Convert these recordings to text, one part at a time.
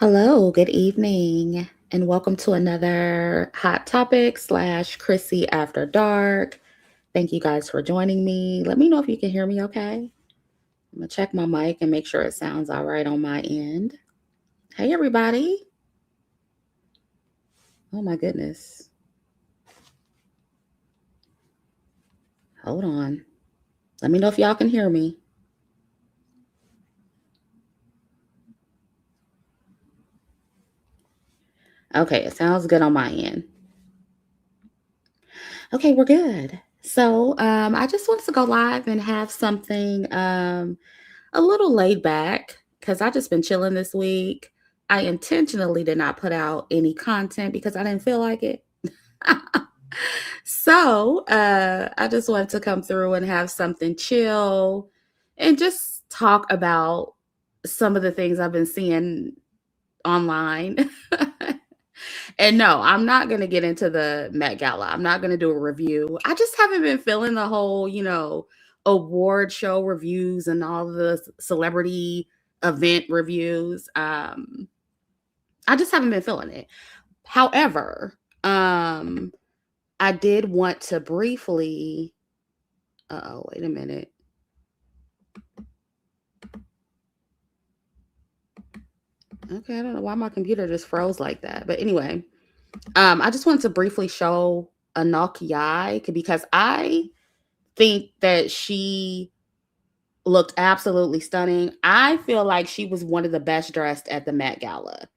Hello, good evening, and welcome to another Hot Topic slash Chrissy After Dark. Thank you guys for joining me. Let me know if you can hear me okay. I'm gonna check my mic and make sure it sounds all right on my end. Hey, everybody. Oh, my goodness. Hold on. Let me know if y'all can hear me. Okay, it sounds good on my end. Okay, we're good. So, I just wanted to go live and have something a little laid back because I just been chilling this week. I intentionally did not put out any content because I didn't feel like it. So I just wanted to come through and have something chill and just talk about some of the things I've been seeing online. And no, I'm not going to get into the Met Gala. I'm not going to do a review. I just haven't been feeling the whole, award show reviews and all the celebrity event reviews. I just haven't been feeling it. However, I did want to briefly. Oh, wait a minute. Okay, I don't know why my computer just froze like that. But anyway, I just wanted to briefly show Anok because I think that she looked absolutely stunning. I feel like she was one of the best dressed at the Met Gala,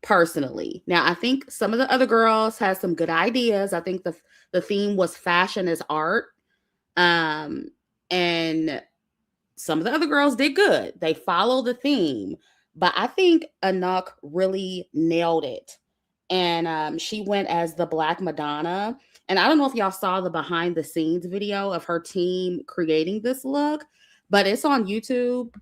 personally. Now, I think some of the other girls had some good ideas. I think the theme was fashion as art. And some of the other girls did good. They followed the theme. But I think Anok really nailed it. And she went as the Black Madonna. And I don't know if y'all saw the behind the scenes video of her team creating this look, but it's on YouTube.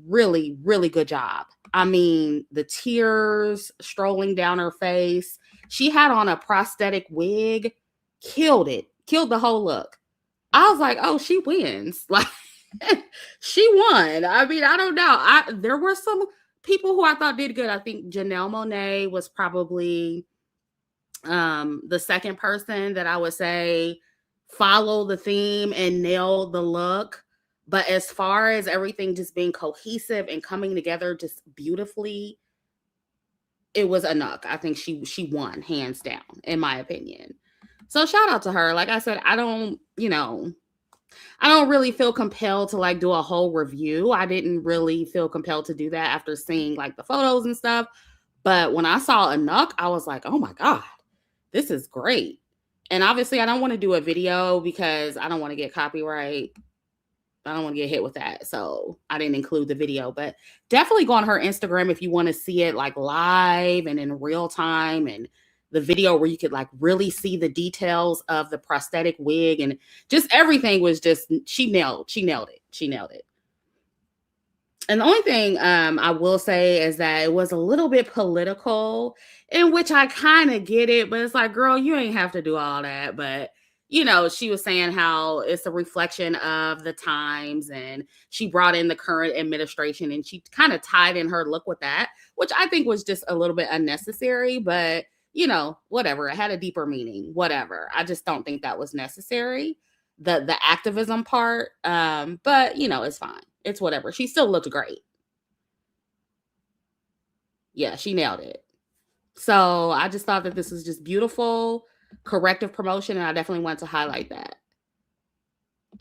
Really, really good job. I mean, the tears strolling down her face. She had on a prosthetic wig, killed it, killed the whole look. I was like, oh, she wins. Like, she won. I mean, I don't know. There were some people who I thought did good. I think Junelle Noah was probably the second person that I would say follow the theme and nail the look. But as far as everything just being cohesive and coming together just beautifully, it was Anok. I think she won hands down, in my opinion. So shout out to her. Like I said, I don't really feel compelled to like do a whole review. I didn't really feel compelled to do that after seeing like the photos and stuff. But when I saw Anok, I was like, oh my God, this is great. And obviously I don't want to do a video because I don't want to get copyright. I don't want to get hit with that. So I didn't include the video, but definitely go on her Instagram if you want to see it like live and in real time, and the video where you could like really see the details of the prosthetic wig and just everything was just, she nailed it. And the only thing I will say is that it was a little bit political, in which I kind of get it, but it's like, girl, you ain't have to do all that. But she was saying how it's a reflection of the times, and she brought in the current administration, and she kind of tied in her look with that, which I think was just a little bit unnecessary. But whatever, it had a deeper meaning. Whatever, I just don't think that was necessary. The activism part, but it's fine. It's whatever. She still looked great. Yeah, she nailed it. So I just thought that this was just beautiful, corrective promotion, and I definitely wanted to highlight that.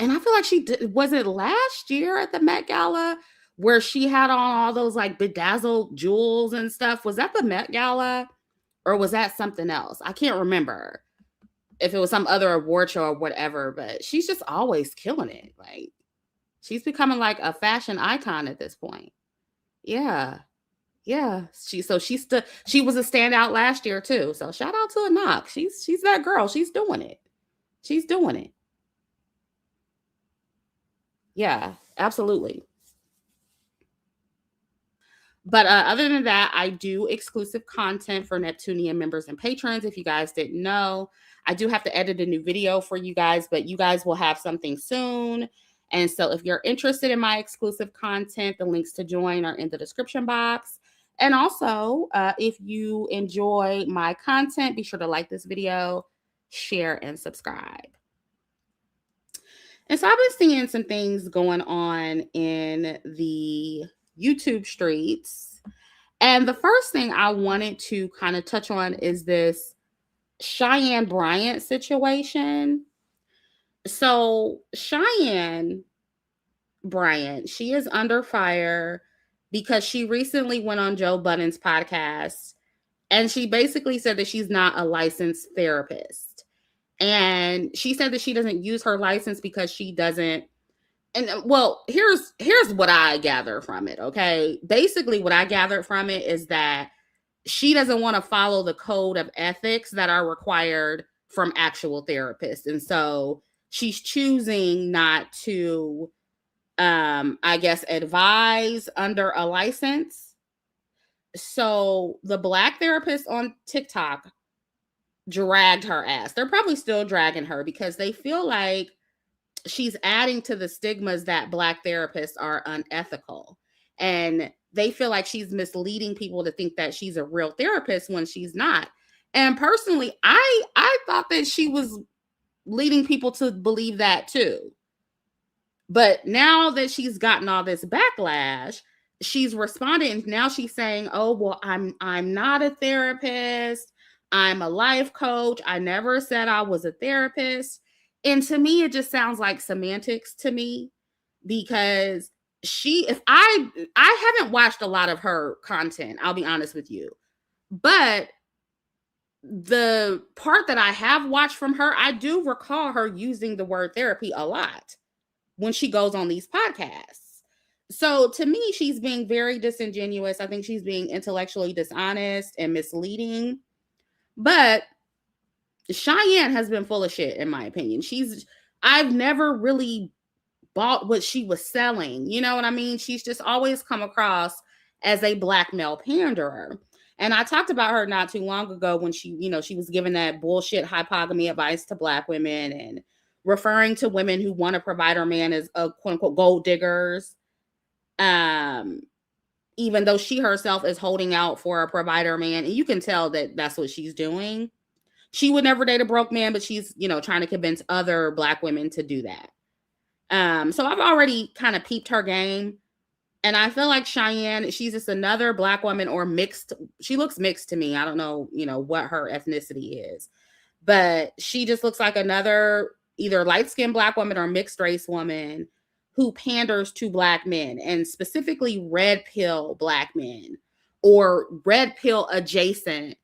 And I feel like she did, was it last year at the Met Gala where she had on all those like bedazzled jewels and stuff? Was that the Met Gala or was that something else? I can't remember if it was some other award show or whatever, but she's just always killing it. Like, she's becoming like a fashion icon at this point. Yeah. Yeah. She was a standout last year too. So shout out to Anok. She's that girl. She's doing it. She's doing it. Yeah, absolutely. But other than that, I do exclusive content for Neptunian members and patrons. If you guys didn't know, I do have to edit a new video for you guys, but you guys will have something soon. And so if you're interested in my exclusive content, the links to join are in the description box, And also, if you enjoy my content, be sure to like this video, share, and subscribe. And so I've been seeing some things going on in the YouTube streets. And the first thing I wanted to kind of touch on is this Cheyenne Bryant situation. So Cheyenne Bryant, she is under fire because she recently went on Joe Budden's podcast and she basically said that she's not a licensed therapist. And she said that she doesn't use her license because she doesn't. And well, here's what I gather from it, okay? Basically, what I gathered from it is that she doesn't want to follow the code of ethics that are required from actual therapists. And so she's choosing not to, I guess, advise under a license. So the Black therapist on TikTok dragged her ass. They're probably still dragging her because they feel like she's adding to the stigmas that Black therapists are unethical. And they feel like she's misleading people to think that she's a real therapist when she's not. And personally, I thought that she was leading people to believe that too. But now that she's gotten all this backlash, she's responding. And now she's saying, oh, well, I'm not a therapist. I'm a life coach. I never said I was a therapist. And to me, it just sounds like semantics to me, because I haven't watched a lot of her content, I'll be honest with you. But the part that I have watched from her, I do recall her using the word therapy a lot when she goes on these podcasts. So to me, she's being very disingenuous. I think she's being intellectually dishonest and misleading. But Cheyenne has been full of shit, in my opinion. I've never really bought what she was selling. You know what I mean? She's just always come across as a Black male panderer. And I talked about her not too long ago when she was giving that bullshit hypogamy advice to Black women and referring to women who want a provider man as quote unquote gold diggers. Even though she herself is holding out for a provider man, and you can tell that that's what she's doing. She would never date a broke man, but she's, trying to convince other Black women to do that. So I've already kind of peeped her game. And I feel like Cheyenne, she's just another Black woman, or mixed. She looks mixed to me. I don't know, what her ethnicity is. But she just looks like another either light-skinned Black woman or mixed race woman who panders to Black men, and specifically red pill Black men or red pill adjacent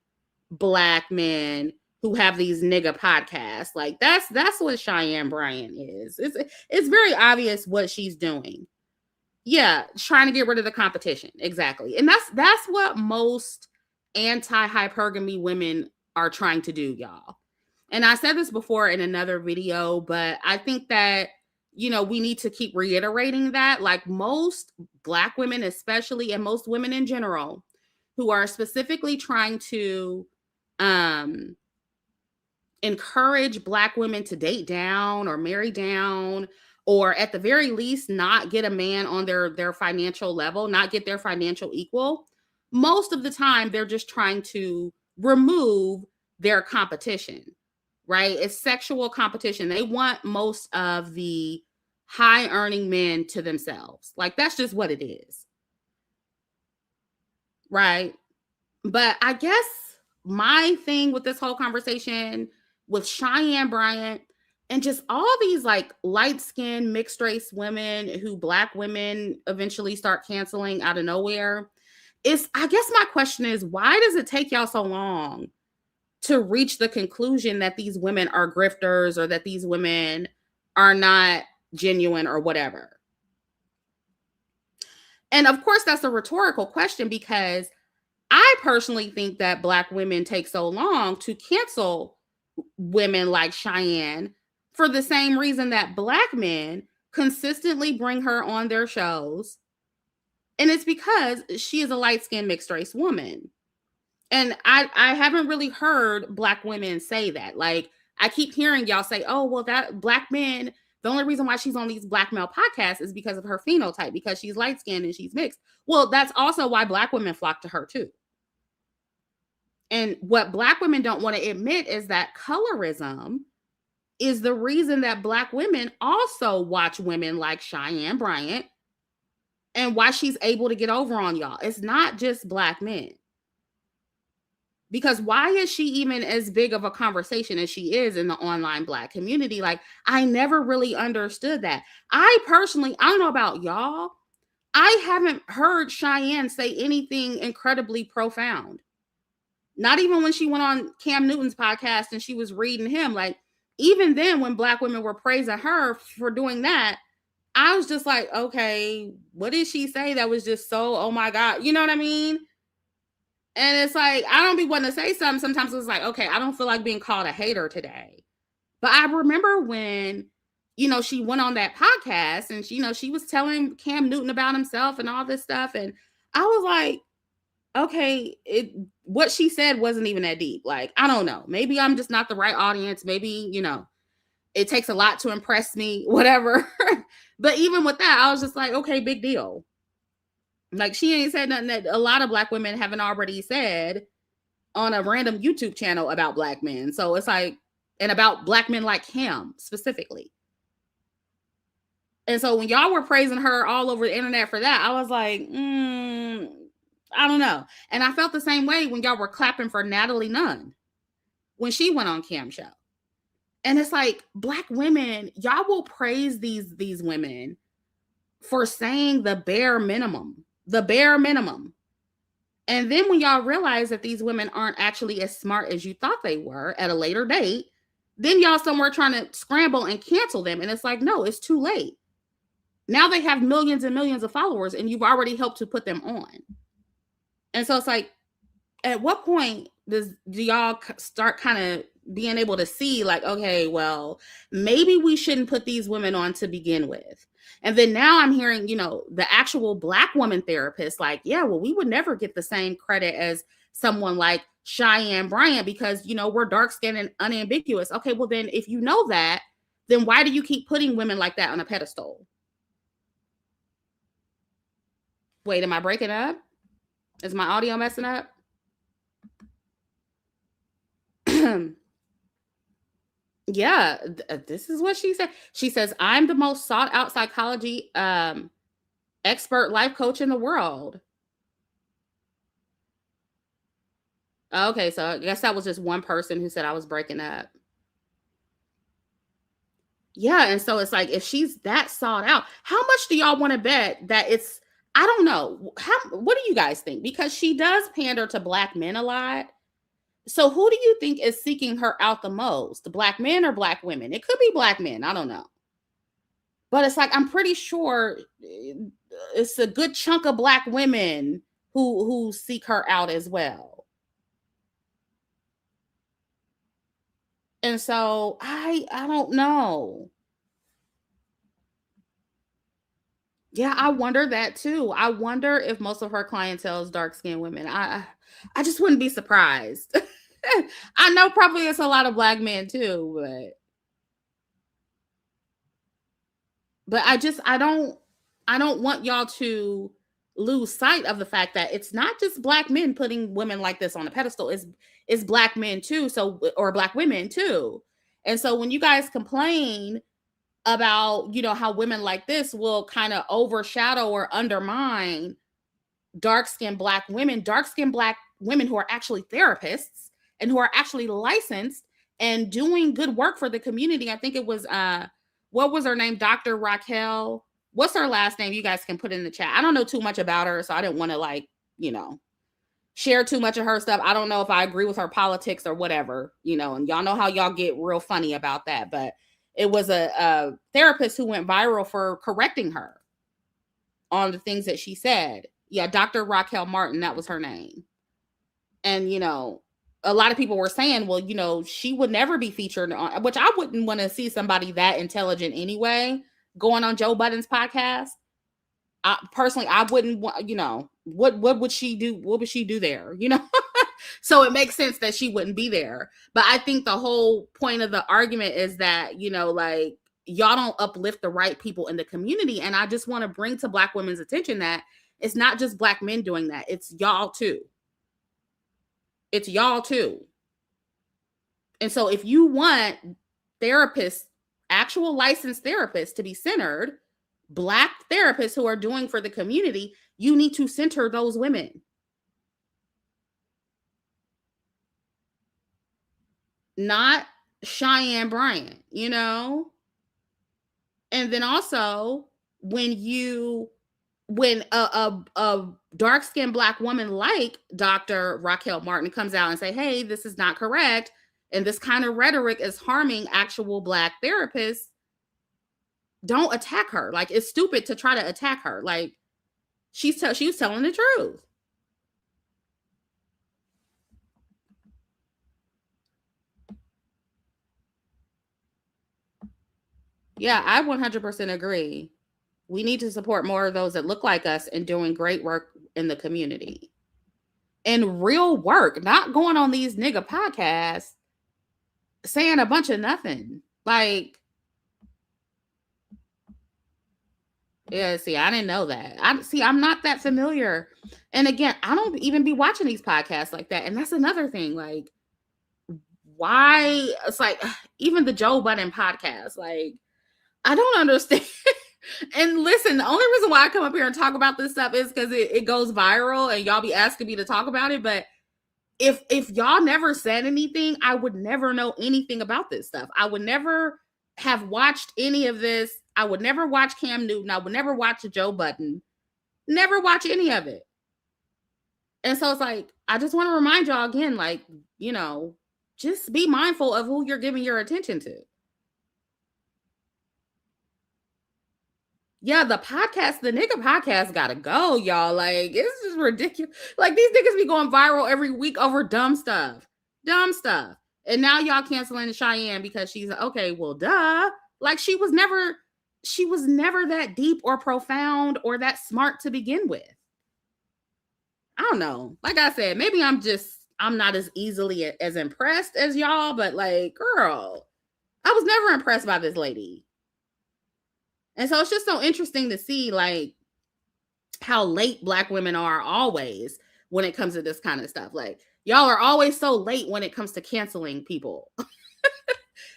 Black men who have these nigga podcasts. Like that's what Cheyenne Bryant is. It's very obvious what she's doing. Yeah, trying to get rid of the competition. Exactly. And that's what most anti-hypergamy women are trying to do, y'all. And I said this before in another video, but I think that, we need to keep reiterating that. Like most Black women, especially, and most women in general, who are specifically trying to encourage Black women to date down or marry down, or at the very least, not get a man on their financial level, not get their financial equal. Most of the time, they're just trying to remove their competition, right? It's sexual competition. They want most of the high earning men to themselves. Like that's just what it is. Right? But I guess my thing with this whole conversation with Cheyenne Bryant and just all these like light-skinned mixed race women who Black women eventually start canceling out of nowhere is, I guess my question is, why does it take y'all so long to reach the conclusion that these women are grifters or that these women are not genuine or whatever? And of course, that's a rhetorical question, because I personally think that Black women take so long to cancel women like Cheyenne for the same reason that Black men consistently bring her on their shows. And it's because she is a light-skinned mixed race woman. And I haven't really heard Black women say that. Like, I keep hearing y'all say, oh, well, that Black men, The only reason why she's on these black male podcasts is because of her phenotype, because she's light-skinned and she's mixed. Well, that's also why black women flock to her too. And what black women don't want to admit is that colorism is the reason that black women also watch women like Cheyenne Bryant and why she's able to get over on y'all. It's not just black men. Because why is she even as big of a conversation as she is in the online black community? Like, I never really understood that. I don't know about y'all, I haven't heard Cheyenne say anything incredibly profound. Not even when she went on Cam Newton's podcast and she was reading him. Like, even then, when black women were praising her for doing that, I was just like, okay, what did she say that was just so, oh my God, you know what I mean? And it's like, I don't be wanting to say something. Sometimes it's like, okay, I don't feel like being called a hater today. But I remember when, she went on that podcast and, she was telling Cam Newton about himself and all this stuff. And I was like, okay, what she said wasn't even that deep. Like, I don't know. Maybe I'm just not the right audience. Maybe, it takes a lot to impress me, whatever. But even with that, I was just like, okay, big deal. Like, she ain't said nothing that a lot of black women haven't already said on a random YouTube channel about black men. So it's like, and about black men like him specifically. And so when y'all were praising her all over the internet for that, I was like, I don't know. And I felt the same way when y'all were clapping for Natalie Nunn when she went on Cam show. And it's like, black women, y'all will praise these women for saying the bare minimum. And then when y'all realize that these women aren't actually as smart as you thought they were at a later date, then y'all somewhere trying to scramble and cancel them. And it's like, no, it's too late. Now they have millions and millions of followers and you've already helped to put them on. And so it's like, at what point do y'all start kind of being able to see like, okay, well, maybe we shouldn't put these women on to begin with. And then now I'm hearing, the actual black woman therapist, like, yeah, well, we would never get the same credit as someone like Cheyenne Bryant because, we're dark skinned and unambiguous. Okay, well, then if you know that, then why do you keep putting women like that on a pedestal? Wait, am I breaking up? Is my audio messing up? Yeah, this is what she said. She says, I'm the most sought out psychology expert life coach in the world. Okay, so I guess that was just one person who said I was breaking up. Yeah, and so it's like, if she's that sought out, how much do y'all want to bet that it's, I don't know. What do you guys think? Because she does pander to black men a lot. So who do you think is seeking her out the most? Black men or black women? It could be black men. I don't know. But it's like, I'm pretty sure it's a good chunk of black women who seek her out as well. And so I don't know. Yeah, I wonder that too. I wonder if most of her clientele is dark-skinned women. I just wouldn't be surprised. I know probably it's a lot of black men too, but I don't want y'all to lose sight of the fact that it's not just black men putting women like this on a pedestal. It's black men too, or black women too. And so when you guys complain about, how women like this will kind of overshadow or undermine dark-skinned black women who are actually therapists and who are actually licensed and doing good work for the community. I think it was, what was her name? Dr. Raquel. What's her last name? You guys can put it in the chat. I don't know too much about her, so I didn't want to share too much of her stuff. I don't know if I agree with her politics or whatever, and y'all know how y'all get real funny about that. But it was a therapist who went viral for correcting her on the things that she said. Yeah, Dr. Raquel Martin, that was her name. And, a lot of people were saying, well, she would never be featured on, which I wouldn't want to see somebody that intelligent anyway going on Joe Budden's podcast. Personally, I wouldn't want, what would she do? What would she do there? So it makes sense that she wouldn't be there. But I think the whole point of the argument is that, y'all don't uplift the right people in the community. And I just want to bring to Black women's attention that it's not just Black men doing that. It's y'all too. It's y'all too. And so if you want therapists, actual licensed therapists to be centered, Black therapists who are doing for the community, you need to center those women. Not Cheyenne Bryant, you know? And then also when a dark-skinned Black woman like Dr. Raquel Martin comes out and say, hey, this is not correct, and this kind of rhetoric is harming actual Black therapists, don't attack her. Like, it's stupid to try to attack her. Like, she was telling the truth. Yeah, I 100% agree. We need to support more of those that look like us and doing great work in the community. And real work, not going on these nigga podcasts saying a bunch of nothing. Like, yeah, see, I didn't know that. I'm not that familiar. And again, I don't even be watching these podcasts like that. And that's another thing. Like, why? It's like, even the Joe Budden podcast, like, I don't understand. And listen, the only reason why I come up here and talk about this stuff is because it goes viral and y'all be asking me to talk about it. But if y'all never said anything, I would never know anything about this stuff. I would never have watched any of this. I would never watch Cam Newton. I would never watch Joe Budden. Never watch any of it. And so it's like, I just want to remind y'all again, like, you know, just be mindful of who you're giving your attention to. Yeah, the nigga podcast gotta go, y'all. Like, it's just ridiculous. Like, these niggas be going viral every week over dumb stuff. Dumb stuff. And now y'all canceling Cheyenne because she's okay, well, duh. Like, she was never that deep or profound or that smart to begin with. I don't know. Like I said, maybe I'm not as easily as impressed as y'all, but like, girl, I was never impressed by this lady. And so it's just so interesting to see, like, how late Black women are always when it comes to this kind of stuff. Like, y'all are always so late when it comes to canceling people.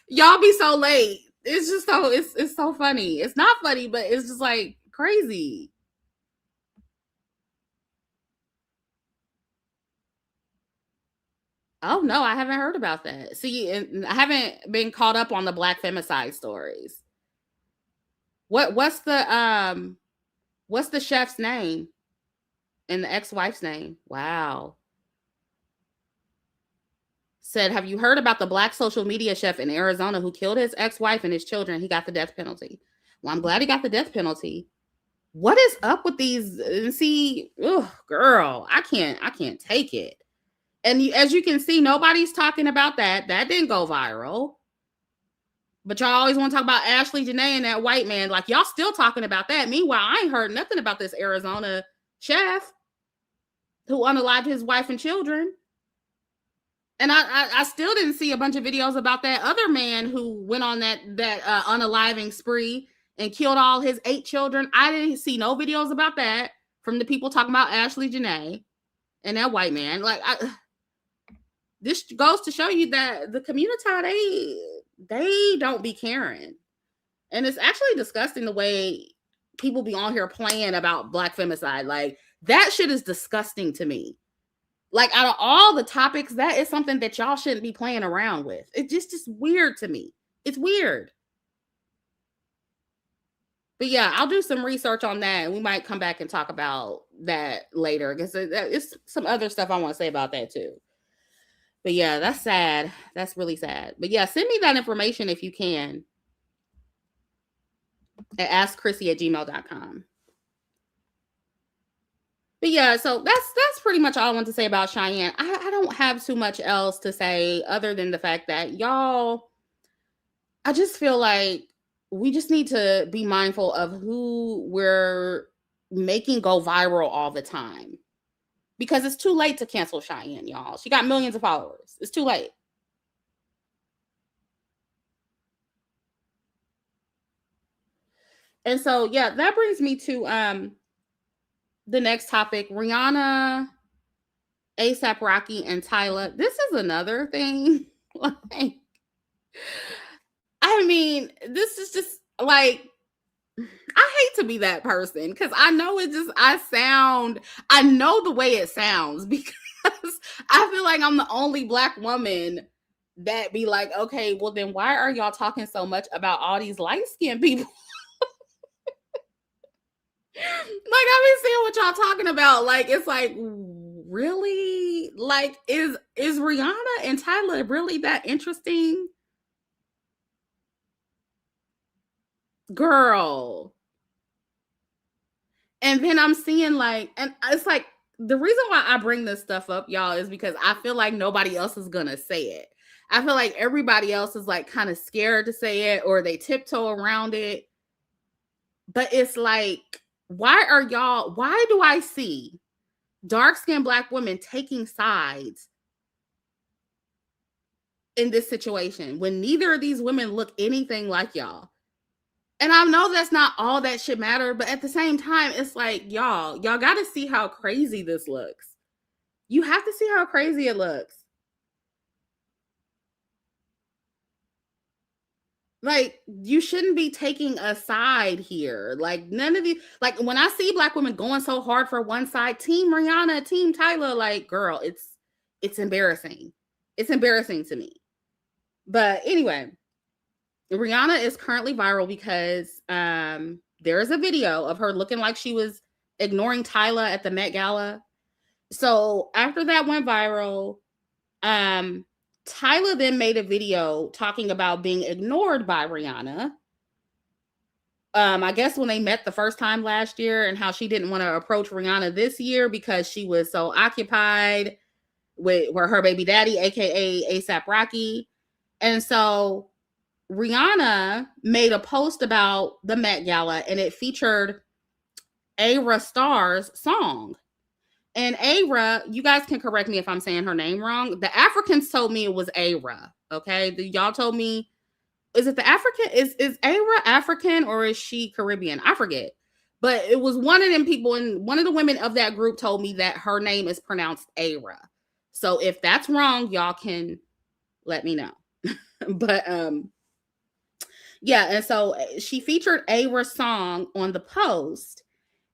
Y'all be so late. It's just so, it's so funny. It's not funny, but it's just like crazy. Oh no, I haven't heard about that. See, I haven't been caught up on the Black femicide stories. What's the chef's name and the ex-wife's name? Wow. Said, have you heard about the Black social media chef in Arizona who killed his ex-wife and his children? He got the death penalty. Well, I'm glad he got the death penalty. What is up with these? See, girl, I can't take it. And as you can see, nobody's talking about that. That didn't go viral. But y'all always want to talk about Ashley Janae and that white man. Like, y'all still talking about that. Meanwhile, I ain't heard nothing about this Arizona chef who unalived his wife and children. And I still didn't see a bunch of videos about that other man who went on that unaliving spree and killed all his 8 children. I didn't see no videos about that from the people talking about Ashley Janae and that white man. Like, this goes to show you that the community, they don't be caring. And it's actually disgusting the way people be on here playing about Black femicide. Like, that shit is disgusting to me. Like, out of all the topics, that is something that y'all shouldn't be playing around with. It's just weird to me. It's weird. But yeah, I'll do some research on that, and we might come back and talk about that later, because it's some other stuff I want to say about that too. But yeah, that's sad. That's really sad. But yeah, send me that information if you can at askchrissy@gmail.com. But yeah, so that's pretty much all I want to say about Cheyenne. I don't have too much else to say other than the fact that y'all, I just feel like we just need to be mindful of who we're making go viral all the time. Because it's too late to cancel Cheyenne, y'all. She got millions of followers. It's too late. And so, yeah, that brings me to the next topic. Rihanna, ASAP Rocky, and Tyla. This is another thing. Like, I mean, this is just like, I hate to be that person because I know I know the way it sounds because I feel like I'm the only Black woman that be like, okay, well then why are y'all talking so much about all these light skinned people? Like, I've been seeing what y'all talking about. Like, it's like, really? Like, is Rihanna and Tyla really that interesting? Girl. And then I'm seeing like, and it's like, the reason why I bring this stuff up, y'all, is because I feel like nobody else is gonna say it. I feel like everybody else is like kind of scared to say it or they tiptoe around it. But it's like, why do I see dark-skinned Black women taking sides in this situation when neither of these women look anything like y'all? And I know that's not all that should matter, but at the same time, it's like, y'all got to see how crazy this looks. You have to see how crazy it looks. Like, you shouldn't be taking a side here. Like, none of these, like, when I see Black women going so hard for one side, Team Rihanna, Team Tyla, like, girl, it's embarrassing. It's embarrassing to me. But anyway, Rihanna is currently viral because there's a video of her looking like she was ignoring Tyla at the Met Gala. So after that went viral, Tyla then made a video talking about being ignored by Rihanna. I guess when they met the first time last year and how she didn't want to approach Rihanna this year because she was so occupied with her baby daddy, aka ASAP Rocky. And so Rihanna made a post about the Met Gala and it featured Ayra Starr's song. And Ayra, you guys can correct me if I'm saying her name wrong. The Africans told me it was Ayra. Okay. Y'all told me, is it the African? Is Ayra African or is she Caribbean? I forget. But it was one of them people, and one of the women of that group told me that her name is pronounced Ayra. So if that's wrong, y'all can let me know. But yeah, and so she featured Ayra's song on the post,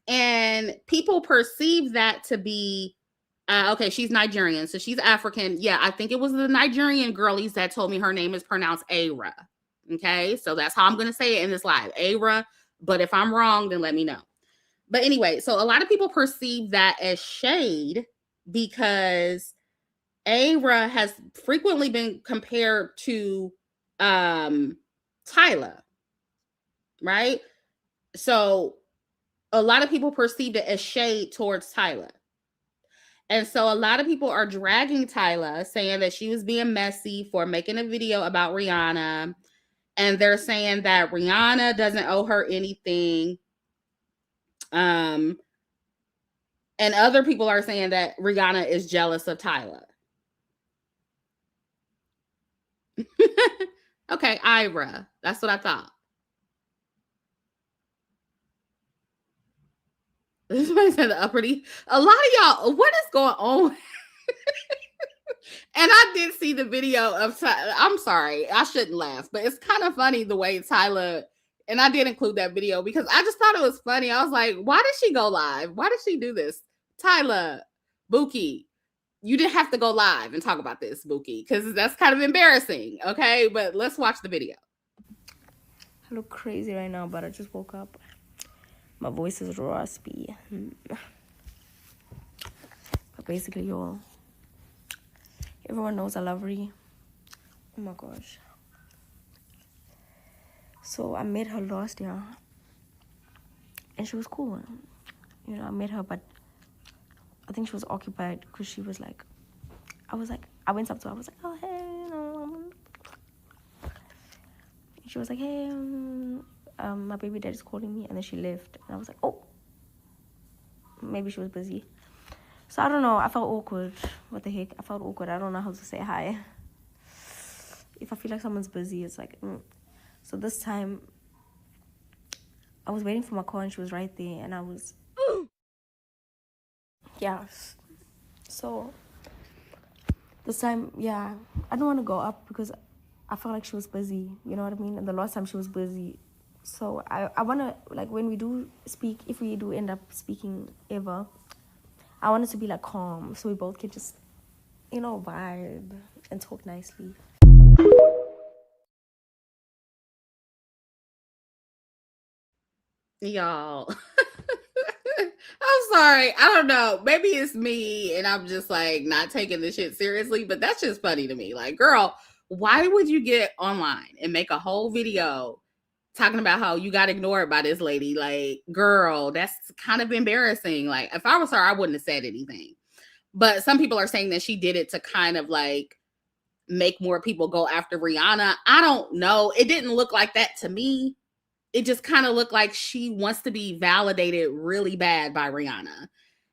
and people perceive that to be okay, she's Nigerian, so she's African. Yeah, I think it was the Nigerian girlies that told me her name is pronounced Ayra. Okay, so that's how I'm going to say it in this live, Ayra. But if I'm wrong, then let me know. But anyway, so a lot of people perceive that as shade because Ayra has frequently been compared to Tyla, right? So a lot of people perceived it as shade towards Tyla. And so a lot of people are dragging Tyla, saying that she was being messy for making a video about Rihanna. And they're saying that Rihanna doesn't owe her anything. And other people are saying that Rihanna is jealous of Tyla. Okay, Ira. That's what I thought. Somebody said the upper D. A lot of y'all, what is going on? And I did see the video of Tyla. I'm sorry, I shouldn't laugh, but it's kind of funny the way Tyla, and I did include that video because I just thought it was funny. I was like, why did she go live? Why did she do this? Tyla, Buki, you didn't have to go live and talk about this, Buki, because that's kind of embarrassing. Okay, but let's watch the video. I look crazy right now, but I just woke up. My voice is raspy. But basically, y'all, everyone knows I love Ree. Oh my gosh. So I met her last year, and she was cool. You know, I met her, but I think she was occupied because she was like, I went up to her, I was like, oh, hey, you know. She was like, hey, my baby daddy's calling me, and then she left. And I was like, oh, maybe she was busy. So I don't know, I felt awkward. What the heck? I felt awkward. I don't know how to say hi. If I feel like someone's busy, it's like, So this time, I was waiting for my car and she was right there, and I was, yeah. So this time, yeah, I don't want to go up because I felt like she was busy. You know what I mean? And the last time she was busy. So I want to, like, when we do speak, if we do end up speaking ever, I want it to be like calm so we both can just, vibe and talk nicely. Y'all. I'm sorry. I don't know. Maybe it's me and I'm just like not taking this shit seriously, but that's just funny to me. Like, girl, why would you get online and make a whole video talking about how you got ignored by this lady? Like, girl, that's kind of embarrassing. Like, if I was her, I wouldn't have said anything. But some people are saying that she did it to kind of like make more people go after Rihanna. I don't know. It didn't look like that to me. It just kind of looked like she wants to be validated really bad by Rihanna.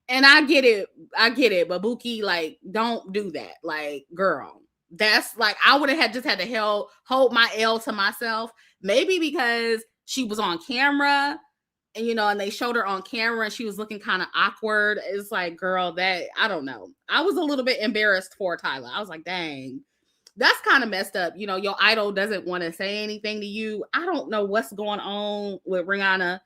And I get it. But Buki, like, don't do that. Like, girl, that's like, I would have just had to hold my L to myself. Maybe because she was on camera and, and they showed her on camera and she was looking kind of awkward. It's like, girl, that, I don't know. I was a little bit embarrassed for Tyla. I was like, dang. That's kind of messed up. Your idol doesn't want to say anything to you. I don't know what's going on with Rihanna.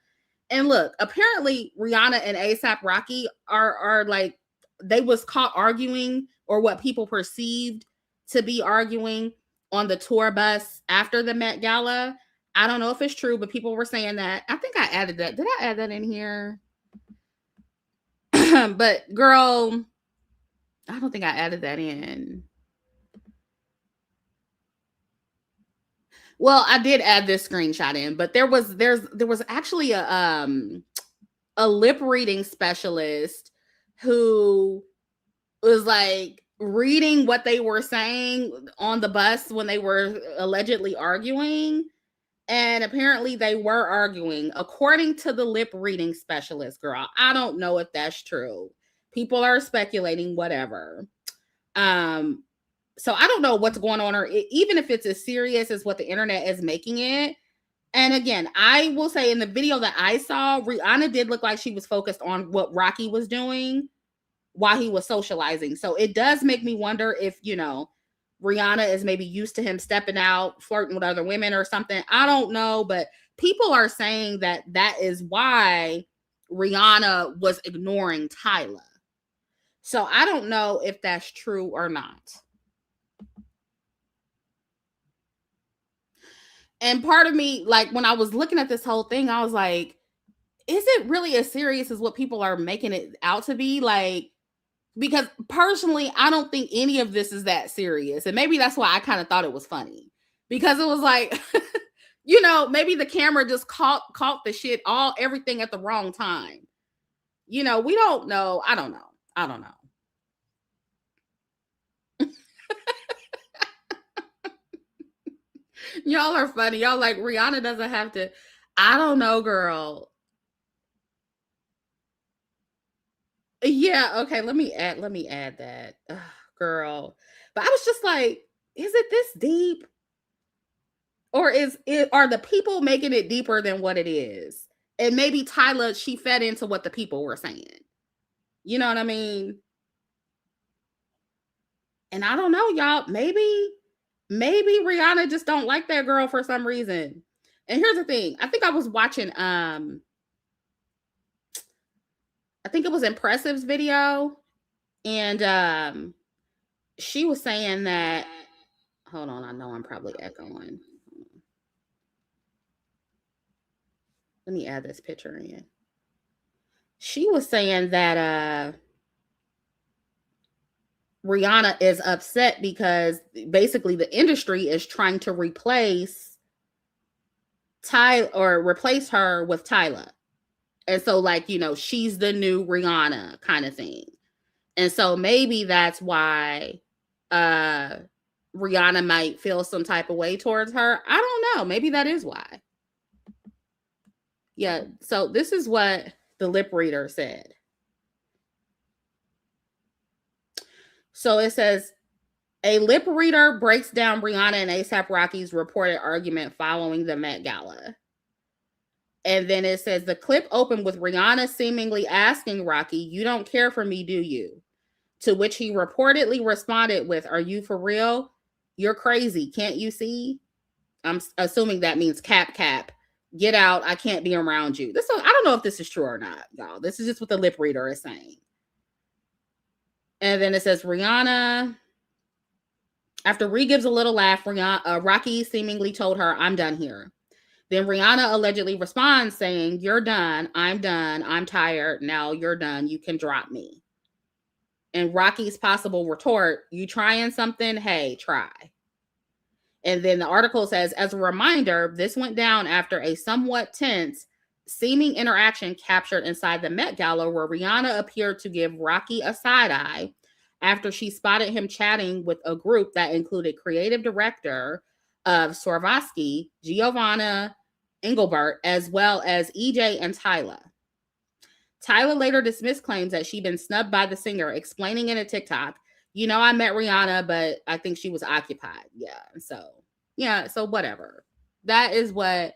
And look, apparently Rihanna and A$AP Rocky are like, they was caught arguing, or what people perceived to be arguing, on the tour bus after the Met Gala. I don't know if it's true, but people were saying that. I think I added that. Did I add that in here? But girl, I don't think I added that in. Well, I did add this screenshot in, but there was actually a lip reading specialist who was like reading what they were saying on the bus when they were allegedly arguing. And apparently they were arguing, according to the lip reading specialist, girl. I don't know if that's true. People are speculating, whatever. So I don't know what's going on, or even if it's as serious as what the internet is making it. And again, I will say, in the video that I saw, Rihanna did look like she was focused on what Rocky was doing while he was socializing. So it does make me wonder if, Rihanna is maybe used to him stepping out, flirting with other women or something. I don't know, but people are saying that is why Rihanna was ignoring Tyla. So I don't know if that's true or not. And part of me, like, when I was looking at this whole thing, I was like, is it really as serious as what people are making it out to be? Like, because personally, I don't think any of this is that serious. And maybe that's why I kind of thought it was funny, because it was like, maybe the camera just caught the shit, everything at the wrong time. We don't know. I don't know. Y'all are funny. Y'all like, Rihanna doesn't have to. I don't know, girl. Yeah, okay, let me add that. Ugh, girl. But I was just like, is it this deep? Or are the people making it deeper than what it is? And maybe Tyla, she fed into what the people were saying. You know what I mean? And I don't know, y'all. Maybe Rihanna just don't like that girl for some reason. And here's the thing. I think I was watching I think it was Impressive's video, and she was saying that, hold on, I know I'm probably echoing. Let me add this picture in. She was saying that Rihanna is upset because basically the industry is trying to replace replace her with Tyla. And so, like, she's the new Rihanna kind of thing. And so maybe that's why Rihanna might feel some type of way towards her. I don't know. Maybe that is why. Yeah. So this is what the lip reader said. So it says, a lip reader breaks down Rihanna and A$AP Rocky's reported argument following the Met Gala. And then it says the clip opened with Rihanna seemingly asking Rocky, "You don't care for me, do you?" To which he reportedly responded with, "Are you for real? You're crazy. Can't you see?" I'm assuming that means cap. Get out. I can't be around you. I don't know if this is true or not, y'all. This is just what the lip reader is saying. And then it says Rihanna. After Ree gives a little laugh, Rocky seemingly told her, "I'm done here." Then Rihanna allegedly responds saying, "You're done. I'm done. I'm tired. Now you're done. You can drop me." And Rocky's possible retort, "You trying something? Hey, try." And then the article says, as a reminder, this went down after a somewhat tense seeming interaction captured inside the Met Gala where Rihanna appeared to give Rocky a side eye after she spotted him chatting with a group that included creative director of Swarovski, Giovanna Engelbert, as well as EJ and Tyla. Tyla later dismissed claims that she'd been snubbed by the singer, explaining in a TikTok, I met Rihanna, but I think she was occupied. So whatever. That is what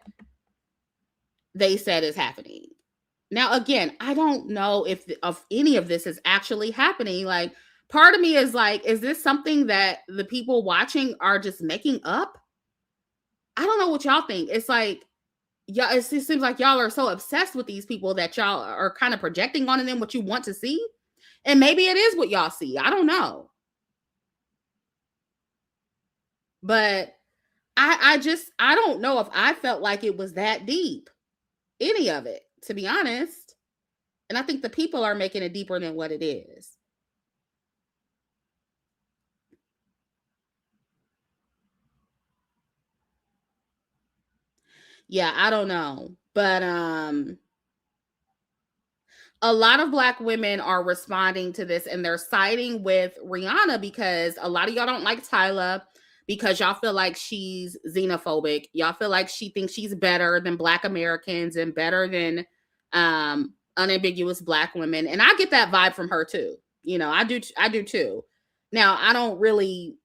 they said is happening. Now, again, I don't know if any of this is actually happening. Like, part of me is like, is this something that the people watching are just making up? I don't know what y'all think. It's like, yeah, it seems like y'all are so obsessed with these people that y'all are kind of projecting onto them what you want to see. And maybe it is what y'all see. I don't know. But I don't know if I felt like it was that deep. Any of it, to be honest. And I think the people are making it deeper than what it is. Yeah, I don't know. But a lot of Black women are responding to this and they're siding with Rihanna because a lot of y'all don't like Tyla because y'all feel like she's xenophobic. Y'all feel like she thinks she's better than Black Americans and better than unambiguous Black women. And I get that vibe from her too. I do too. Now, I don't really,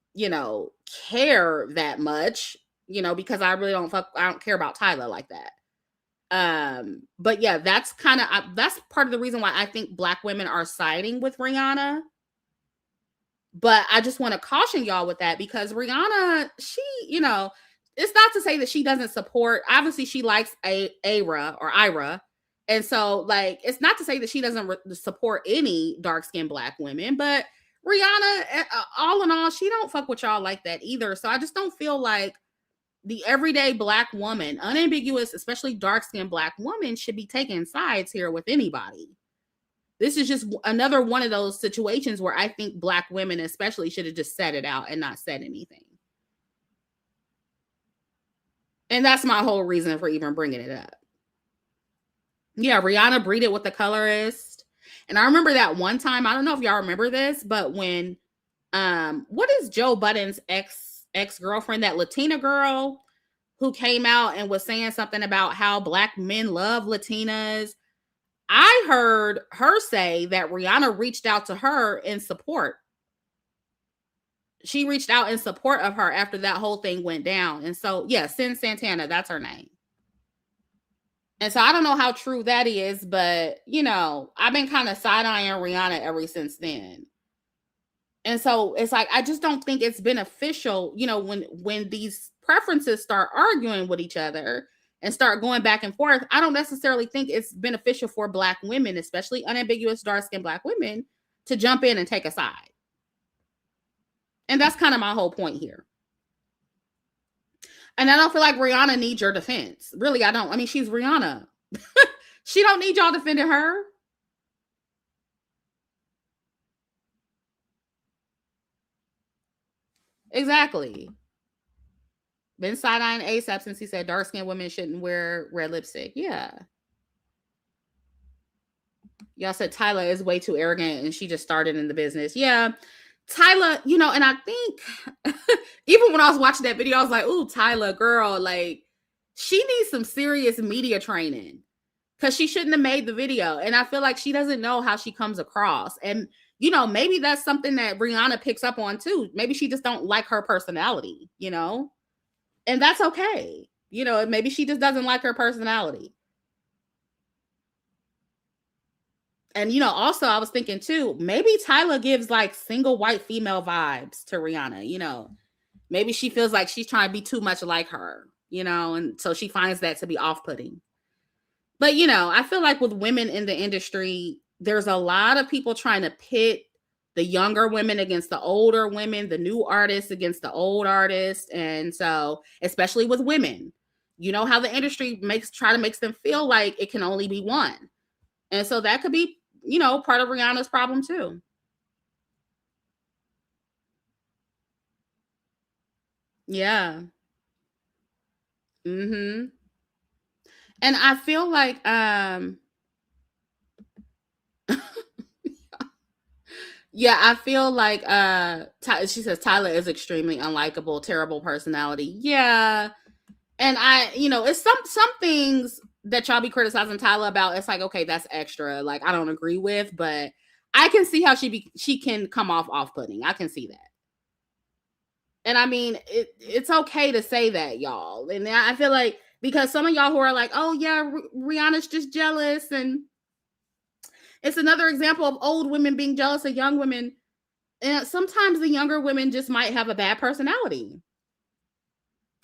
care that much, because I really I don't care about Tyla like that. But yeah, that's part of the reason why I think Black women are siding with Rihanna. But I just want to caution y'all with that because Rihanna, she, it's not to say that she doesn't support, obviously she likes Ira. And so like, it's not to say that she doesn't support any dark-skinned Black women, but Rihanna, all in all, she don't fuck with y'all like that either. So I just don't feel like the everyday Black woman, unambiguous, especially dark-skinned Black woman, should be taking sides here with anybody. This is just another one of those situations where I think Black women especially should have just said it out and not said anything. And that's my whole reason for even bringing it up. Yeah, Rihanna breeded with the colorist. And I remember that one time, I don't know if y'all remember this, but when, what is Joe Budden's ex-girlfriend, that Latina girl who came out and was saying something about how Black men love Latinas. I heard her say that Rihanna reached out to her in support. She reached out in support of her after that whole thing went down. And so, yeah, Sin Santana, that's her name. And so I don't know how true that is, but, I've been kind of side-eyeing Rihanna ever since then. And so it's like, I just don't think it's beneficial, when these preferences start arguing with each other and start going back and forth. I don't necessarily think it's beneficial for Black women, especially unambiguous dark-skinned Black women, to jump in and take a side. And that's kind of my whole point here. And I don't feel like Rihanna needs your defense. Really, I don't. I mean, she's Rihanna. She don't need y'all defending her. Exactly. Been side-eyeing ASAP since he said dark-skinned women shouldn't wear red lipstick. Yeah. Y'all said Tyla is way too arrogant and she just started in the business. Yeah. Tyla, and I think even when I was watching that video, I was like, ooh, Tyla, girl, like, she needs some serious media training because she shouldn't have made the video. And I feel like she doesn't know how she comes across. And, maybe that's something that Rihanna picks up on too. Maybe she just don't like her personality, and that's okay. Maybe she just doesn't like her personality. And, also I was thinking too, maybe Tyla gives like single white female vibes to Rihanna. Maybe she feels like she's trying to be too much like her, and so she finds that to be off-putting. But, I feel like with women in the industry, there's a lot of people trying to pit the younger women against the older women, the new artists against the old artists. And so, especially with women, how the industry try to makes them feel like it can only be one. And so that could be, part of Rihanna's problem too. Yeah. Mm-hmm. And I feel like, yeah, I feel like she says Tyla is extremely unlikable, terrible personality. Yeah. And it's some things that y'all be criticizing Tyla about. It's like, okay, that's extra. Like, I don't agree with, but I can see how she can come off-putting. I can see that. And I mean, it's okay to say that, y'all. And I feel like, because some of y'all who are like, oh yeah, Rihanna's just jealous, and it's another example of old women being jealous of young women. And sometimes the younger women just might have a bad personality.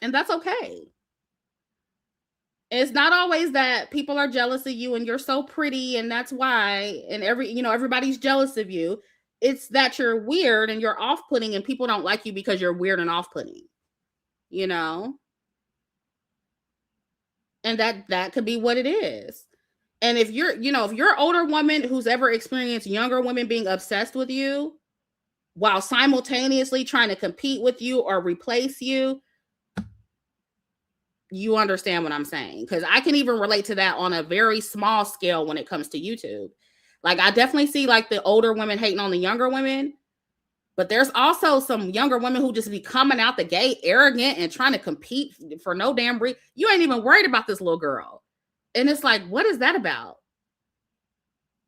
And that's okay. It's not always that people are jealous of you and you're so pretty and that's why, and everybody's jealous of you. It's that you're weird and you're off-putting and people don't like you because you're weird and off-putting. And that could be what it is. And if you're an older woman who's ever experienced younger women being obsessed with you while simultaneously trying to compete with you or replace you, you understand what I'm saying. Because I can even relate to that on a very small scale when it comes to YouTube. Like, I definitely see like the older women hating on the younger women, but there's also some younger women who just be coming out the gate arrogant and trying to compete for no damn reason. You ain't even worried about this little girl. And it's like, what is that about?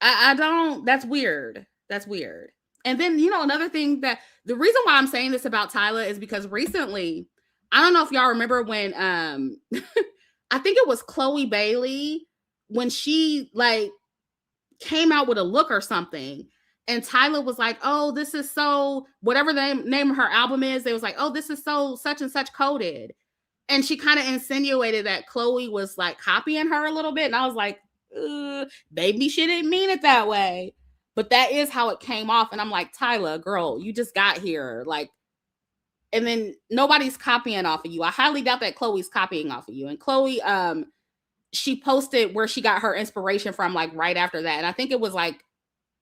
I don't, that's weird. That's weird. And then, another thing, that the reason why I'm saying this about Tyla is because recently, I don't know if y'all remember when, I think it was Chloe Bailey, when she like came out with a look or something. And Tyla was like, oh, this is so, whatever the name of her album is, they was like, oh, this is so such and such coded. And she kind of insinuated that Chloe was like copying her a little bit. And I was like, maybe she didn't mean it that way. But that is how it came off. And I'm like, Tyla, girl, you just got here. Like, and then nobody's copying off of you. I highly doubt that Chloe's copying off of you. And Chloe, she posted where she got her inspiration from, like right after that. And I think it was like,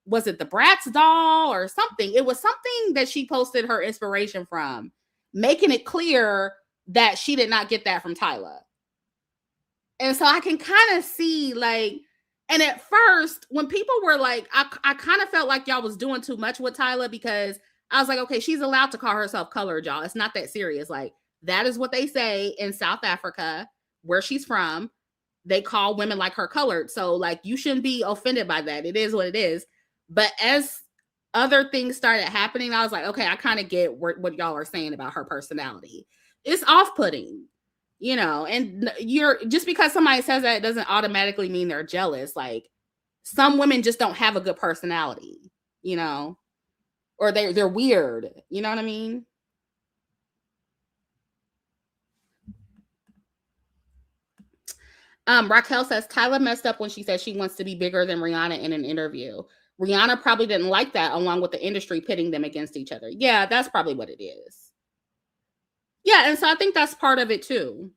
was it the Bratz doll or something? It was something that she posted her inspiration from, making it clear that she did not get that from Tyla. And so I can kind of see like, and at first when people were like, I kind of felt like y'all was doing too much with Tyla, because I was like, okay, she's allowed to call herself colored, y'all. It's not that serious. Like, that is what they say in South Africa, where she's from. They call women like her colored. So like, you shouldn't be offended by that. It is what it is. But as other things started happening, I was like, okay, I kind of get what y'all are saying about her personality. It's off-putting, and you're just because somebody says that, it doesn't automatically mean they're jealous. Like, some women just don't have a good personality, or they're weird. You know what I mean? Raquel says Tyla messed up when she said she wants to be bigger than Rihanna in an interview. Rihanna probably didn't like that, along with the industry pitting them against each other. Yeah, that's probably what it is. Yeah, and so I think that's part of it too.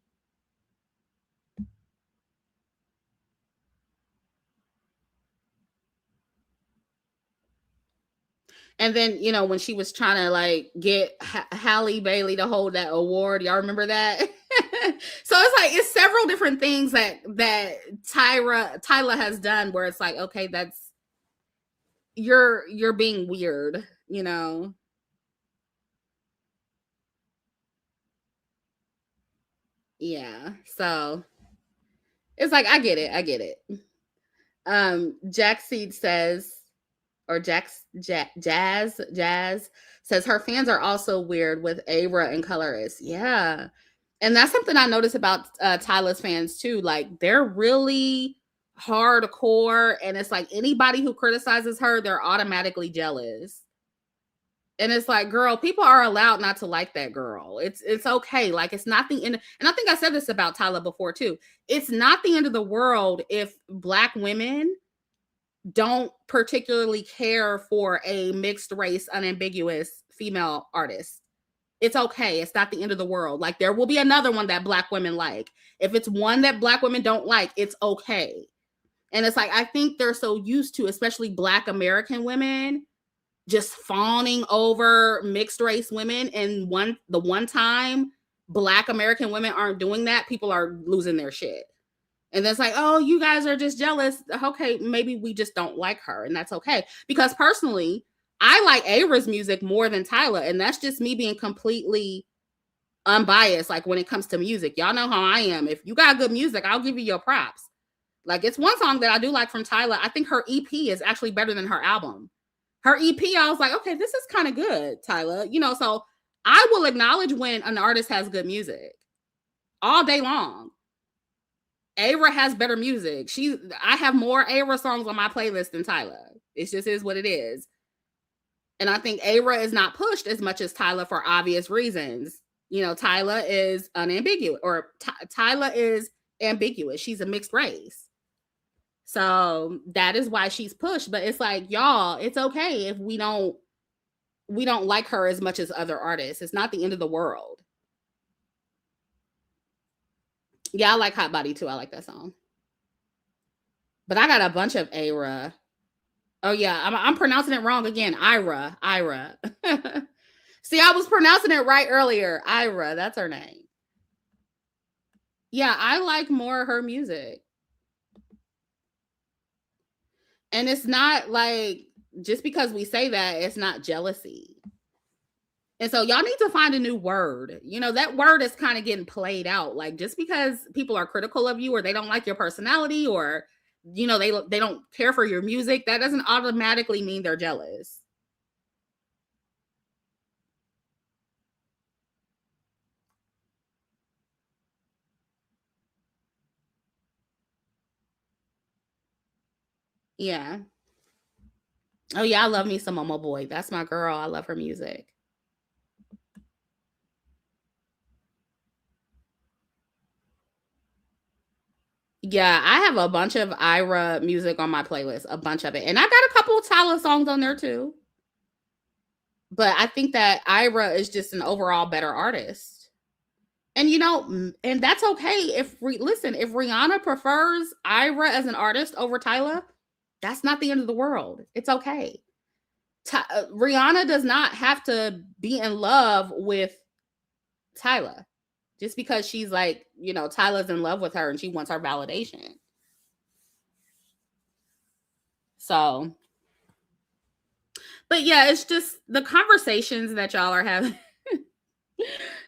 And then, when she was trying to like get Halle Bailey to hold that award, y'all remember that? So it's like, it's several different things that Tyla has done where it's like, okay, that's, you're being weird, Yeah. So it's like, I get it. Jack Seed says, or Jazz says her fans are also weird with Avra and Colorist. Yeah. And that's something I noticed about Tyla's fans too. Like, they're really hardcore, and it's like anybody who criticizes her, they're automatically jealous. And it's like, girl, people are allowed not to like that girl. It's okay. Like, it's not the end. And I think I said this about Tyla before too. It's not the end of the world if Black women don't particularly care for a mixed race, unambiguous female artist. It's okay. It's not the end of the world. Like, there will be another one that Black women like. If it's one that Black women don't like, it's okay. And it's like, I think they're so used to, especially Black American women, just fawning over mixed race women. And the one time Black American women aren't doing that, people are losing their shit. And it's like, oh, you guys are just jealous. Okay, maybe we just don't like her, and that's okay. Because personally, I like Avra's music more than Tyla, and that's just me being completely unbiased. Like, when it comes to music, y'all know how I am. If you got good music, I'll give you your props. Like, it's one song that I do like from Tyla. I think her EP is actually better than her album. Her EP, I was like, okay, this is kind of good, Tyla. So I will acknowledge when an artist has good music all day long. Avra has better music. I have more Avra songs on my playlist than Tyla. It just is what it is. And I think Avra is not pushed as much as Tyla for obvious reasons. Tyla is unambiguous, or Tyla is ambiguous. She's a mixed race. So that is why she's pushed. But it's like, y'all, it's okay if we don't like her as much as other artists. It's not the end of the world. Yeah, I like Hot Body too. I like that song. But I got a bunch of Ira. Oh yeah, I'm pronouncing it wrong again. Ira. See, I was pronouncing it right earlier. Ira, that's her name. Yeah, I like more of her music. And it's not like, just because we say that, it's not jealousy. And so y'all need to find a new word. That word is kind of getting played out. Like, just because people are critical of you, or they don't like your personality, or they don't care for your music, that doesn't automatically mean they're jealous. Yeah. Oh yeah, I love me some Momo Boy. That's my girl. I love her music. Yeah, I have a bunch of Ira music on my playlist, a bunch of it. And I got a couple of Tyla songs on there too. But I think that Ira is just an overall better artist. And and that's okay. If Rihanna prefers Ira as an artist over Tyla, that's not the end of the world. It's okay. Rihanna does not have to be in love with Tyla just because she's like, Tyla's in love with her and she wants her validation. So, but yeah, it's just the conversations that y'all are having.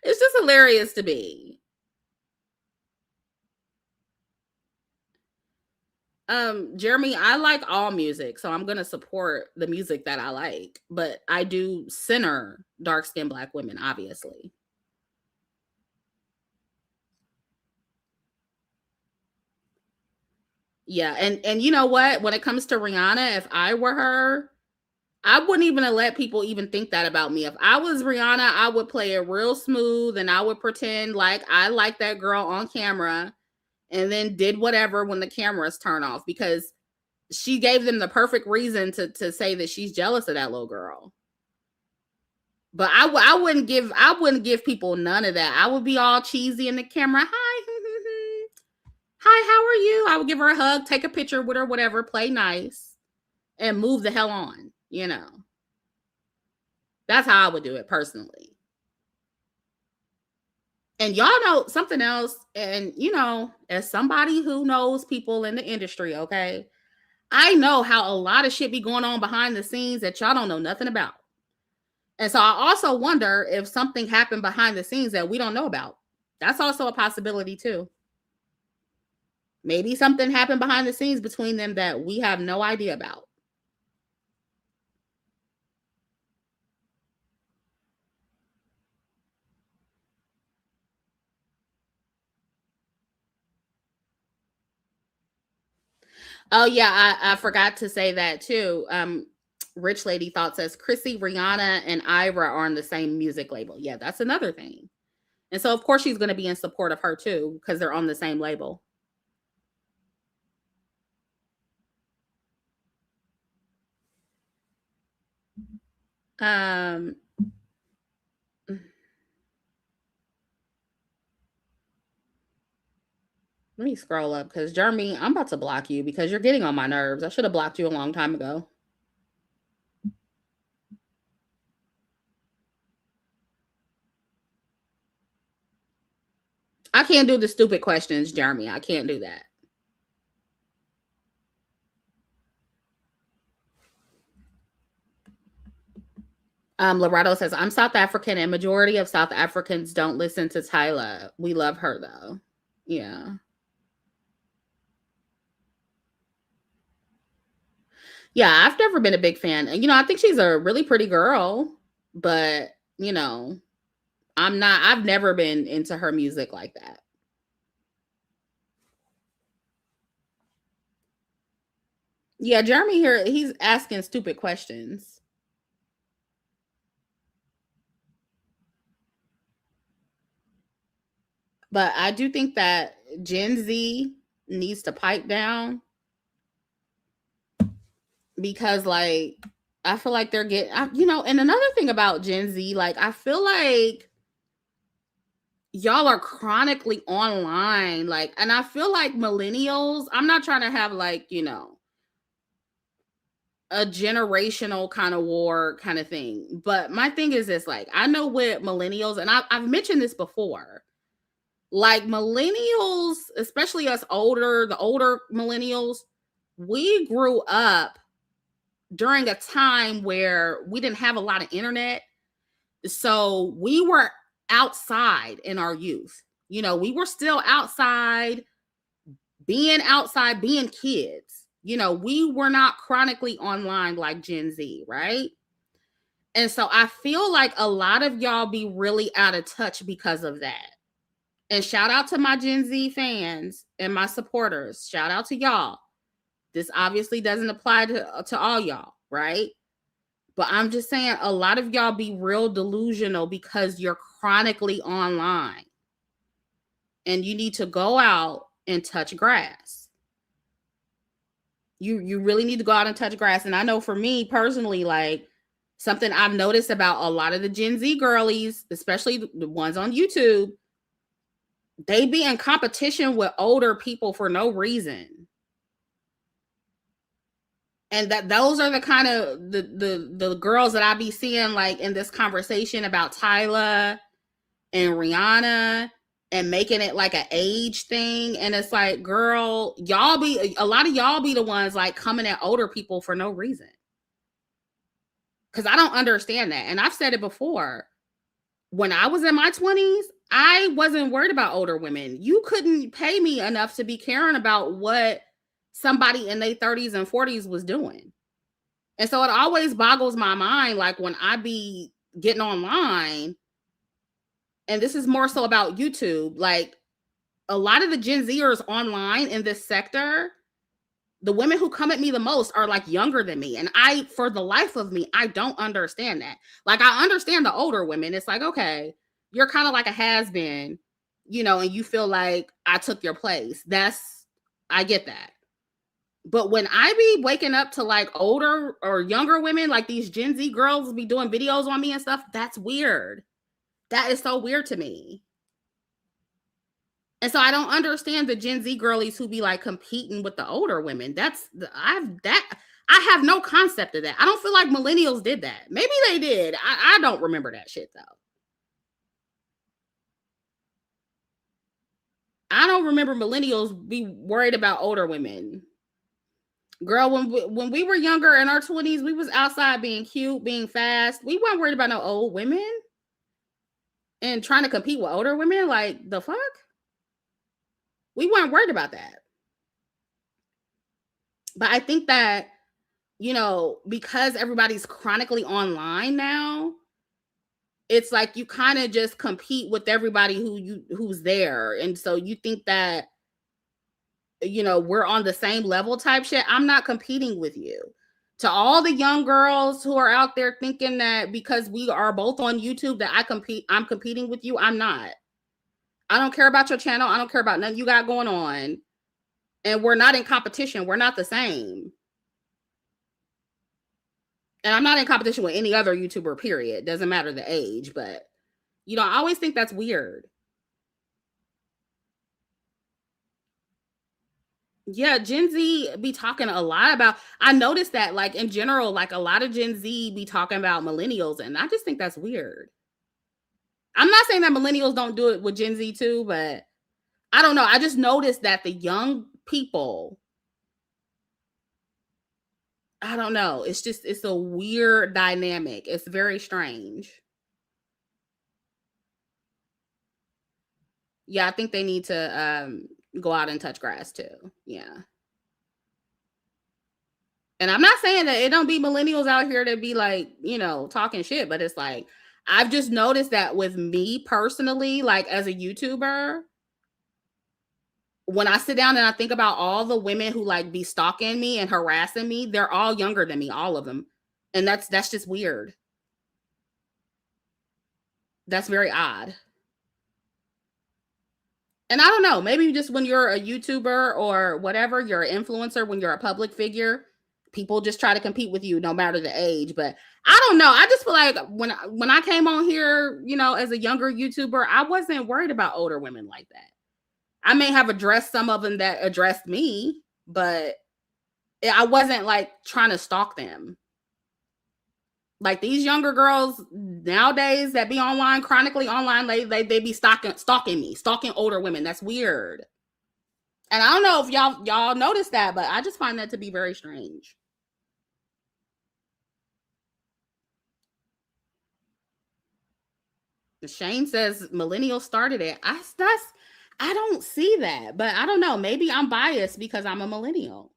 It's just hilarious to me. Jeremy, I like all music, so I'm gonna support the music that I like, but I do center dark-skinned Black women, obviously. Yeah, and you know what? When it comes to Rihanna, if I were her, I wouldn't even let people even think that about me. If I was Rihanna, I would play it real smooth, and I would pretend like I like that girl on camera, and then did whatever when the cameras turn off, because she gave them the perfect reason to say that she's jealous of that little girl. But I wouldn't give people none of that. I would be all cheesy in the camera. Hi, hi, how are you? I would give her a hug, take a picture with her, whatever, play nice, and move the hell on. That's how I would do it personally. And y'all know something else, and as somebody who knows people in the industry, okay, I know how a lot of shit be going on behind the scenes that y'all don't know nothing about. And so I also wonder if something happened behind the scenes that we don't know about. That's also a possibility too. Maybe something happened behind the scenes between them that we have no idea about. Oh yeah, I forgot to say that too. Rich Lady Thought says Chrissy, Rihanna, and Ira are on the same music label. Yeah, that's another thing. And so of course she's going to be in support of her too because they're on the same label. Um Let me scroll up because Jeremy, I'm about to block you because you're getting on my nerves. I should have blocked you a long time ago. I can't do the stupid questions, Jeremy. I can't do that. Loretto says, I'm South African and majority of South Africans don't listen to Tyla. We love her though. Yeah. Yeah, I've never been a big fan. And I think she's a really pretty girl, but I've never been into her music like that. Yeah, Jeremy here, he's asking stupid questions. But I do think that Gen Z needs to pipe down because, like, I feel like they're getting, and another thing about Gen Z, like, I feel like y'all are chronically online. Like, and I feel like millennials, I'm not trying to have, like, a generational kind of war kind of thing. But my thing is this, like, I know with millennials, and I've mentioned this before, like millennials, especially us the older millennials, we grew up during a time where we didn't have a lot of internet. So we were outside in our youth. We were still outside, being kids. We were not chronically online like Gen Z, right? And so I feel like a lot of y'all be really out of touch because of that. And shout out to my Gen Z fans and my supporters. Shout out to y'all. This obviously doesn't apply to all y'all, right? But I'm just saying a lot of y'all be real delusional because you're chronically online. And you need to go out and touch grass. You really need to go out and touch grass. And I know for me personally, like, something I've noticed about a lot of the Gen Z girlies, especially the ones on YouTube, they be in competition with older people for no reason. And that those are the kind of the girls that I be seeing, like, in this conversation about Tyla and Rihanna and making it like an age thing. And it's like, girl, a lot of y'all be the ones like coming at older people for no reason. Because I don't understand that. And I've said it before. When I was in my 20s, I wasn't worried about older women. You couldn't pay me enough to be caring about what somebody in their 30s and 40s was doing. And so it always boggles my mind, like, when I be getting online, and this is more so about YouTube, like, a lot of the Gen Zers online in this sector, the women who come at me the most are like younger than me. And for the life of me, I don't understand that. Like, I understand the older women. It's like, okay, you're kind of like a has-been, and you feel like I took your place. I get that. But when I be waking up to like older or younger women, like these Gen Z girls be doing videos on me and stuff, that's weird. That is so weird to me. And so I don't understand the Gen Z girlies who be like competing with the older women. I have no concept of that. I don't feel like millennials did that. Maybe they did. I don't remember that shit though. I don't remember millennials be worried about older women. Girl, when we were younger in our 20s, we was outside being cute, being fast. We weren't worried about no old women and trying to compete with older women. Like, the fuck? We weren't worried about that. But I think that, because everybody's chronically online now, it's like you kind of just compete with everybody who's there. And so you think that we're on the same level type shit. I'm not competing with you. To all the young girls who are out there thinking that because we are both on YouTube that I'm competing with you, I'm not. I don't care about your channel. I don't care about nothing you got going on. And we're not in competition. We're not the same. And I'm not in competition with any other YouTuber, period. Doesn't matter the age, but I always think that's weird. Yeah, Gen Z be talking a lot about, I noticed that like in general, like a lot of Gen Z be talking about millennials, and I just think that's weird. I'm not saying that millennials don't do it with Gen Z too, but I don't know. I just noticed that the young people, I don't know. It's a weird dynamic. It's very strange. Yeah, I think they need to go out and touch grass too. Yeah. And I'm not saying that it don't be millennials out here to be like, talking shit, but it's like, I've just noticed that with me personally, like as a YouTuber, when I sit down and I think about all the women who like be stalking me and harassing me, they're all younger than me, all of them. And that's just weird. That's very odd. And I don't know, maybe just when you're a YouTuber or whatever, you're an influencer, when you're a public figure, people just try to compete with you no matter the age. But I don't know. I just feel like when I came on here, as a younger YouTuber, I wasn't worried about older women like that. I may have addressed some of them that addressed me, but I wasn't like trying to stalk them. Like these younger girls nowadays that be online, chronically online, they be stalking me, stalking older women. That's weird. And I don't know if y'all noticed that, but I just find that to be very strange. Shane says millennials started it. I don't see that, but I don't know. Maybe I'm biased because I'm a millennial.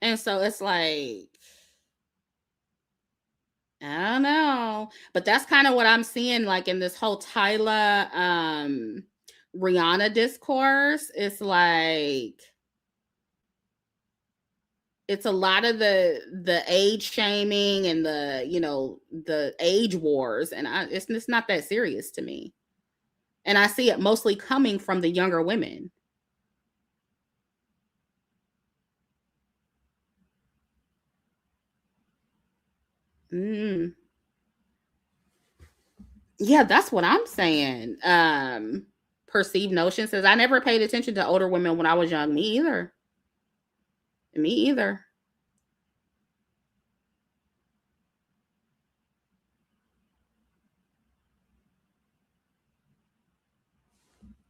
And so it's like, I don't know. But that's kind of what I'm seeing like in this whole Tyla Rihanna discourse. It's like it's a lot of the age shaming and the age wars, and it's not that serious to me. And I see it mostly coming from the younger women. Mm. Yeah, that's what I'm saying. Perceived Notion says, I never paid attention to older women when I was young. Me either. Me either.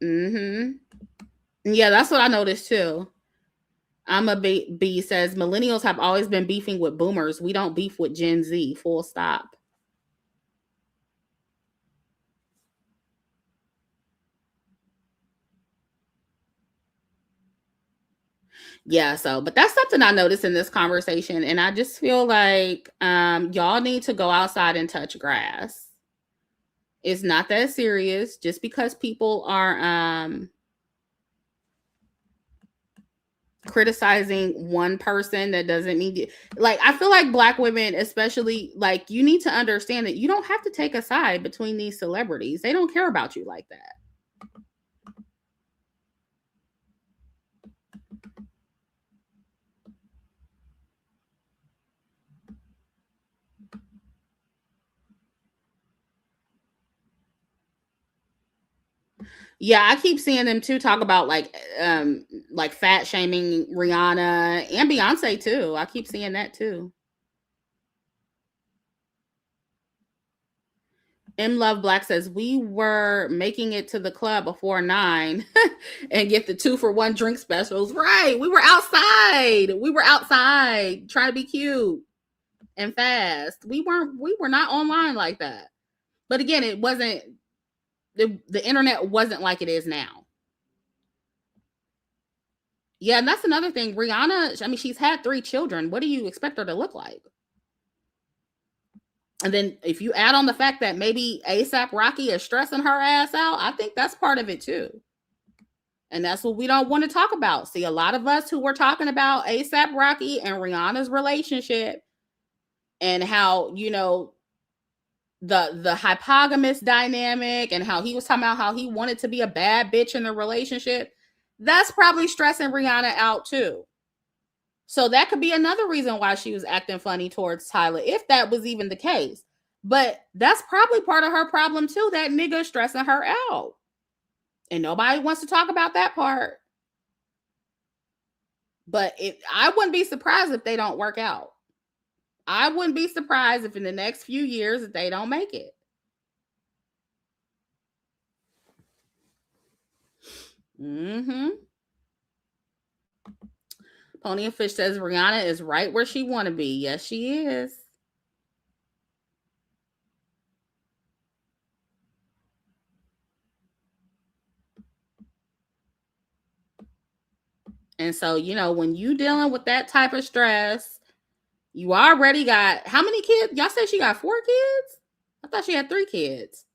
Mm-hmm. Yeah, that's what I noticed too. I'm a B says millennials have always been beefing with boomers. We don't beef with Gen Z. Full stop. Yeah, so but that's something I noticed in this conversation, and I just feel like y'all need to go outside and touch grass. It's not that serious. Just because people are criticizing one person, that doesn't mean like, I feel like Black women especially, like, you need to understand that you don't have to take a side between these celebrities. They don't care about you like that. Yeah, I keep seeing them too talk about like fat shaming Rihanna and Beyonce too. I keep seeing that too. M Love Black says we were making it to the club before 9 and get the 2-for-1 drink specials. Right. We were outside. We were outside trying to be cute and fast. We were not online like that. But again, it wasn't the internet wasn't like it is now. Yeah, and that's another thing. Rihanna, I mean, she's had 3 children. What do you expect her to look like? And then if you add on the fact that maybe ASAP Rocky is stressing her ass out, I think that's part of it too. And that's what we don't want to talk about. See, a lot of us who were talking about ASAP Rocky and Rihanna's relationship and how, you know, the hypogamous dynamic and how he was talking about how he wanted to be a bad bitch in the relationship, that's probably stressing Rihanna out too. So that could be another reason why she was acting funny towards Tyla, if that was even the case. But that's probably part of her problem too, that nigga stressing her out. And nobody wants to talk about that part. But I wouldn't be surprised if they don't work out. I wouldn't be surprised if in the next few years that they don't make it. Pony and Fish says Rihanna is right where she want to be. Yes, she is. And so, you know, when you dealing with that type of stress, you already got, how many kids? Y'all said she got 4 kids? I thought she had 3 kids.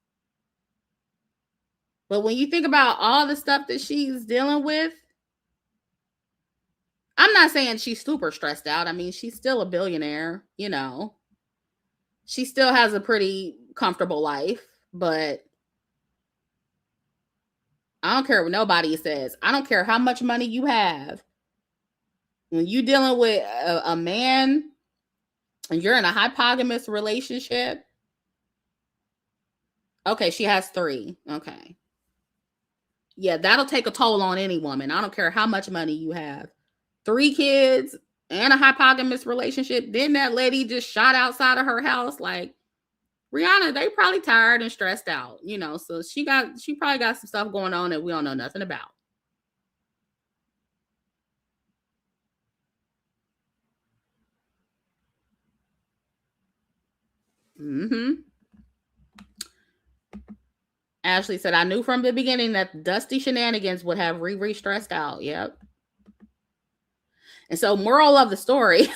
But when you think about all the stuff that she's dealing with, I'm not saying she's super stressed out. I mean, she's still a billionaire, you know. She still has a pretty comfortable life, but I don't care what nobody says. I don't care how much money you have. When you're dealing with a man and you're in a hypogamous relationship. Okay, she has 3. Okay. Yeah, that'll take a toll on any woman. I don't care how much money you have. 3 kids and a hypogamous relationship. Then that lady just shot outside of her house. Like, Rihanna, they probably tired and stressed out, you know. So she probably got some stuff going on that we don't know nothing about. Ashley said, I knew from the beginning that Dusty shenanigans would have Riri stressed out. Yep. And so, moral of the story,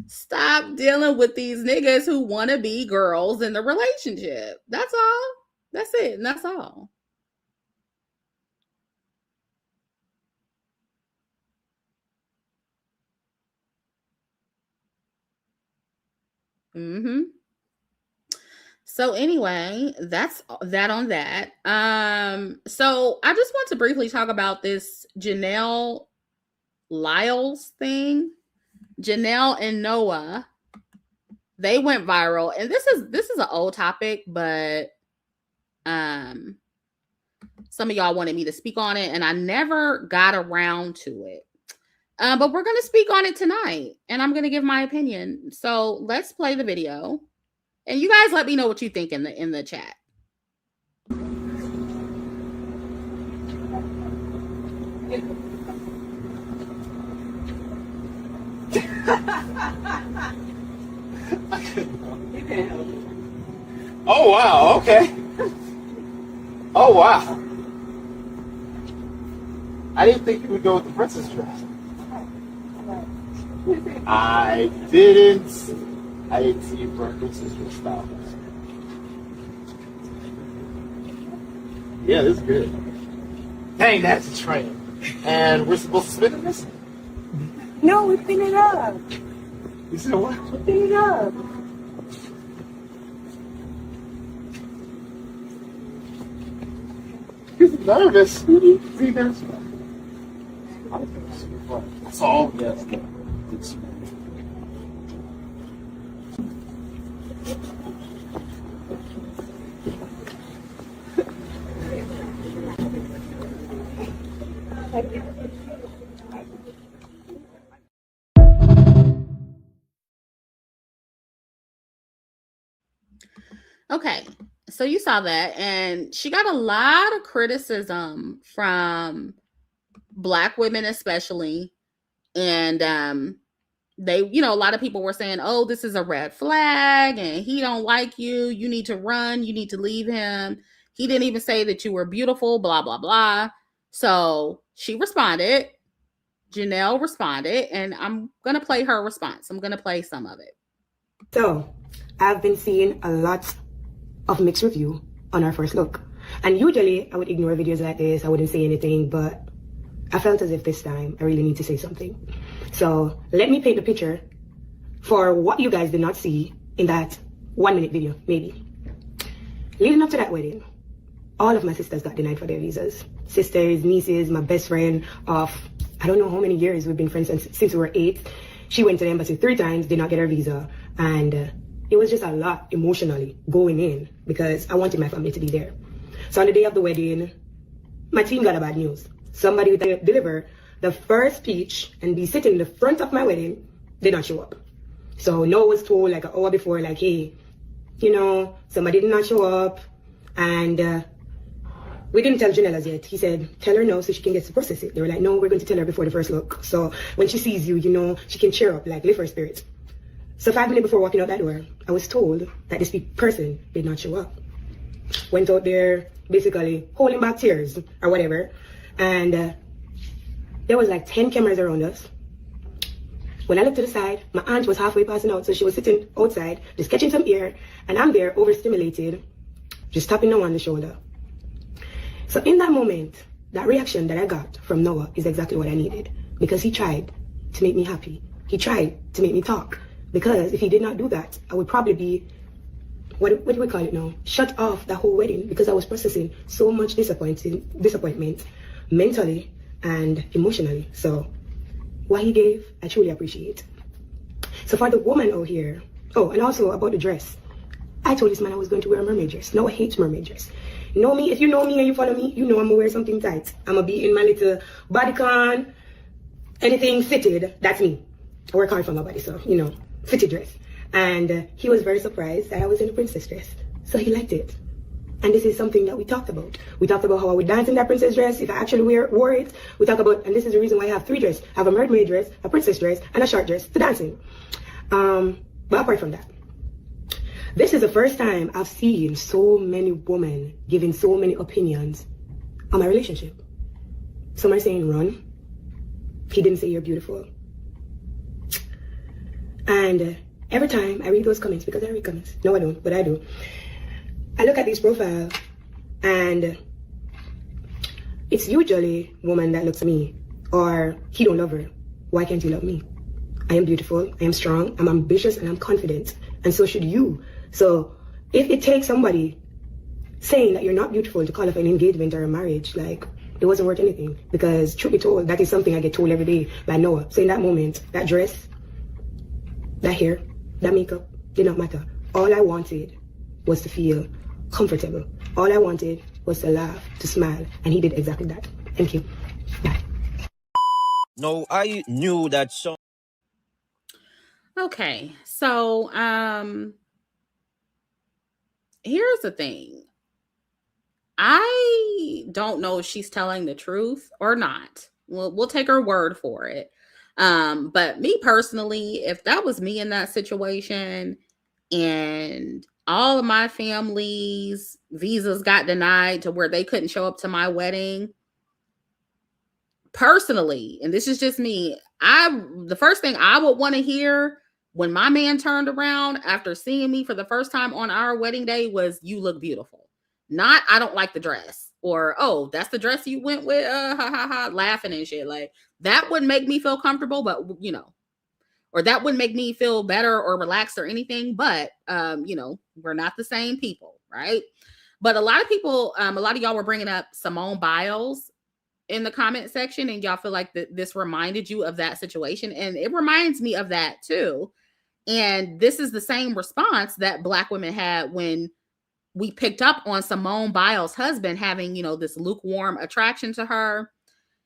stop dealing with these niggas who want to be girls in the relationship. That's all. That's it. And that's all. So anyway, that's that on that. So I just want to briefly talk about this Junelle Lyles thing. Junelle and Noah, they went viral, and this is an old topic, but some of y'all wanted me to speak on it, and I never got around to it. But we're gonna speak on it tonight, and I'm gonna give my opinion. So let's play the video. And you guys let me know what you think in the chat. Oh wow, okay. Oh wow. I didn't think you would go with the princess dress. I didn't see you for a princess dress style. Yeah, this is good. Dang, that's a train. And we're supposed to spin in this? No, we pin it up. You said what? We pin it up. You're nervous. Be nervous. That's all. Yes. It's Okay, so you saw that, and she got a lot of criticism from Black women especially, and they, you know, a lot of people were saying, oh, this is a red flag, and he don't like you, you need to run, you need to leave him, he didn't even say that you were beautiful, blah, blah, blah. So she responded, Junelle responded, and I'm going to play her response. I'm going to play some of it. So, I've been seeing a lot of mixed review on our first look. And usually, I would ignore videos like this. I wouldn't say anything, but I felt as if this time I really need to say something. So, let me paint the picture for what you guys did not see in that 1 minute video, maybe. Leading up to that wedding, all of my sisters got denied for their visas. Sisters, nieces, my best friend of, I don't know how many years we've been friends since we were 8. She went to the embassy 3 times, did not get her visa. And it was just a lot emotionally going in because I wanted my family to be there. So on the day of the wedding, my team got a bad news. Somebody would deliver the first speech and be sitting in the front of my wedding did not show up. So Noah was told like an hour before, like, hey, you know, somebody did not show up. And we didn't tell Junelle yet. He said, tell her no so she can get to process it. They were like, no, we're going to tell her before the first look. So when she sees you, you know, she can cheer up, like lift her spirits. So 5 minutes before walking out that door, I was told that this person did not show up. Went out there basically holding back tears or whatever. And there was like 10 cameras around us. When I looked to the side, my aunt was halfway passing out, so she was sitting outside, just catching some air, and I'm there, overstimulated, just tapping Noah on the shoulder. So in that moment, that reaction that I got from Noah is exactly what I needed, because he tried to make me happy. He tried to make me talk, because if he did not do that, I would probably be, what do we call it now? Shut off the whole wedding, because I was processing so much disappointment, mentally and emotionally. So what he gave, I truly appreciate. So for the woman out here, oh, and also about the dress, I told this man I was going to wear a mermaid dress. Noah hates mermaid dress. You know me, if you know me and you follow me, you know I'm gonna wear something tight. I'm gonna be in my little bodycon, anything fitted, that's me. I work hard for my body, so, you know, fitted dress. And he was very surprised that I was in a princess dress. So he liked it. And this is something that we talked about. We talked about how I would dance in that princess dress if I actually wore it. We talked about, and this is the reason why I have 3 dresses. I have a mermaid dress, a princess dress, and a short dress to dance in. But apart from that, this is the first time I've seen so many women giving so many opinions on my relationship. Some are saying, run. He didn't say you're beautiful. And every time I read those comments, because I read comments. No, I don't, but I do. I look at these profiles, and it's usually woman that looks at me, or he don't love her. Why can't he love me? I am beautiful, I am strong, I'm ambitious, and I'm confident. And so should you. So if it takes somebody saying that you're not beautiful to call off an engagement or a marriage, like, it wasn't worth anything. Because truth be told, that is something I get told every day by Noah. So in that moment, that dress, that hair, that makeup did not matter. All I wanted was to feel comfortable. All I wanted was to laugh, to smile, and he did exactly that. Thank you. Bye. No, I knew that some. Okay, so here's the thing. I don't know if she's telling the truth or not. We'll take her word for it. But me personally, if that was me in that situation and all of my family's visas got denied to where they couldn't show up to my wedding, personally, and this is just me, the first thing I would want to hear when my man turned around after seeing me for the first time on our wedding day was, you look beautiful. Not, I don't like the dress, or, oh, that's the dress you went with, ha ha ha, laughing and shit. Like, that wouldn't make me feel comfortable, but, you know, or that wouldn't make me feel better or relaxed or anything. But, you know, we're not the same people, right? But a lot of people, a lot of y'all were bringing up Simone Biles in the comment section, and y'all feel like this reminded you of that situation. And it reminds me of that too. And this is the same response that Black women had when we picked up on Simone Biles' husband having, you know, this lukewarm attraction to her.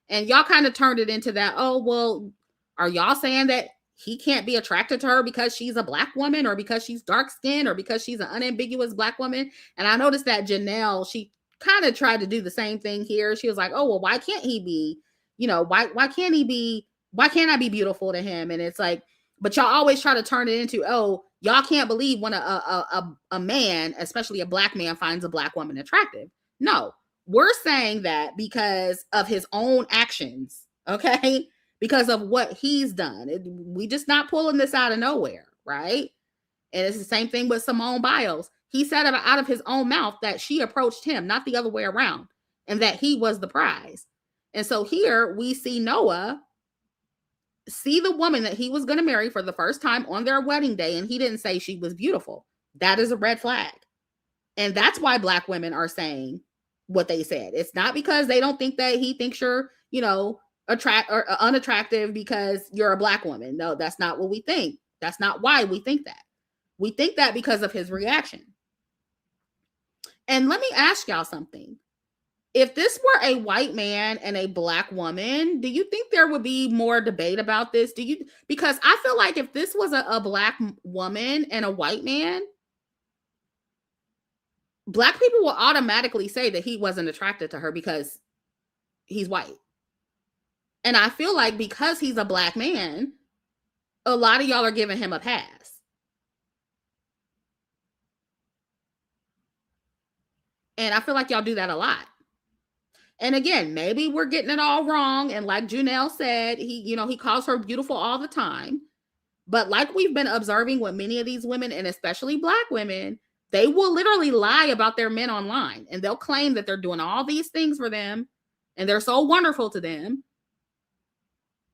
And y'all kind of turned it into that, oh, well, are y'all saying that he can't be attracted to her because she's a Black woman, or because she's dark skinned, or because she's an unambiguous Black woman? And I noticed that Junelle, she kind of tried to do the same thing here. She was like, oh, well, why can't he be, you know, why can't I be beautiful to him? And it's like, but y'all always try to turn it into, oh, y'all can't believe when a man, especially a Black man, finds a Black woman attractive. No, we're saying that because of his own actions, okay? Because of what he's done. We just not pulling this out of nowhere, right? And it's the same thing with Simone Biles. He said out of his own mouth that she approached him, not the other way around, and that he was the prize. And so here we see Noah see the woman that he was going to marry for the first time on their wedding day, and he didn't say she was beautiful. That is a red flag. And that's why Black women are saying what they said. It's not because they don't think that he thinks you're, unattractive because you're a Black woman. No, that's not what we think. That's not why we think that. We think that because of his reaction. And let me ask y'all something. If this were a white man and a Black woman, do you think there would be more debate about this? Because I feel like if this was a Black woman and a white man, Black people will automatically say that he wasn't attracted to her because he's white. And I feel like because he's a Black man, a lot of y'all are giving him a pass. And I feel like y'all do that a lot. And again, maybe we're getting it all wrong. And like Junelle said, he calls her beautiful all the time. But like we've been observing with many of these women, and especially Black women, they will literally lie about their men online. And they'll claim that they're doing all these things for them and they're so wonderful to them,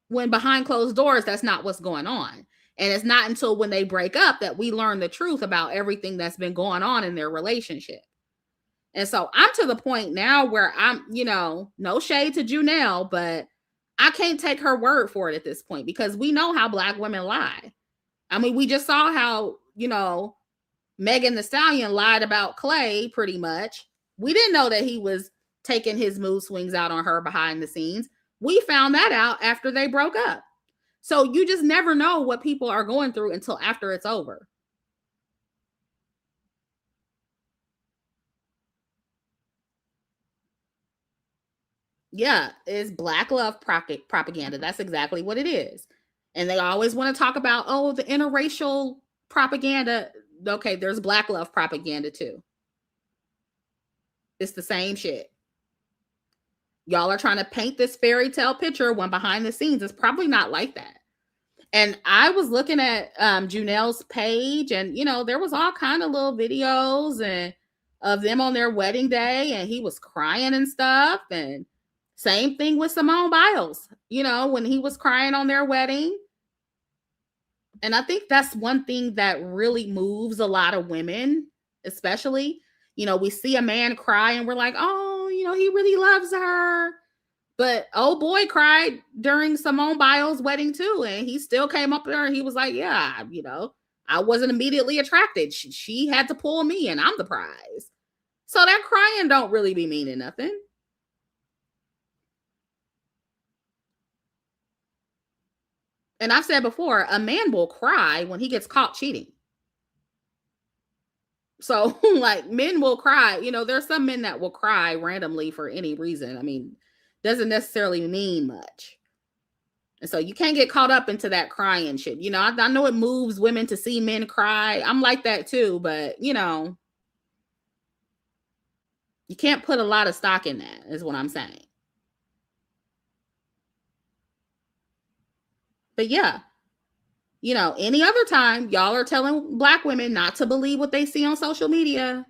when behind closed doors, that's not what's going on. And it's not until when they break up that we learn the truth about everything that's been going on in their relationship. And so I'm to the point now where I'm, no shade to Junelle, but I can't take her word for it at this point, because we know how Black women lie. I mean, we just saw how, Megan Thee Stallion lied about Klay pretty much. We didn't know that he was taking his mood swings out on her behind the scenes. We found that out after they broke up. So you just never know what people are going through until after it's over. Yeah, it's Black love propaganda. That's exactly what it is. And they always want to talk about, the interracial propaganda. Okay, there's Black love propaganda too. It's the same shit. Y'all are trying to paint this fairy tale picture when behind the scenes it's probably not like that. And I was looking at Junelle's page, and there was all kind of little videos and of them on their wedding day, and he was crying and stuff. And same thing with Simone Biles, when he was crying on their wedding. And I think that's one thing that really moves a lot of women, especially, we see a man cry and we're like, he really loves her. But old boy cried during Simone Biles' wedding too. And he still came up there and he was like, yeah, I wasn't immediately attracted. She had to pull me and I'm the prize. So that crying don't really be meaning nothing. And I've said before, a man will cry when he gets caught cheating. So like men will cry, there's some men that will cry randomly for any reason. I mean, doesn't necessarily mean much. And so you can't get caught up into that crying shit. I know it moves women to see men cry. I'm like that too, but you can't put a lot of stock in that, is what I'm saying. But yeah, any other time, y'all are telling Black women not to believe what they see on social media.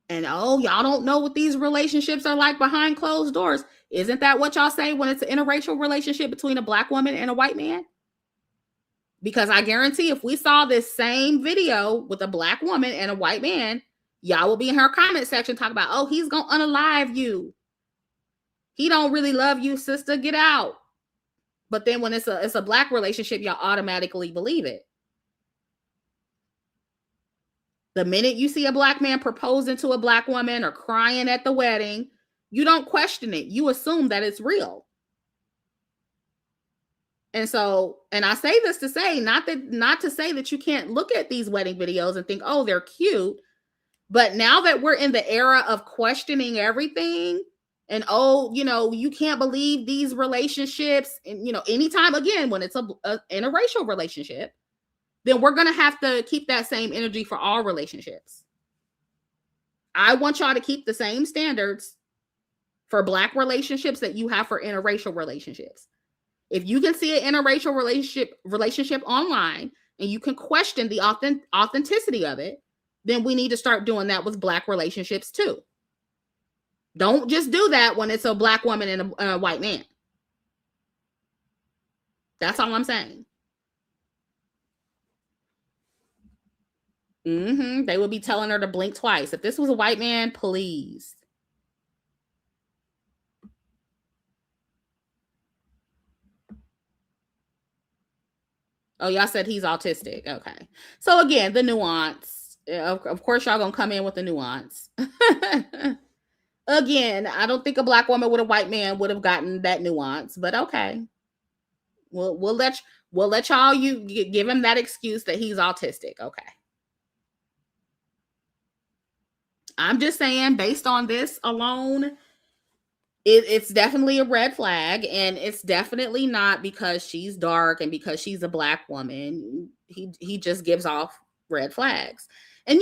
And, y'all don't know what these relationships are like behind closed doors. Isn't that what y'all say when it's an interracial relationship between a Black woman and a white man? Because I guarantee if we saw this same video with a Black woman and a white man, y'all will be in her comment section talking about, he's going to unalive you. He don't really love you, sister. Get out. But then when it's a Black relationship, y'all automatically believe it. The minute you see a Black man proposing to a Black woman or crying at the wedding, you don't question it. You assume that it's real. And so, and I say this to say, not to say that you can't look at these wedding videos and think, they're cute. But now that we're in the era of questioning everything, and you can't believe these relationships, and anytime again when it's a interracial relationship, then we're gonna have to keep that same energy for all relationships. I want y'all to keep the same standards for Black relationships that you have for interracial relationships. If you can see an interracial relationship online, and you can question the authenticity of it, then we need to start doing that with Black relationships too. Don't just do that when it's a Black woman and a white man. That's all I'm saying. They would be telling her to blink twice. If this was a white man, please. Oh, y'all said he's autistic. Okay. So again, the nuance. Of course, y'all gonna come in with the nuance. Again, I don't think a Black woman with a white man would have gotten that nuance, but okay. We'll let y'all give him that excuse that he's autistic. Okay. I'm just saying, based on this alone, it's definitely a red flag, and it's definitely not because she's dark and because she's a Black woman. He just gives off red flags. And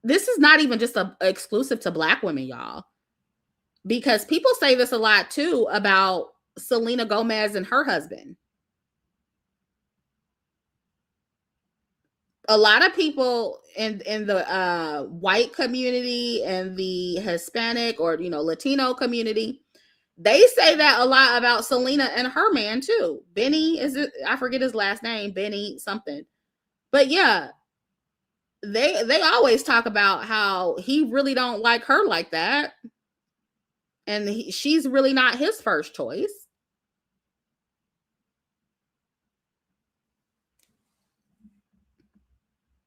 this is not even just exclusive to Black women, y'all, because people say this a lot too about Selena Gomez and her husband. A lot of people in the white community and the Hispanic or Latino community, they say that a lot about Selena and her man too. Benny, I forget his last name, Benny something. But yeah, they always talk about how he really don't like her like that, and she's really not his first choice.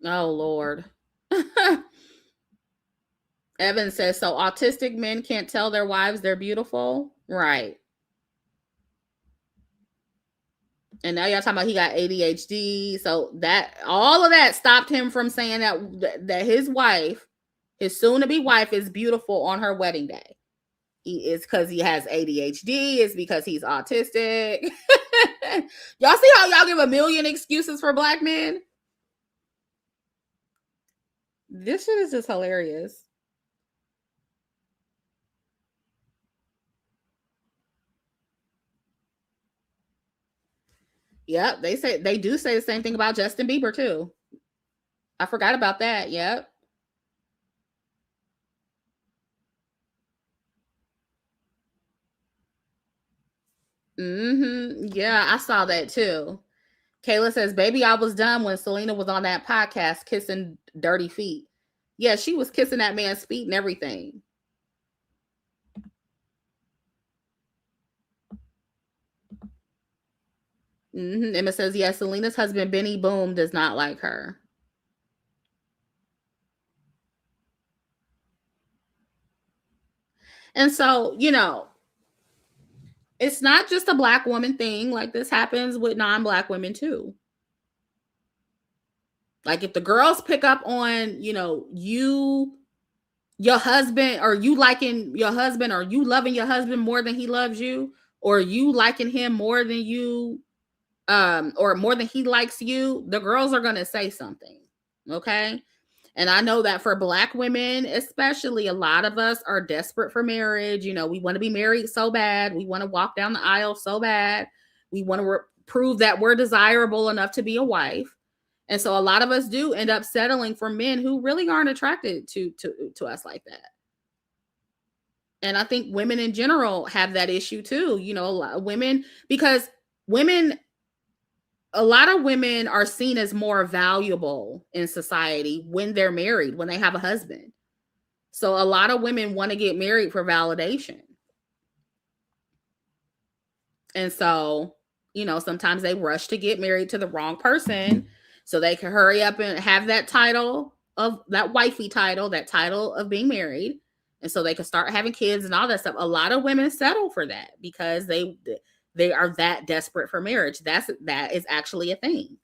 Oh, Lord. Evan says, so autistic men can't tell their wives they're beautiful? Right. And now y'all talking about he got ADHD. So all of that stopped him from saying that his wife, his soon-to-be wife, is beautiful on her wedding day. It's because he has ADHD. It's because he's autistic. Y'all see how y'all give a million excuses for Black men? This shit is just hilarious. Yep, they do say the same thing about Justin Bieber too. I forgot about that. Yep. Yeah, I saw that too. Kayla says, baby, I was done when Selena was on that podcast kissing dirty feet. Yeah, she was kissing that man's feet and everything. Emma says, yeah, Selena's husband, Benny Boom, does not like her. And so, it's not just a Black woman thing. Like, this happens with non-Black women too. Like, if the girls pick up on, your husband, or you liking your husband, or you loving your husband more than he loves you, or you liking him more than you, or more than he likes you, the girls are going to say something. Okay. And I know that for Black women, especially, a lot of us are desperate for marriage. We want to be married so bad. We want to walk down the aisle so bad. We want to prove that we're desirable enough to be a wife. And so a lot of us do end up settling for men who really aren't attracted to us like that. And I think women in general have that issue too. A lot of women, because a lot of women are seen as more valuable in society when they're married, when they have a husband. So a lot of women want to get married for validation. And so, sometimes they rush to get married to the wrong person so they can hurry up and have that title of that wifey title, that title of being married. And so they can start having kids and all that stuff. A lot of women settle for that because they are that desperate for marriage. That is actually a thing.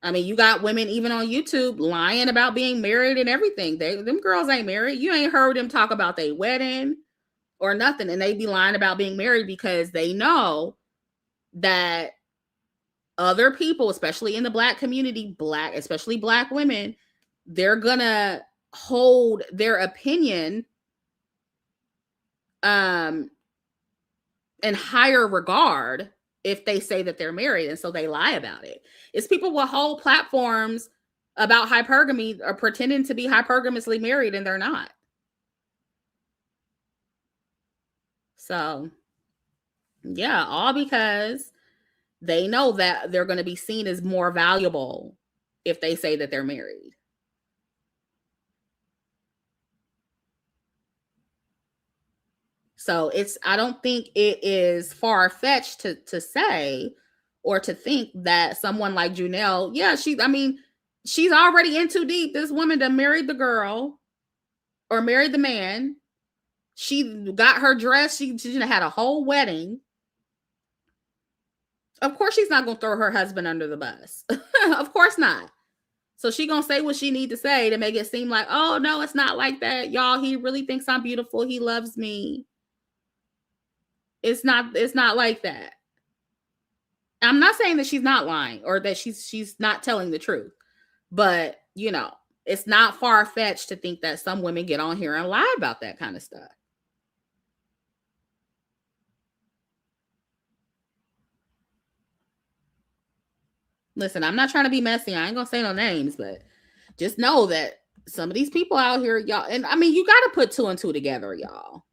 I mean, you got women even on YouTube lying about being married and everything. Them girls ain't married. You ain't heard them talk about their wedding or nothing. And they be lying about being married because they know that other people, especially in the Black community, especially Black women, they're gonna hold their opinion in higher regard if they say that they're married, and so they lie about it. It's people with whole platforms about hypergamy or pretending to be hypergamously married, and they're not. So, yeah, all because they know that they're going to be seen as more valuable if they say that they're married. So I don't think it is far-fetched to say or to think that someone like Junelle, yeah, she's already in too deep. This woman done married the girl or married the man. She got her dress. She had a whole wedding. Of course, she's not going to throw her husband under the bus. Of course not. So she going to say what she need to say to make it seem like, oh, no, it's not like that. Y'all, he really thinks I'm beautiful. He loves me. It's not like that. I'm not saying that she's not lying or that she's not telling the truth. But, it's not far-fetched to think that some women get on here and lie about that kind of stuff. Listen, I'm not trying to be messy. I ain't going to say no names, but just know that some of these people out here, y'all, and you got to put two and two together, y'all.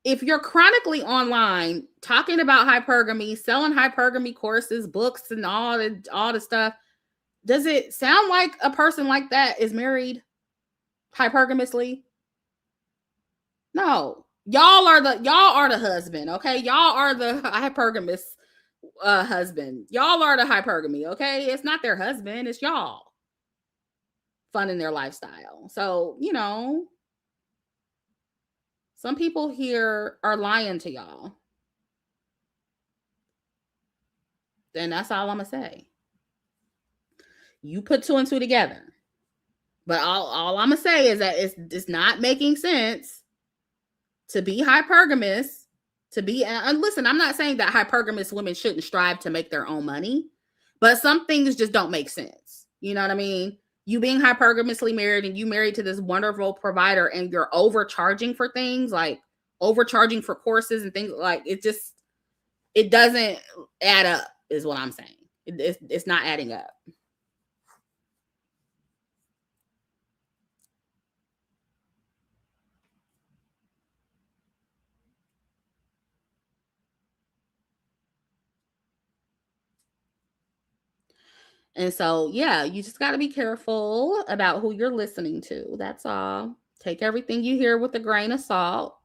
If you're chronically online talking about hypergamy, selling hypergamy courses, books, and all the stuff, does it sound like a person like that is married hypergamously? No. Y'all are the husband, okay? Y'all are the hypergamous husband. Y'all are the hypergamy, okay? It's not their husband, it's y'all funding their lifestyle. So, some people here are lying to y'all. Then that's all I'm going to say. You put two and two together. But all I'm going to say is that it's not making sense to be hypergamous, and listen, I'm not saying that hypergamous women shouldn't strive to make their own money, but some things just don't make sense. You know what I mean? You being hypergamously married and you married to this wonderful provider and you're overcharging for things, like overcharging for courses and things, like it doesn't add up is what I'm saying. It's not adding up. And so, yeah, you just got to be careful about who you're listening to. That's all. Take everything you hear with a grain of salt.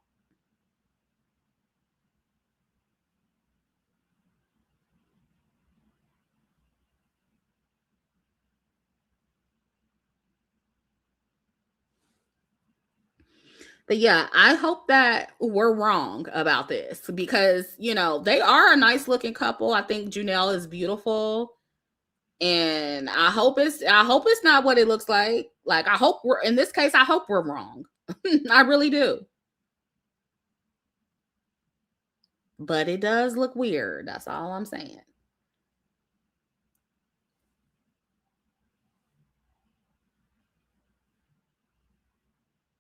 But yeah, I hope that we're wrong about this because, they are a nice looking couple. I think Junelle is beautiful. And I hope it's not what it looks like. Like, I hope in this case, I hope we're wrong. I really do. But it does look weird. That's all I'm saying.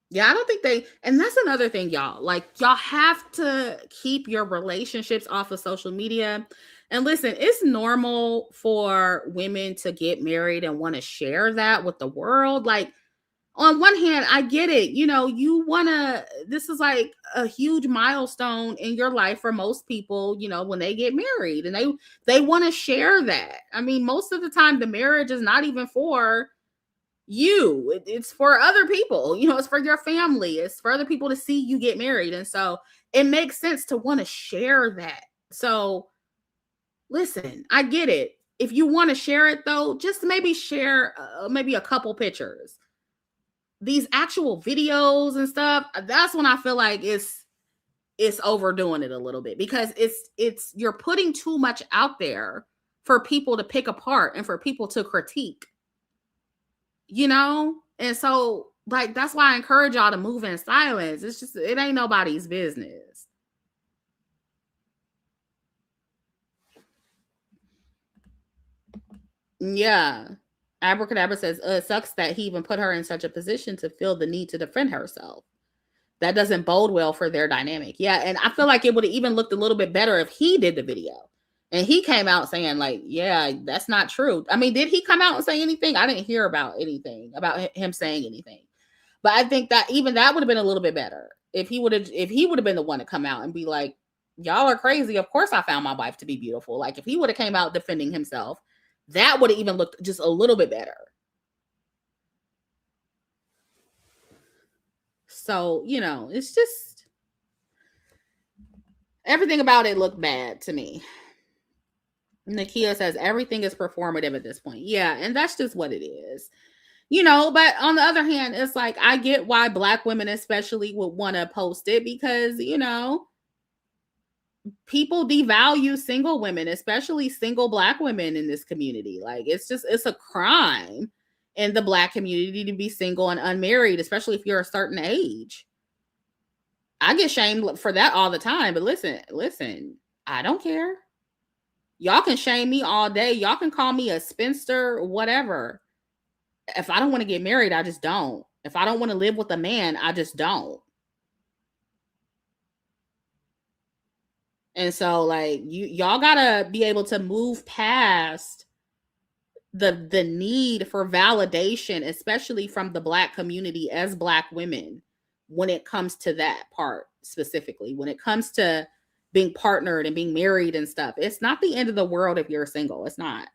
Yeah, I don't think and that's another thing, y'all. Like, y'all have to keep your relationships off of social media. And listen, it's normal for women to get married and want to share that with the world. Like, on one hand, I get it. This is like a huge milestone in your life for most people, when they get married and they want to share that. Most of the time the marriage is not even for you. It's for other people, it's for your family. It's for other people to see you get married. And so it makes sense to want to share that. So listen, I get it. If you want to share it though, just maybe share maybe a couple pictures. These actual videos and stuff, that's when I feel like it's overdoing it a little bit because it's you're putting too much out there for people to pick apart and for people to critique. And so, like, that's why I encourage y'all to move in silence. It ain't nobody's business. Yeah. Abracadabra says, it sucks that he even put her in such a position to feel the need to defend herself. That doesn't bode well for their dynamic. Yeah, and I feel like it would have even looked a little bit better if he did the video. And he came out saying, like, yeah, that's not true. I mean, did he come out and say anything? I didn't hear about anything, about him saying anything. But I think that even that would have been a little bit better if he would have been the one to come out and be like, y'all are crazy. Of course I found my wife to be beautiful. Like, if he would have came out defending himself, that would have even looked just a little bit better. So, you know, it's just everything about it looked bad to me. Nakia says everything is performative at this point. Yeah, and that's just what it is. You know, but on the other hand, it's like, I get why Black women especially would want to post it because, you know, people devalue single women, especially single Black women in this community. Like, it's a crime in the Black community to be single and unmarried, especially if you're a certain age. I get shamed for that all the time, but listen, I don't care. Y'all can shame me all day. Y'all can call me a spinster, whatever. If I don't want to get married, I just don't. If I don't want to live with a man, I just don't. And so, like, y'all gotta be able to move past the need for validation, especially from the Black community as Black women, when it comes to that part specifically. When it comes to being partnered and being married and stuff, it's not the end of the world if you're single. It's not.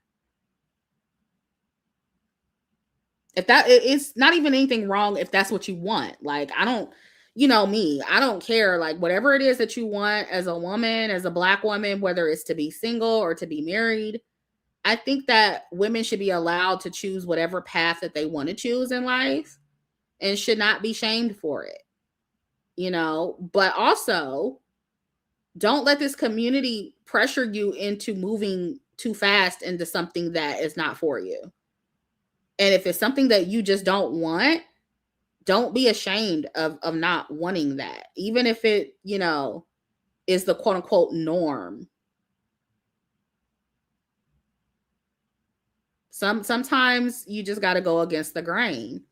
It's not even anything wrong if that's what you want. Like, I don't, you know me, I don't care. Like, whatever it is that you want as a woman, as a Black woman, whether it's to be single or to be married, I think that women should be allowed to choose whatever path that they want to choose in life and should not be shamed for it, you know. But also, don't let this community pressure you into moving too fast into something that is not for you. And if it's something that you just don't want, don't be ashamed of not wanting that, even if it, you know, is the quote unquote norm. Sometimes you just got to go against the grain.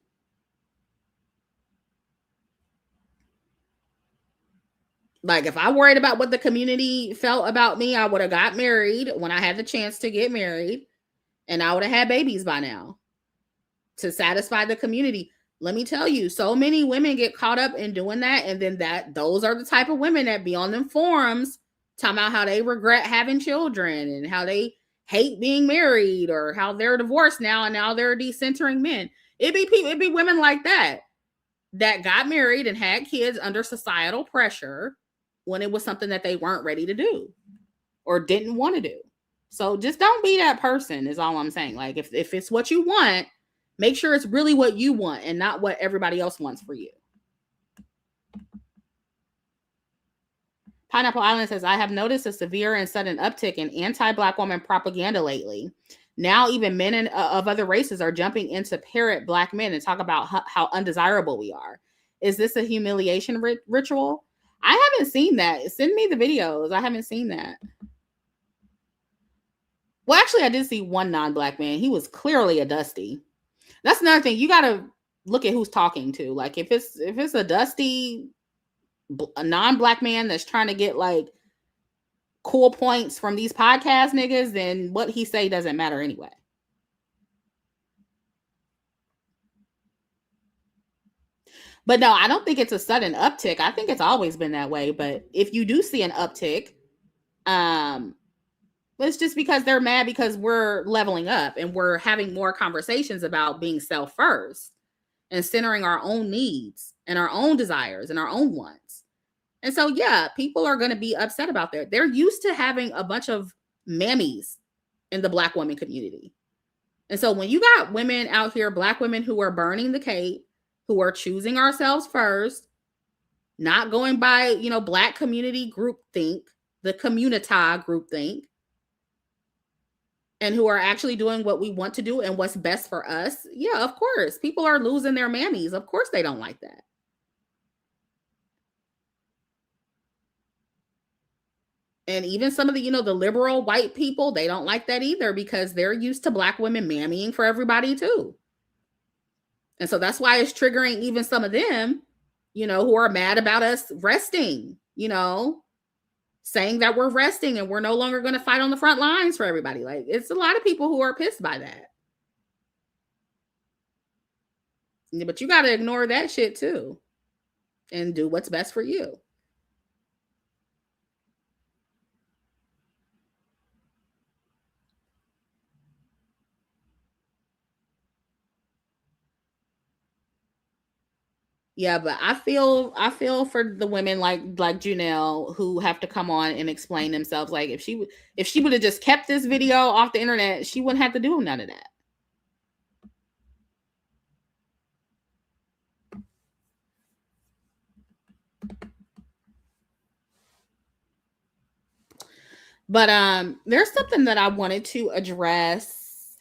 Like, if I worried about what the community felt about me, I would have got married when I had the chance to get married, and I would have had babies by now to satisfy the community. Let me tell you, so many women get caught up in doing that, and then those are the type of women that be on them forums talking about how they regret having children and how they hate being married or how they're divorced now and now they're decentering men. It'd be women like that got married and had kids under societal pressure when it was something that they weren't ready to do or didn't want to do. So just don't be that person is all I'm saying. Like, if it's what you want, make sure it's really what you want and not what everybody else wants for you. Pineapple Island says, I have noticed a severe and sudden uptick in anti-Black woman propaganda lately. Now even men of other races are jumping in to parrot Black men and talk about how undesirable we are. Is this a humiliation ritual? I haven't seen that. Send me the videos. I haven't seen that. Well, actually, I did see one non-Black man. He was clearly a Dusty. That's another thing. You got to look at who's talking to. Like, if it's a Dusty, a non-Black man that's trying to get like cool points from these podcast niggas, then what he say doesn't matter anyway. But no, I don't think it's a sudden uptick. I think it's always been that way. But if you do see an uptick, it's just because they're mad because we're leveling up and we're having more conversations about being self first and centering our own needs and our own desires and our own wants. And so, yeah, people are going to be upset about that. They're used to having a bunch of mammies in the Black woman community. And so when you got women out here, Black women who are burning the cape, who are choosing ourselves first, not going by, you know, Black community groupthink, the communita groupthink, and who are actually doing what we want to do and what's best for us. Yeah, of course. People are losing their mammies. Of course they don't like that. And even some of the, you know, the liberal white people, they don't like that either because they're used to Black women mammying for everybody too. And so that's why it's triggering even some of them who are mad about us resting, saying that we're resting and we're no longer going to fight on the front lines for everybody. Like, it's a lot of people who are pissed by that. But you got to ignore that shit too and do what's best for you. Yeah, but I feel for the women like Junelle who have to come on and explain themselves. Like, if she would have just kept this video off the internet, she wouldn't have to do none of that. But there's something that I wanted to address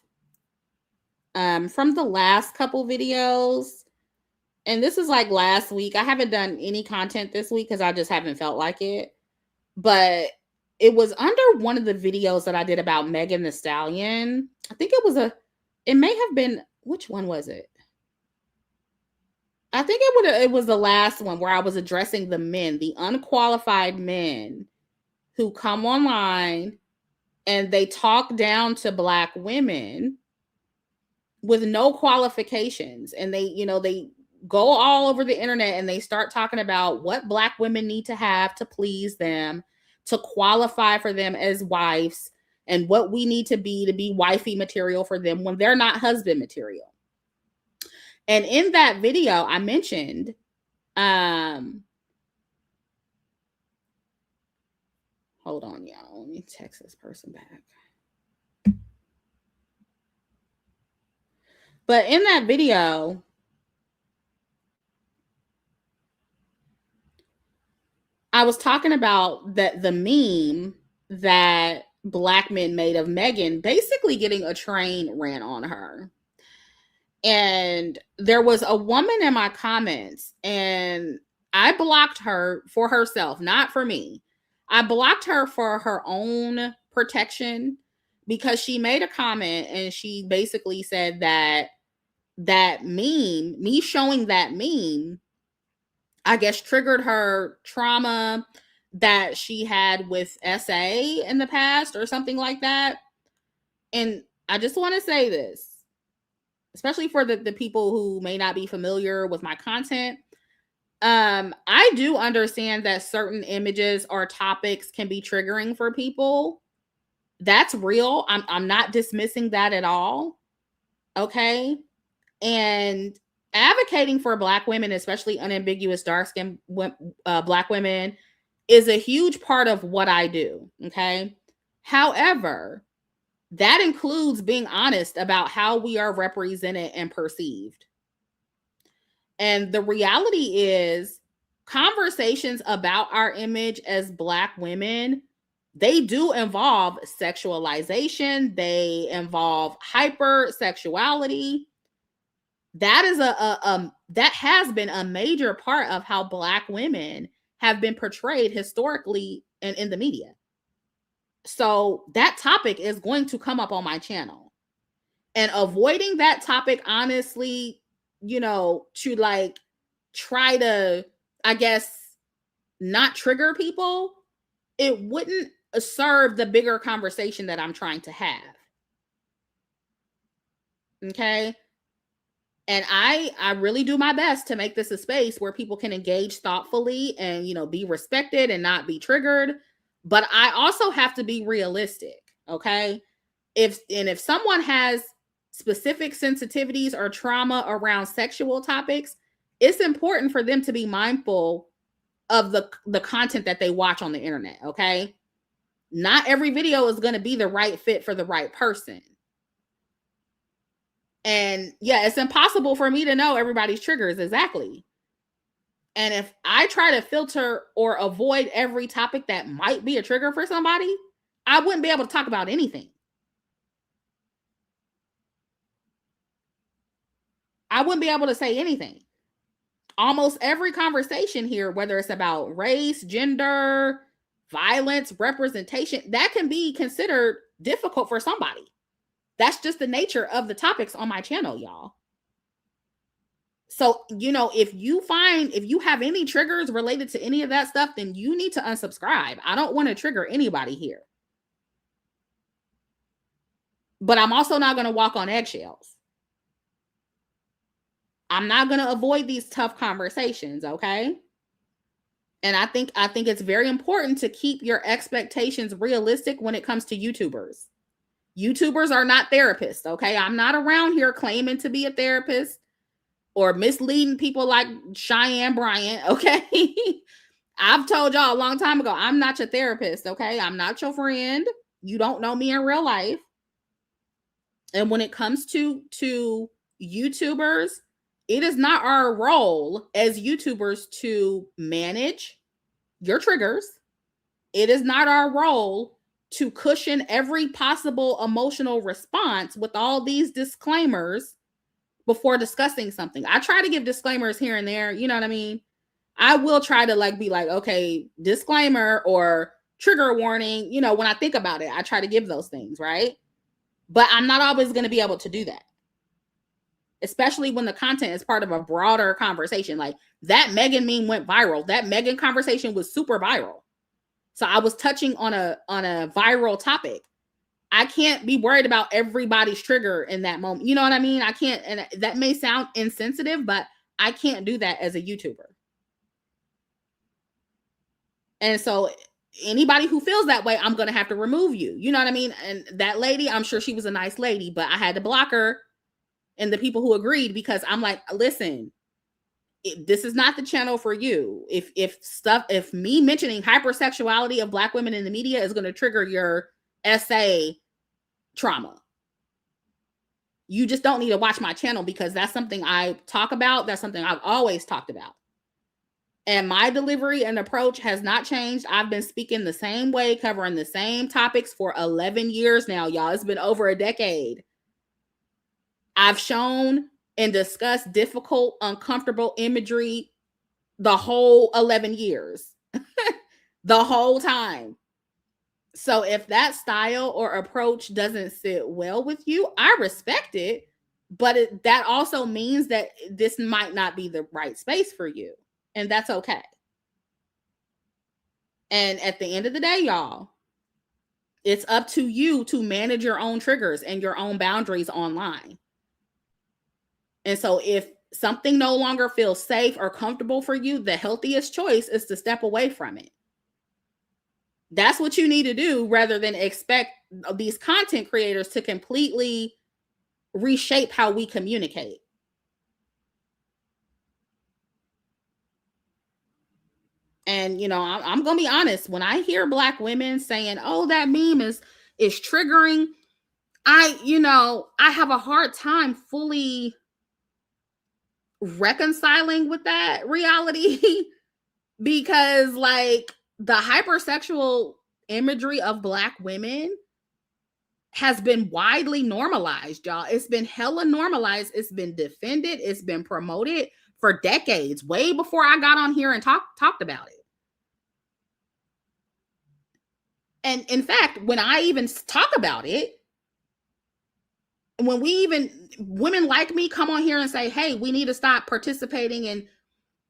from the last couple videos. And this is like last week. I haven't done any content this week because I just haven't felt like it. But it was under one of the videos that I did about Megan Thee Stallion. I think it may have been, which one was it? I think it was the last one where I was addressing the men, the unqualified men who come online and they talk down to Black women with no qualifications. And they go all over the internet and they start talking about what Black women need to have to please them, to qualify for them as wives, and what we need to be wifey material for them when they're not husband material. And in that video, I mentioned, hold on, y'all. Let me text this person back. But in that video, I was talking about that the meme that Black men made of Megan basically getting a train ran on her. And there was a woman in my comments, and I blocked her for herself, not for me. I blocked her for her own protection because she made a comment and she basically said that meme, me showing that meme, I guess triggered her trauma that she had with SA in the past or something like that. And I just want to say this, especially for the people who may not be familiar with my content. I do understand that certain images or topics can be triggering for people. That's real. I'm not dismissing that at all. Okay. And advocating for Black women, especially unambiguous dark-skinned Black women, is a huge part of what I do. Okay. However, that includes being honest about how we are represented and perceived. And the reality is, conversations about our image as Black women, they do involve sexualization. They involve hypersexuality. That is that has been a major part of how Black women have been portrayed historically and in the media. So that topic is going to come up on my channel, and avoiding that topic, honestly, to like try to, I guess, not trigger people, it wouldn't serve the bigger conversation that I'm trying to have. Okay. And I really do my best to make this a space where people can engage thoughtfully and, be respected and not be triggered. But I also have to be realistic. Okay. If someone has specific sensitivities or trauma around sexual topics, it's important for them to be mindful of the content that they watch on the internet. Okay. Not every video is going to be the right fit for the right person. And yeah, it's impossible for me to know everybody's triggers exactly. And if I try to filter or avoid every topic that might be a trigger for somebody, I wouldn't be able to talk about anything. I wouldn't be able to say anything. Almost every conversation here, whether it's about race, gender, violence, representation, that can be considered difficult for somebody. That's just the nature of the topics on my channel, y'all. So, if you have any triggers related to any of that stuff, then you need to unsubscribe. I don't want to trigger anybody here. But I'm also not going to walk on eggshells. I'm not going to avoid these tough conversations, okay? And I think it's very important to keep your expectations realistic when it comes to YouTubers. YouTubers are not therapists, okay? I'm not around here claiming to be a therapist or misleading people like Cheyenne Bryant, okay? I've told y'all a long time ago, I'm not your therapist, okay? I'm not your friend. You don't know me in real life. And when it comes to YouTubers, it is not our role as YouTubers to manage your triggers. It is not our role to cushion every possible emotional response with all these disclaimers before discussing something. I try to give disclaimers here and there, you know what I mean? I will try to be like, okay, disclaimer or trigger warning, when I think about it, I try to give those things, right? But I'm not always going to be able to do that. Especially when the content is part of a broader conversation. Like that Megan meme went viral. That Megan conversation was super viral. So I was touching on a viral topic. I can't be worried about everybody's trigger in that moment. You know what I mean? I can't, and that may sound insensitive, but I can't do that as a YouTuber. And so anybody who feels that way, I'm going to have to remove you. You know what I mean? And that lady, I'm sure she was a nice lady, but I had to block her and the people who agreed because I'm like, listen, this is not the channel for you. If me mentioning hypersexuality of Black women in the media is going to trigger your essay trauma, you just don't need to watch my channel because that's something I talk about. That's something I've always talked about. And my delivery and approach has not changed. I've been speaking the same way, covering the same topics for 11 years now, y'all. It's been over a decade. I've shown and discussed difficult, uncomfortable imagery the whole 11 years, the whole time. So if that style or approach doesn't sit well with you, I respect it, but that also means that this might not be the right space for you. And that's okay. And at the end of the day, y'all, it's up to you to manage your own triggers and your own boundaries online. And so if something no longer feels safe or comfortable for you, the healthiest choice is to step away from it. That's what you need to do rather than expect these content creators to completely reshape how we communicate. And, I'm going to be honest. When I hear Black women saying, oh, that meme is triggering, I have a hard time fully reconciling with that reality because the hypersexual imagery of Black women has been widely normalized, y'all. It's been hella normalized. It's been defended. It's been promoted for decades, way before I got on here and talked about it. And in fact, when I even talk about it, when women like me come on here and say, hey, we need to stop participating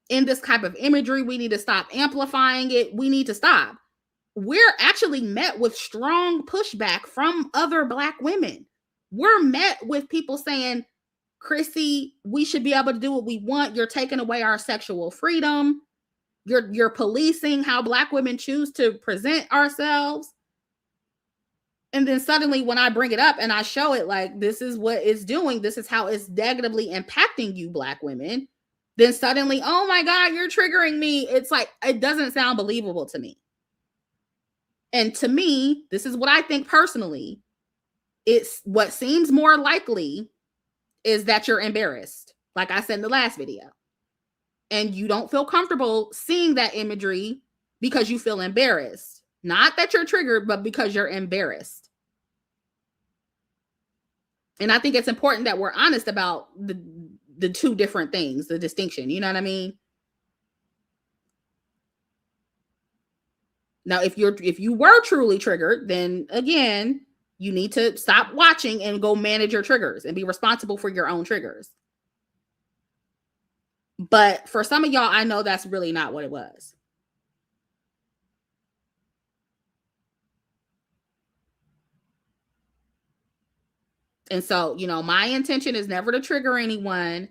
in this type of imagery. We need to stop amplifying it. We need to stop. We're actually met with strong pushback from other Black women. We're met with people saying, Chrissy, we should be able to do what we want. You're taking away our sexual freedom. You're policing how Black women choose to present ourselves. And then suddenly when I bring it up and I show it like, this is what it's doing, this is how it's negatively impacting you Black women, then suddenly, oh my God, you're triggering me. It's like, it doesn't sound believable to me. And to me, this is what I think personally. It's what seems more likely is that you're embarrassed, like I said in the last video. And you don't feel comfortable seeing that imagery because you feel embarrassed. Not that you're triggered, but because you're embarrassed. And I think it's important that we're honest about the two different things, the distinction. You know what I mean? Now, if you were truly triggered, then again, you need to stop watching and go manage your triggers and be responsible for your own triggers. But for some of y'all, I know that's really not what it was. And so, my intention is never to trigger anyone.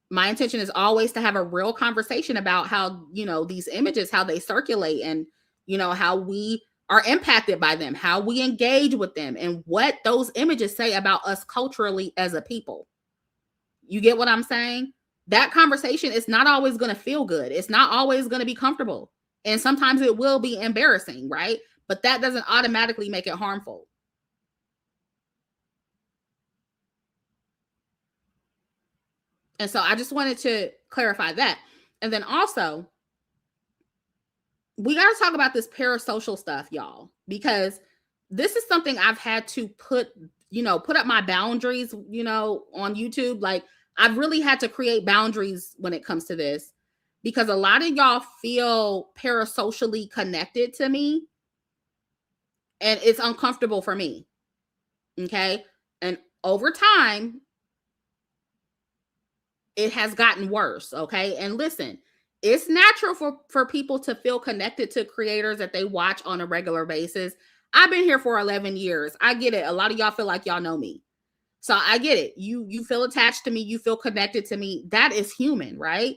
My intention is always to have a real conversation about how, these images, how they circulate, and, how we are impacted by them, how we engage with them, and what those images say about us culturally as a people. You get what I'm saying? That conversation is not always going to feel good. It's not always going to be comfortable. And sometimes it will be embarrassing, right? But that doesn't automatically make it harmful. And so I just wanted to clarify that. And then also, we got to talk about this parasocial stuff, y'all, because this is something I've had to put up my boundaries, on YouTube. Like, I've really had to create boundaries when it comes to this, because a lot of y'all feel parasocially connected to me, and it's uncomfortable for me. Okay. And over time, it has gotten worse. Okay. And listen, it's natural for people to feel connected to creators that they watch on a regular basis. I've been here for 11 years. I get it. A lot of y'all feel like y'all know me. So I get it. You feel attached to me. You feel connected to me. That is human, right?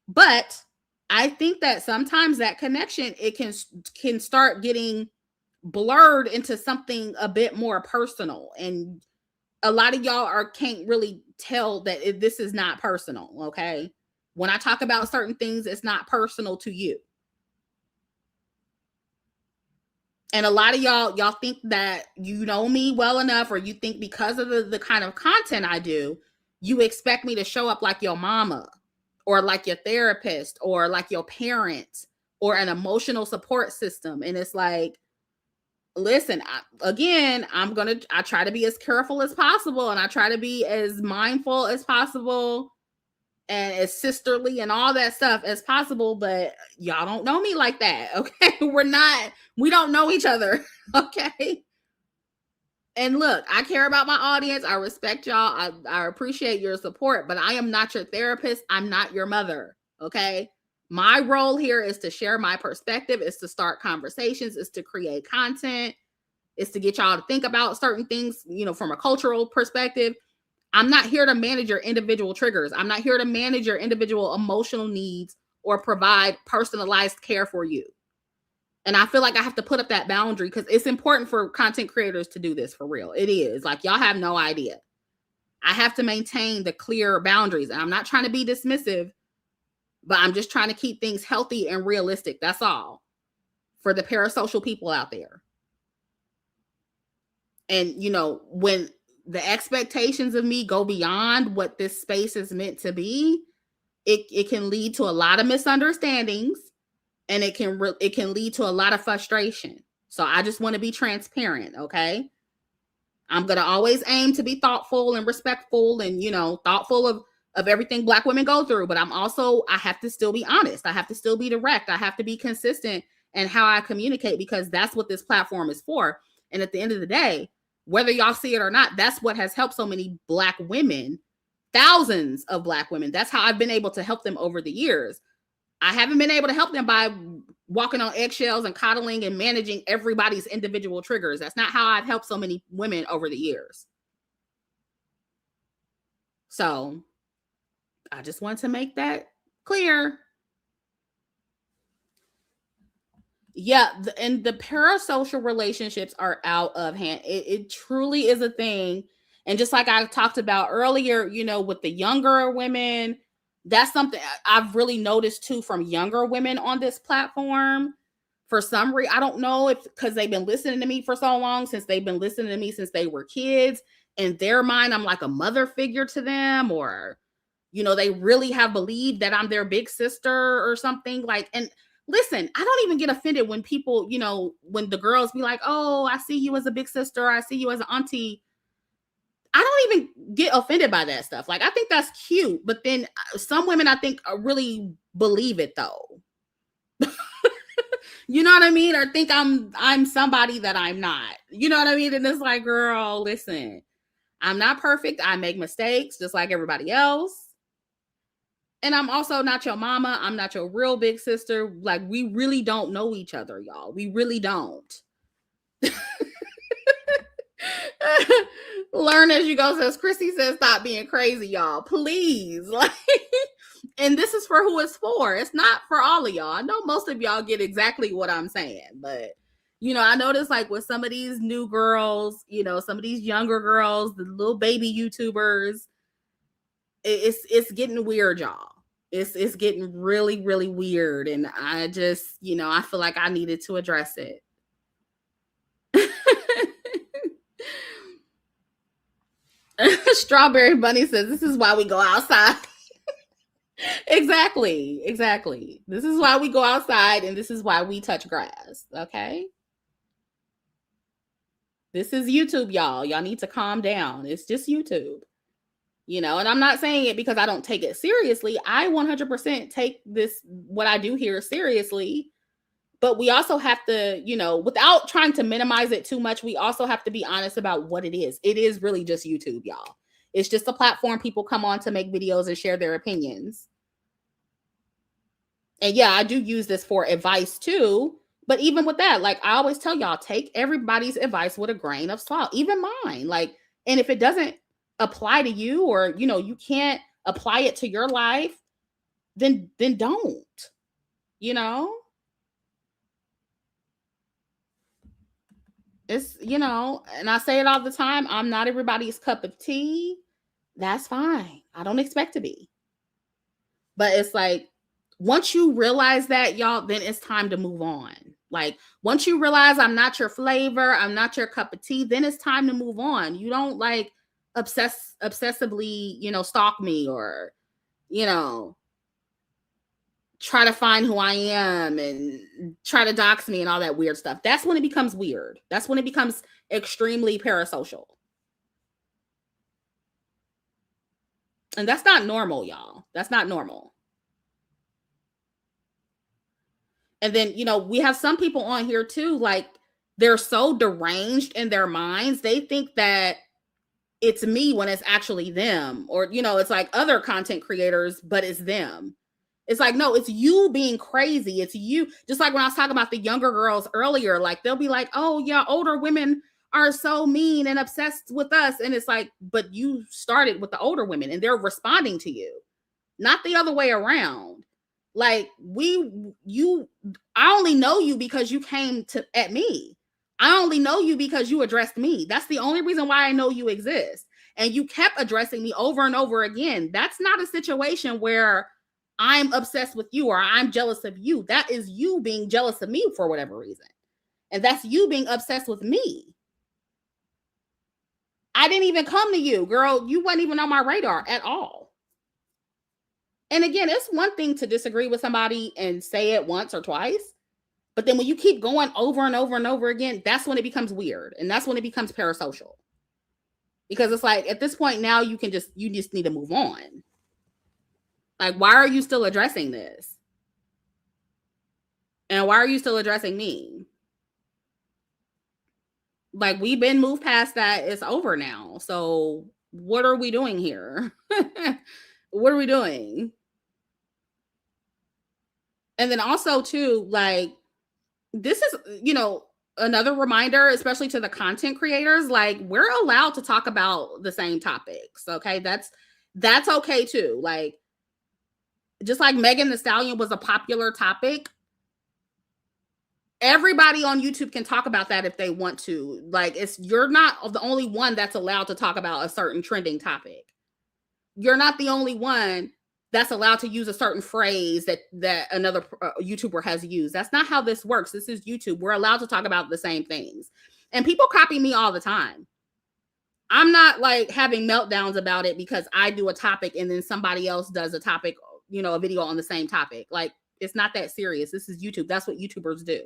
But I think that sometimes that connection, it can start getting blurred into something a bit more personal. And a lot of y'all can't really tell that this is not personal, okay? When I talk about certain things, it's not personal to you. And a lot of y'all think that you know me well enough, or you think because of the kind of content I do, you expect me to show up like your mama, or like your therapist, or like your parent, or an emotional support system. And it's like, listen, I try to be as careful as possible, and I try to be as mindful as possible, and as sisterly and all that stuff as possible, but y'all don't know me like that, okay? We don't know each other, okay? And look, I care about my audience. I respect y'all. I appreciate your support, but I am not your therapist. I'm not your mother, okay? My role here is to share my perspective, is to start conversations, is to create content, is to get y'all to think about certain things, from a cultural perspective. I'm not here to manage your individual triggers. I'm not here to manage your individual emotional needs or provide personalized care for you. And I feel like I have to put up that boundary, because it's important for content creators to do this for real. It is. Like, y'all have no idea. I have to maintain the clear boundaries. And I'm not trying to be dismissive, but I'm just trying to keep things healthy and realistic. That's all. For the parasocial people out there. And, when the expectations of me go beyond what this space is meant to be, it can lead to a lot of misunderstandings, and it can lead to a lot of frustration. So I just want to be transparent, okay? I'm going to always aim to be thoughtful and respectful and, thoughtful of everything Black women go through. But I have to still be honest. I have to still be direct. I have to be consistent in how I communicate, because that's what this platform is for. And at the end of the day, whether y'all see it or not, that's what has helped so many Black women, thousands of Black women. That's how I've been able to help them over the years. I haven't been able to help them by walking on eggshells and coddling and managing everybody's individual triggers. That's not how I've helped so many women over the years. So I just want to make that clear. Yeah, and the parasocial relationships are out of hand. It truly is a thing. And just like I talked about earlier, with the younger women, that's something I've really noticed too from younger women on this platform. For some reason, I don't know if because they've been listening to me for so long, since they've been listening to me since they were kids. In their mind, I'm like a mother figure to them, or, they really have believed that I'm their big sister or something. And listen, I don't even get offended when people, when the girls be like, oh, I see you as a big sister. I see you as an auntie. I don't even get offended by that stuff. I think that's cute. But then some women, I think, really believe it, though. You know what I mean? Or think I'm somebody that I'm not. You know what I mean? And it's like, girl, listen, I'm not perfect. I make mistakes just like everybody else. And I'm also not your mama. I'm not your real big sister. Like, we really don't know each other, y'all. We really don't. Learn as you go, says Chrissy says, stop being crazy, y'all. Please. Like, and this is for who it's for. It's not for all of y'all. I know most of y'all get exactly what I'm saying, but I notice like with some of these new girls, some of these younger girls, the little baby YouTubers, it's getting weird, y'all. It's getting really, really weird. And I just, I feel like I needed to address it. Strawberry Bunny says, this is why we go outside. Exactly. This is why we go outside, and this is why we touch grass. Okay. This is YouTube, y'all. Y'all need to calm down. It's just YouTube. And I'm not saying it because I don't take it seriously. I 100% take this, what I do here, seriously. But we also have to, without trying to minimize it too much, we also have to be honest about what it is. It is really just YouTube, y'all. It's just a platform people come on to make videos and share their opinions. And yeah, I do use this for advice too. But even with that, like I always tell y'all, take everybody's advice with a grain of salt, even mine. Like, and if it doesn't apply to you, or, you can't apply it to your life, then don't, It's, and I say it all the time, I'm not everybody's cup of tea. That's fine. I don't expect to be. But it's like, once you realize that, y'all, then it's time to move on. Like, once you realize I'm not your flavor, I'm not your cup of tea, then it's time to move on. You don't like obsessively, stalk me or, try to find who I am and try to dox me and all that weird stuff. That's when it becomes weird. That's when it becomes extremely parasocial. And that's not normal, y'all. That's not normal. And then, we have some people on here too, like they're so deranged in their minds. They think that it's me when it's actually them, or, it's like other content creators, but it's them. It's like, no, it's you being crazy. It's you. Just like when I was talking about the younger girls earlier, like they'll be like, oh yeah, older women are so mean and obsessed with us. And it's like, but you started with the older women and they're responding to you, not the other way around. Like I only know you because you came at me. I only know you because you addressed me. That's the only reason why I know you exist. And you kept addressing me over and over again. That's not a situation where I'm obsessed with you or I'm jealous of you. That is you being jealous of me for whatever reason. And that's you being obsessed with me. I didn't even come to you, girl. You weren't even on my radar at all. And again, it's one thing to disagree with somebody and say it once or twice. But then when you keep going over and over and over again, that's when it becomes weird. And that's when it becomes parasocial. Because it's like, at this point now, you just need to move on. Like, why are you still addressing this? And why are you still addressing me? Like, we've been moved past that. It's over now. So what are we doing here? What are we doing? And then also too, like, this is, another reminder, especially to the content creators, like we're allowed to talk about the same topics. Okay. That's okay too. Like, just like Megan Thee Stallion was a popular topic, everybody on YouTube can talk about that if they want to. Like, you're not the only one that's allowed to talk about a certain trending topic. You're not the only one that's allowed to use a certain phrase that another YouTuber has used. That's not how this works. This is YouTube. We're allowed to talk about the same things. And people copy me all the time. I'm not like having meltdowns about it because I do a topic and then somebody else does a topic, a video on the same topic. Like, it's not that serious. This is YouTube. That's what YouTubers do.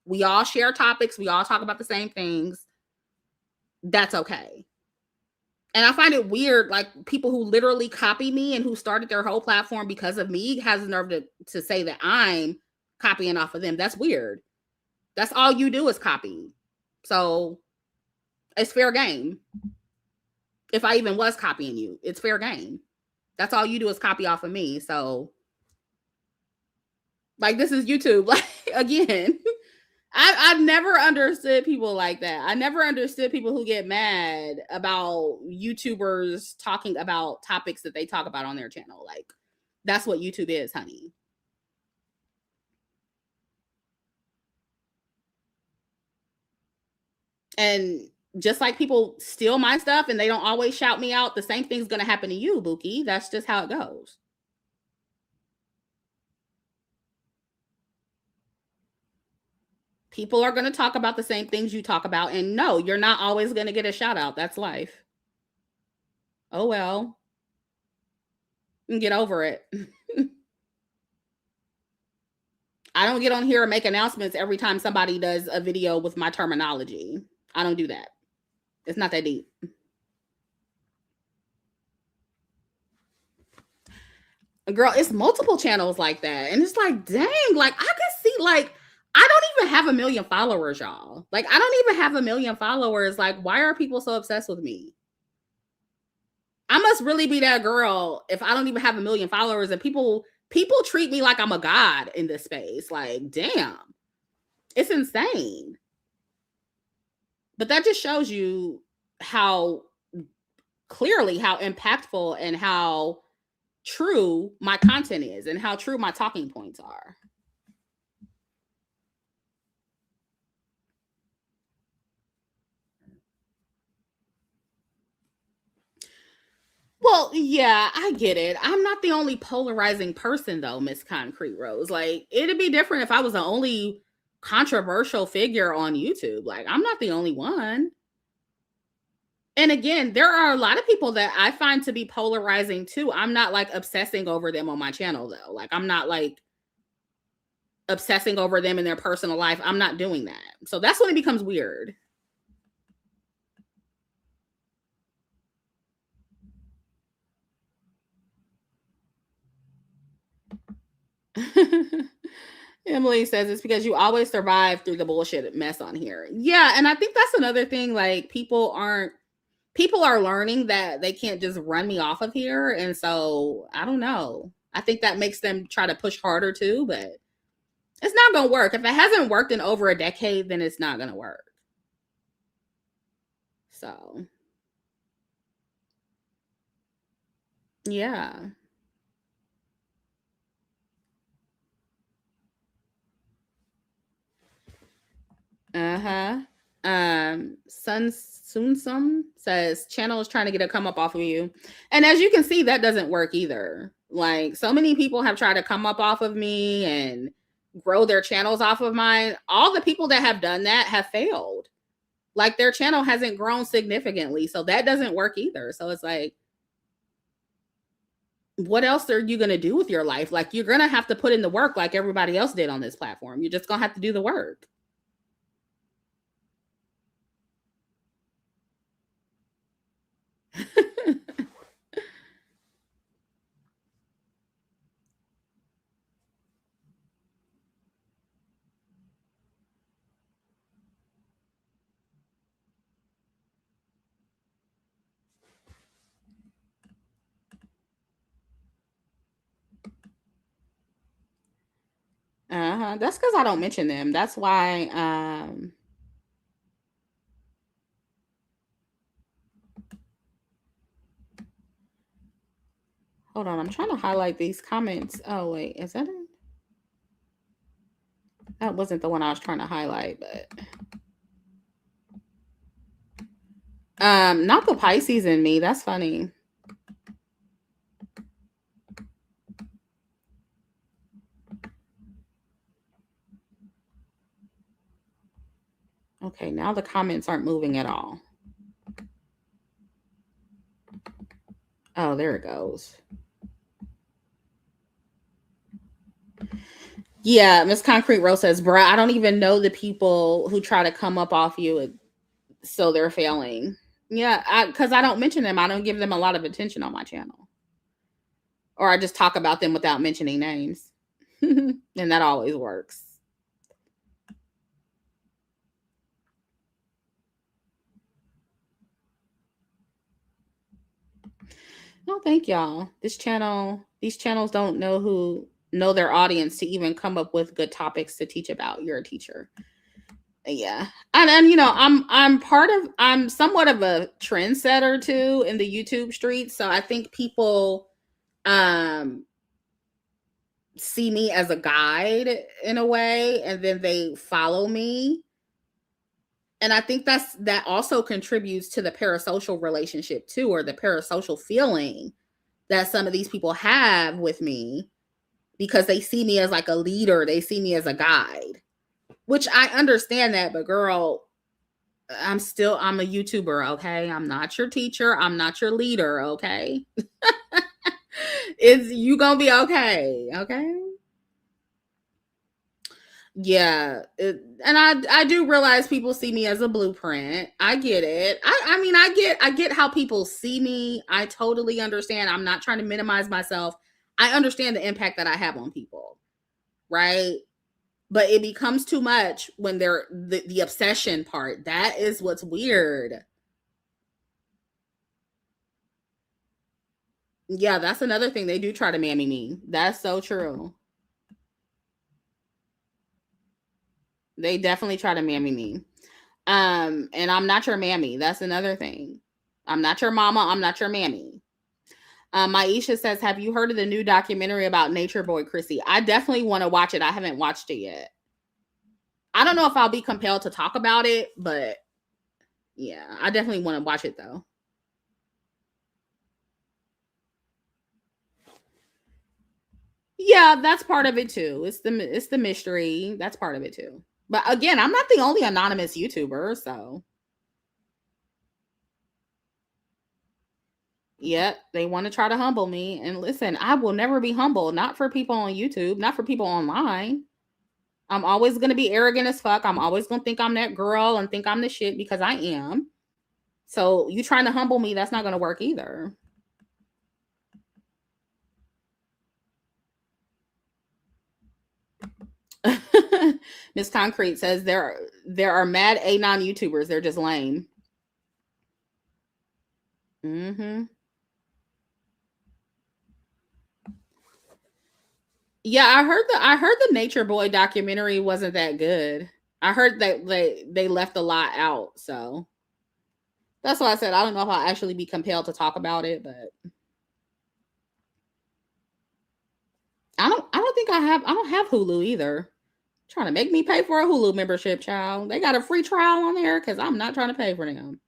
We all share topics. We all talk about the same things. That's okay. And I find it weird, like people who literally copy me and who started their whole platform because of me has the nerve to say that I'm copying off of them. That's weird. That's all you do is copy. So it's fair game. If I even was copying you, it's fair game. That's all you do is copy off of me. So, like, this is YouTube. Like, again, I've never understood people like that. I never understood people who get mad about YouTubers talking about topics that they talk about on their channel. Like, that's what YouTube is, honey. And just like people steal my stuff and they don't always shout me out, the same thing's going to happen to you, Buki. That's just how it goes. People are going to talk about the same things you talk about. And no, you're not always going to get a shout out. That's life. Oh, well. Get over it. I don't get on here and make announcements every time somebody does a video with my terminology. I don't do that. It's not that deep. Girl, it's multiple channels like that. And it's like, dang, like I could see, like, I don't even have 1 million followers, y'all. Like, I don't even have 1 million followers. Like, why are people so obsessed with me? I must really be that girl if I don't even have 1 million followers and people treat me like I'm a god in this space. Like, damn. It's insane. But that just shows you how clearly how impactful and how true my content is and how true my talking points are. Well, yeah, I get it. I'm not the only polarizing person, though, Miss Concrete Rose. Like, it'd be different if I was the only controversial figure on YouTube. Like, I'm not the only one. And again, there are a lot of people that I find to be polarizing, too. I'm not, like, obsessing over them on my channel, though. Like, I'm not, like, obsessing over them in their personal life. I'm not doing that. So that's when it becomes weird. Emily says it's because you always survive through the bullshit mess on here. Yeah, and I think that's another thing. Like, people are learning that they can't just run me off of here. And so I don't know. I think that makes them try to push harder too, but it's not going to work. If it hasn't worked in over a decade, then it's not going to work. So, yeah. Sun Sunsum says channel is trying to get a come up off of you. And as you can see, that doesn't work either. Like, so many people have tried to come up off of me and grow their channels off of mine. All the people that have done that have failed. Like, their channel hasn't grown significantly. So that doesn't work either. So it's like, what else are you going to do with your life? Like, you're going to have to put in the work like everybody else did on this platform. You're just going to have to do the work. That's because I don't mention them. That's why. Hold on, I'm trying to highlight these comments. Oh wait, is that it? That wasn't the one I was trying to highlight, but not the Pisces in me. That's funny. Okay, now the comments aren't moving at all. Oh, there it goes. Yeah, Miss Concrete Rose says, bruh, I don't even know the people who try to come up off you, so they're failing. Yeah, because I don't mention them. I don't give them a lot of attention on my channel. Or I just talk about them without mentioning names. And that always works. Oh, thank y'all. These channels don't know their audience to even come up with good topics to teach about. You're a teacher. Yeah. And you know, I'm somewhat of a trendsetter too in the YouTube streets. So I think people see me as a guide in a way, and then they follow me. And I think that also contributes to the parasocial relationship too, or the parasocial feeling that some of these people have with me, because they see me as like a leader, they see me as a guide, which I understand that, but girl, I'm a YouTuber, okay? I'm not your teacher, I'm not your leader, okay? You gonna be okay, okay? Yeah, and I do realize people see me as a blueprint. I get it. I mean, I get how people see me. I totally understand. I'm not trying to minimize myself. I understand the impact that I have on people, right? But it becomes too much when they're the obsession part. That is what's weird. Yeah, that's another thing. They do try to mammy me. That's so true. They definitely try to mammy me. And I'm not your mammy. That's another thing. I'm not your mama. I'm not your mammy. Maisha says, have you heard of the new documentary about Nature Boy Chrissy? I definitely want to watch it. I haven't watched it yet. I don't know if I'll be compelled to talk about it, but yeah, I definitely want to watch it though. Yeah, that's part of it too. It's the mystery. That's part of it too. But again, I'm not the only anonymous YouTuber, so yep, they want to try to humble me. And listen, I will never be humble, not for people on YouTube, not for people online. I'm always going to be arrogant as fuck. I'm always going to think I'm that girl and think I'm the shit, because I am. So you trying to humble me, that's not going to work either. Miss Concrete says there are mad anon YouTubers. They're just lame. Mm-hmm. Yeah, I heard the Nature Boy documentary wasn't that good. I heard that they left a lot out, so that's why I said I don't know if I'll actually be compelled to talk about it, but I don't have Hulu either. Trying to make me pay for a Hulu membership, child. They got a free trial on there because I'm not trying to pay for them.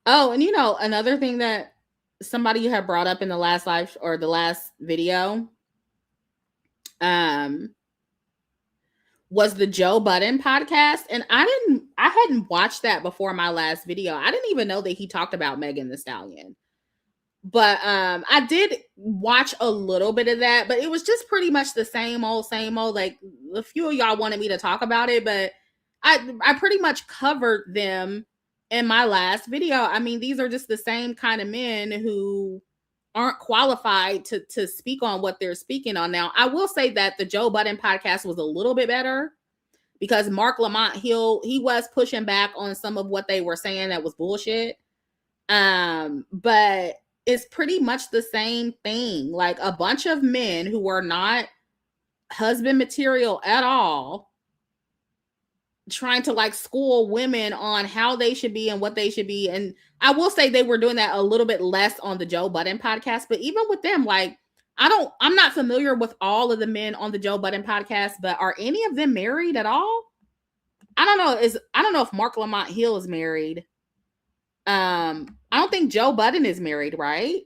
Oh, and you know, another thing that somebody had brought up in the last live or the last video, was the Joe Budden podcast. And I hadn't watched that before my last video. I didn't even know that he talked about Megan Thee Stallion. But I did watch a little bit of that, but it was just pretty much the same old. Like a few of y'all wanted me to talk about it, but I pretty much covered them in my last video. I mean, these are just the same kind of men who aren't qualified to speak on what they're speaking on. Now, I will say that the Joe Budden podcast was a little bit better because Mark Lamont Hill, he was pushing back on some of what they were saying that was bullshit. But it's pretty much the same thing. Like a bunch of men who are not husband material at all, trying to like school women on how they should be and what they should be. And I will say they were doing that a little bit less on the Joe Budden podcast, but even with them, like I'm not familiar with all of the men on the Joe Budden podcast, but are any of them married at all? I don't know if Mark Lamont Hill is married. I don't think Joe Budden is married, right?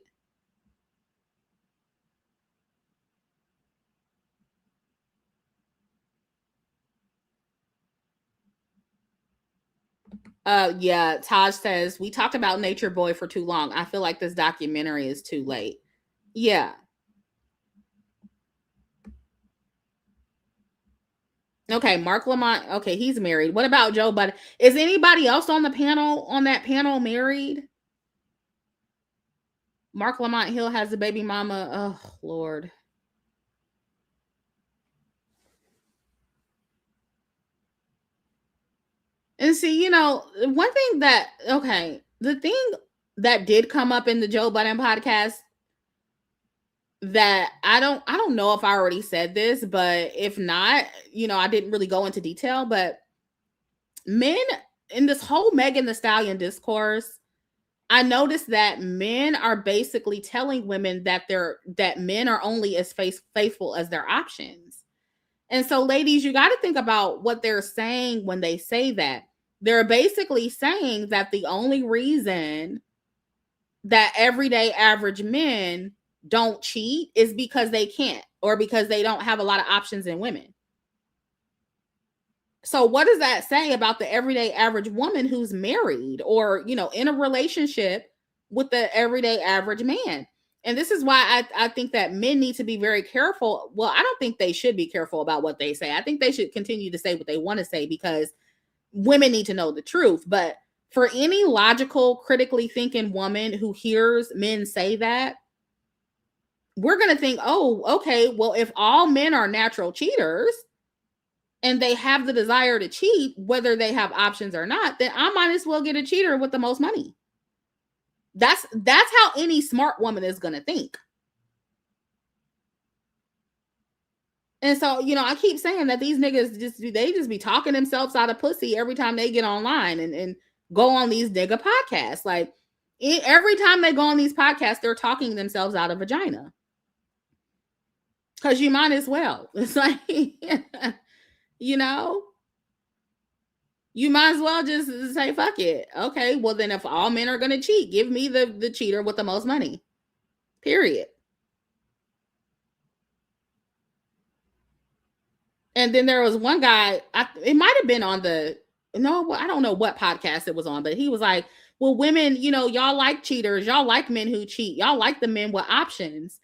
Yeah, Taj says we talked about Nature Boy for too long. I feel like this documentary is too late. Yeah. Okay, Mark Lamont. Okay, he's married. What about Joe Budden? Is anybody else on that panel married? Mark Lamont Hill has a baby mama. Oh, Lord. And see, you know, one thing that, okay, the thing that did come up in the Joe Budden podcast that I don't know if I already said this, but if not, you know, I didn't really go into detail, but men in this whole Megan Thee Stallion discourse, I noticed that men are basically telling women that men are only as faithful as their options. And so, ladies, you got to think about what they're saying when they say that. They're basically saying that the only reason that everyday average men don't cheat is because they can't, or because they don't have a lot of options in women. So what does that say about the everyday average woman who's married or, you know, in a relationship with the everyday average man? And this is why I think that men need to be very careful. Well, I don't think they should be careful about what they say. I think they should continue to say what they want to say because women need to know the truth. But for any logical, critically thinking woman who hears men say that, we're going to think, oh, okay, well, if all men are natural cheaters and they have the desire to cheat, whether they have options or not, then I might as well get a cheater with the most money. That's how any smart woman is going to think. And so, you know, I keep saying that these niggas just be talking themselves out of pussy every time they get online and go on these nigga podcasts. Like every time they go on these podcasts, they're talking themselves out of vagina. Because you might as well. It's like, you know, you might as well just say, fuck it. Okay, well then if all men are going to cheat, give me the cheater with the most money. Period. And then there was one guy, it might have been on I don't know what podcast it was on, but he was like, well, women, you know, y'all like cheaters. Y'all like men who cheat. Y'all like the men with options.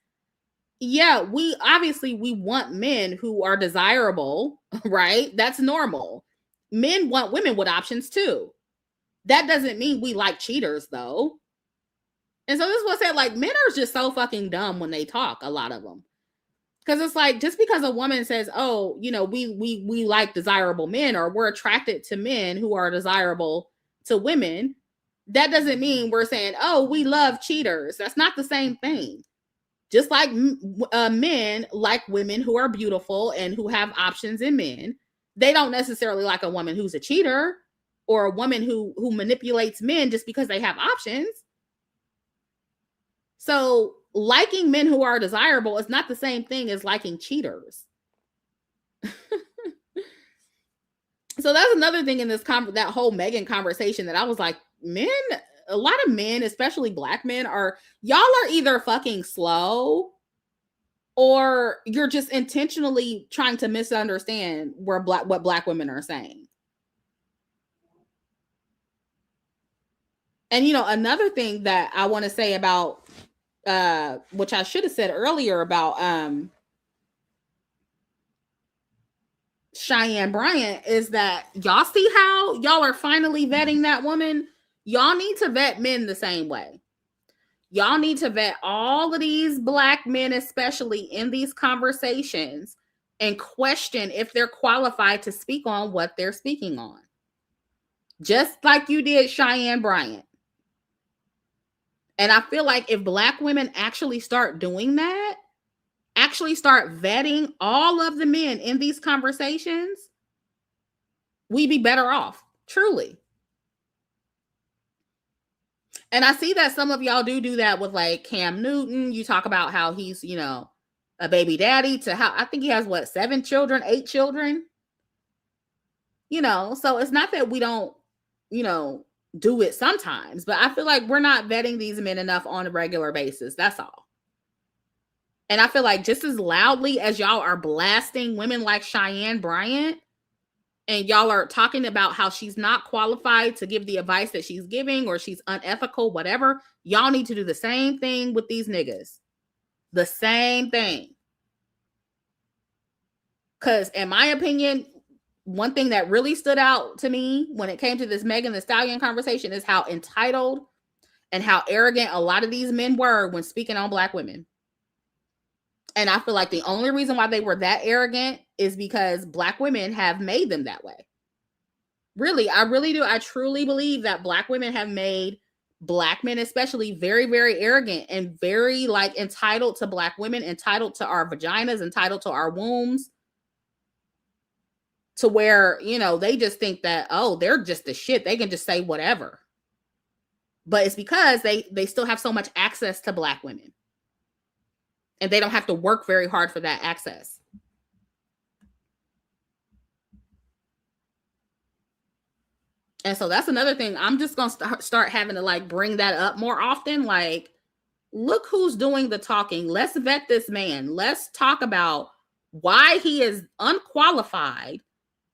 Yeah, we want men who are desirable, right? That's normal. Men want women with options too. That doesn't mean we like cheaters though. And so this is what I said, like, men are just so fucking dumb when they talk, a lot of them. Because it's like, just because a woman says, oh, you know, we like desirable men, or we're attracted to men who are desirable to women, that doesn't mean we're saying, oh, we love cheaters. That's not the same thing. Just like men like women who are beautiful and who have options in men, they don't necessarily like a woman who's a cheater or a woman who manipulates men just because they have options. So liking men who are desirable is not the same thing as liking cheaters. So that's another thing in this that whole Megan conversation that I was like, a lot of men, especially black men, y'all are either fucking slow or you're just intentionally trying to misunderstand what black women are saying. And, you know, another thing that I want to say about, which I should have said earlier about Cheyenne Bryant, is that y'all see how y'all are finally vetting that woman. Y'all need to vet men the same way. Y'all need to vet all of these black men, especially in these conversations, and question if they're qualified to speak on what they're speaking on. Just like you did Cheyenne Bryant. And I feel like if black women actually start doing that, actually start vetting all of the men in these conversations, we'd be better off, truly. And I see that some of y'all do that with like Cam Newton. You talk about how he's, you know, a baby daddy to how I think he has 8 children. You know, so it's not that we don't, you know, do it sometimes, but I feel like we're not vetting these men enough on a regular basis. That's all. And I feel like just as loudly as y'all are blasting women like Cheyenne Bryant, and y'all are talking about how she's not qualified to give the advice that she's giving, or she's unethical, whatever, y'all need to do the same thing with these niggas. The same thing. Because in my opinion, one thing that really stood out to me when it came to this Megan Thee Stallion conversation is how entitled and how arrogant a lot of these men were when speaking on black women. And I feel like the only reason why they were that arrogant is because black women have made them that way. Really, I really do. I truly believe that Black women have made Black men especially very, very arrogant and very like entitled to Black women, entitled to our vaginas, entitled to our wombs, to where, you know, they just think that, oh, they're just the shit. They can just say whatever. But it's because they still have so much access to Black women. And they don't have to work very hard for that access. And so that's another thing. I'm just going to start having to like bring that up more often. Like, look who's doing the talking. Let's vet this man. Let's talk about why he is unqualified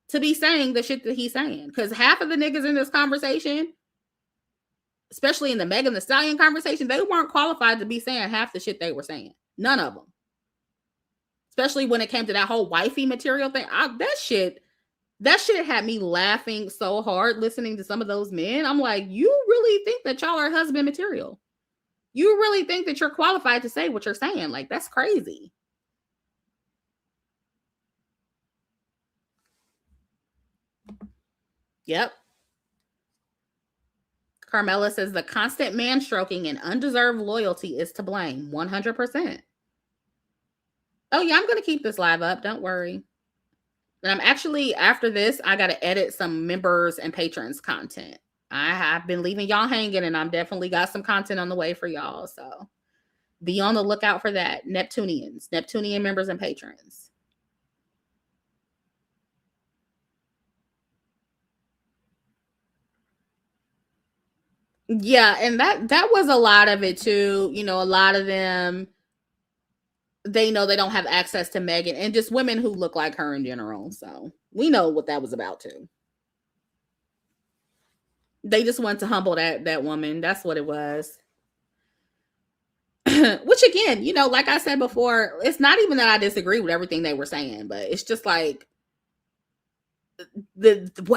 to be saying the shit that he's saying. Because half of the niggas in this conversation, especially in the Megan Thee Stallion conversation, they weren't qualified to be saying half the shit they were saying. None of them. Especially when it came to that whole wifey material thing. That shit had me laughing so hard listening to some of those men. I'm like, you really think that y'all are husband material? You really think that you're qualified to say what you're saying? Like, that's crazy. Yep. Carmela says the constant man stroking and undeserved loyalty is to blame. 100%. Oh, yeah, I'm going to keep this live up. Don't worry. And I'm actually, after this, I got to edit some members and patrons content. I have been leaving y'all hanging, and I'm definitely got some content on the way for y'all. So be on the lookout for that. Neptunian members and patrons. Yeah, and that was a lot of it too. You know, a lot of them, they know they don't have access to Megan, and just women who look like her in general. So we know what that was about too. They just wanted to humble that woman. That's what it was. Which again, you know, like I said before, it's not even that I disagree with everything they were saying, but it's just like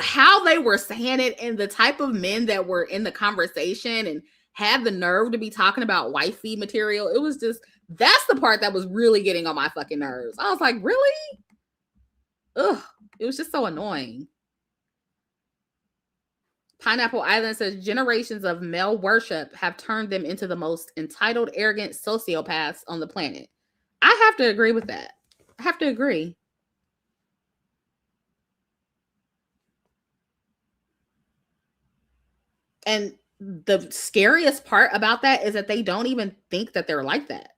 how they were saying it and the type of men that were in the conversation and had the nerve to be talking about wifey material. It was just, that's the part that was really getting on my fucking nerves. I was like, really? Ugh. It was just so annoying. Pineapple Island says generations of male worship have turned them into the most entitled, arrogant sociopaths on the planet. I have to agree with that. I have to agree. And the scariest part about that is that they don't even think that they're like that.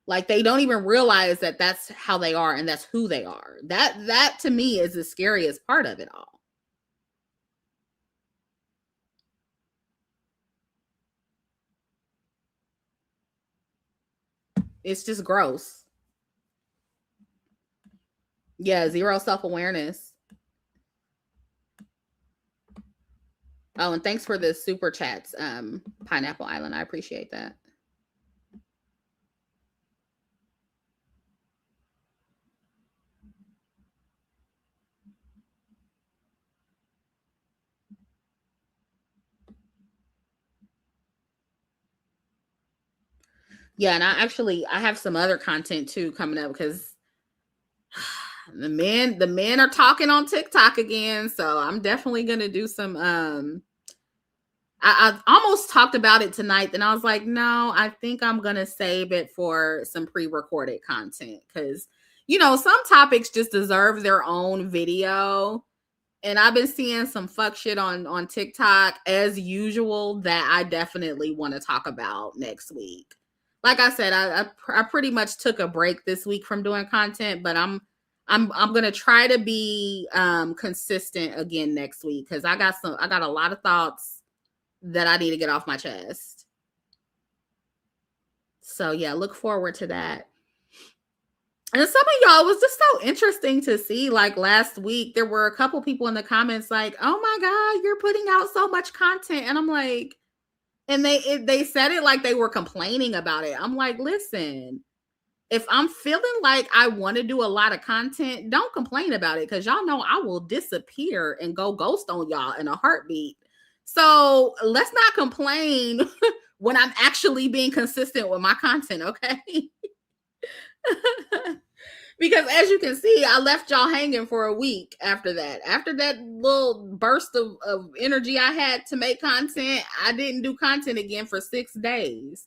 Like, they don't even realize that that's how they are and that's who they are. That to me is the scariest part of it all. It's just gross. Yeah, zero self-awareness. Oh, and thanks for the super chats, Pineapple Island. I appreciate that. Yeah, and I have some other content too coming up because the men are talking on TikTok again. So I'm definitely gonna do some I almost talked about it tonight, then I was like, no, I think I'm gonna save it for some pre-recorded content because, you know, some topics just deserve their own video. And I've been seeing some fuck shit on TikTok as usual that I definitely want to talk about next week. Like I said, I pretty much took a break this week from doing content, but I'm gonna try to be consistent again next week because I got a lot of thoughts that I need to get off my chest. So yeah, look forward to that. And some of y'all, was just so interesting to see. Like last week, there were a couple people in the comments like, "Oh my God, you're putting out so much content," and I'm like, and they said it like they were complaining about it. I'm like, listen, if I'm feeling like I want to do a lot of content, don't complain about it because y'all know I will disappear and go ghost on y'all in a heartbeat. So let's not complain when I'm actually being consistent with my content, okay? Because as you can see, I left y'all hanging for a week after that. After that little burst of energy I had to make content, I didn't do content again for 6 days.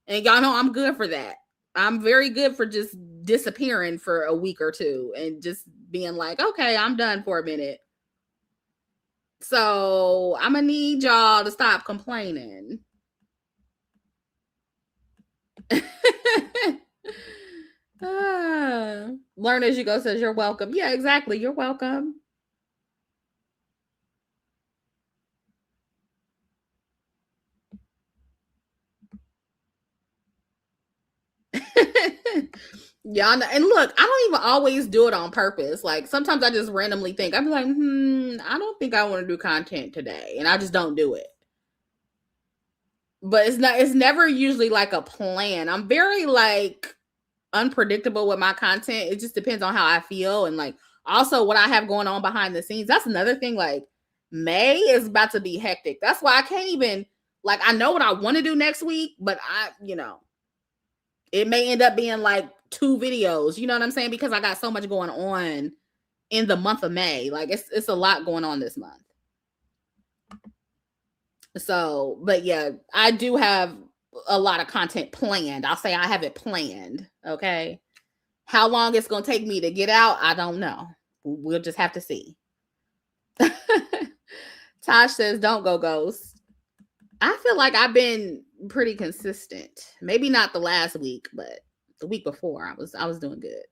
And y'all know I'm good for that. I'm very good for just disappearing for a week or two and just being like, okay, I'm done for a minute. So I'm gonna need y'all to stop complaining. Learn as you go says you're welcome. Yeah, exactly. You're welcome. Yeah, and look, I don't even always do it on purpose. Like sometimes I just randomly think, I'm like, I don't think I want to do content today, and I just don't do it. But it's never usually like a plan. I'm very like unpredictable with my content. It just depends on how I feel and like also what I have going on behind the scenes. That's another thing. Like May is about to be hectic. That's why I can't even like, I know what I want to do next week, but it may end up being like 2 videos, you know what I'm saying? Because I got so much going on in the month of May. Like it's a lot going on this month. So, but yeah, I do have a lot of content planned. I'll say I have it planned. Okay. How long it's going to take me to get out, I don't know. We'll just have to see. Tosh says, don't go ghost. I feel like I've been pretty consistent. Maybe not the last week, but the week before I was doing good.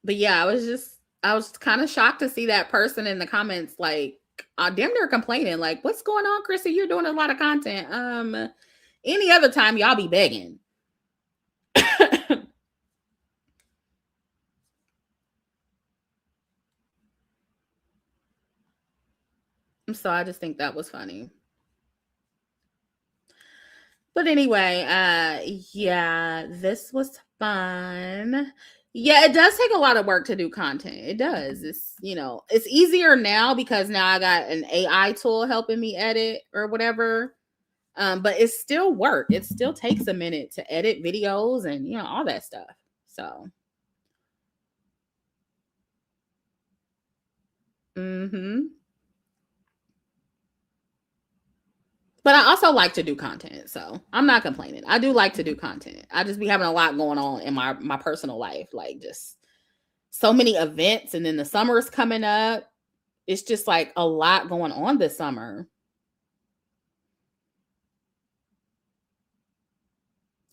But yeah, I was kind of shocked to see that person in the comments like damn near complaining like, what's going on, Chrissy? You're doing a lot of content. Any other time y'all be begging. So I just think that was funny. But anyway, yeah, this was fun. Yeah, it does take a lot of work to do content. It does. It's, it's easier now because now I got an AI tool helping me edit or whatever. But it's still work. It still takes a minute to edit videos and, all that stuff. So. But I also like to do content, so I'm not complaining. I do like to do content. I just be having a lot going on in my personal life, like just so many events, and then the summer's coming up. It's just like a lot going on this summer.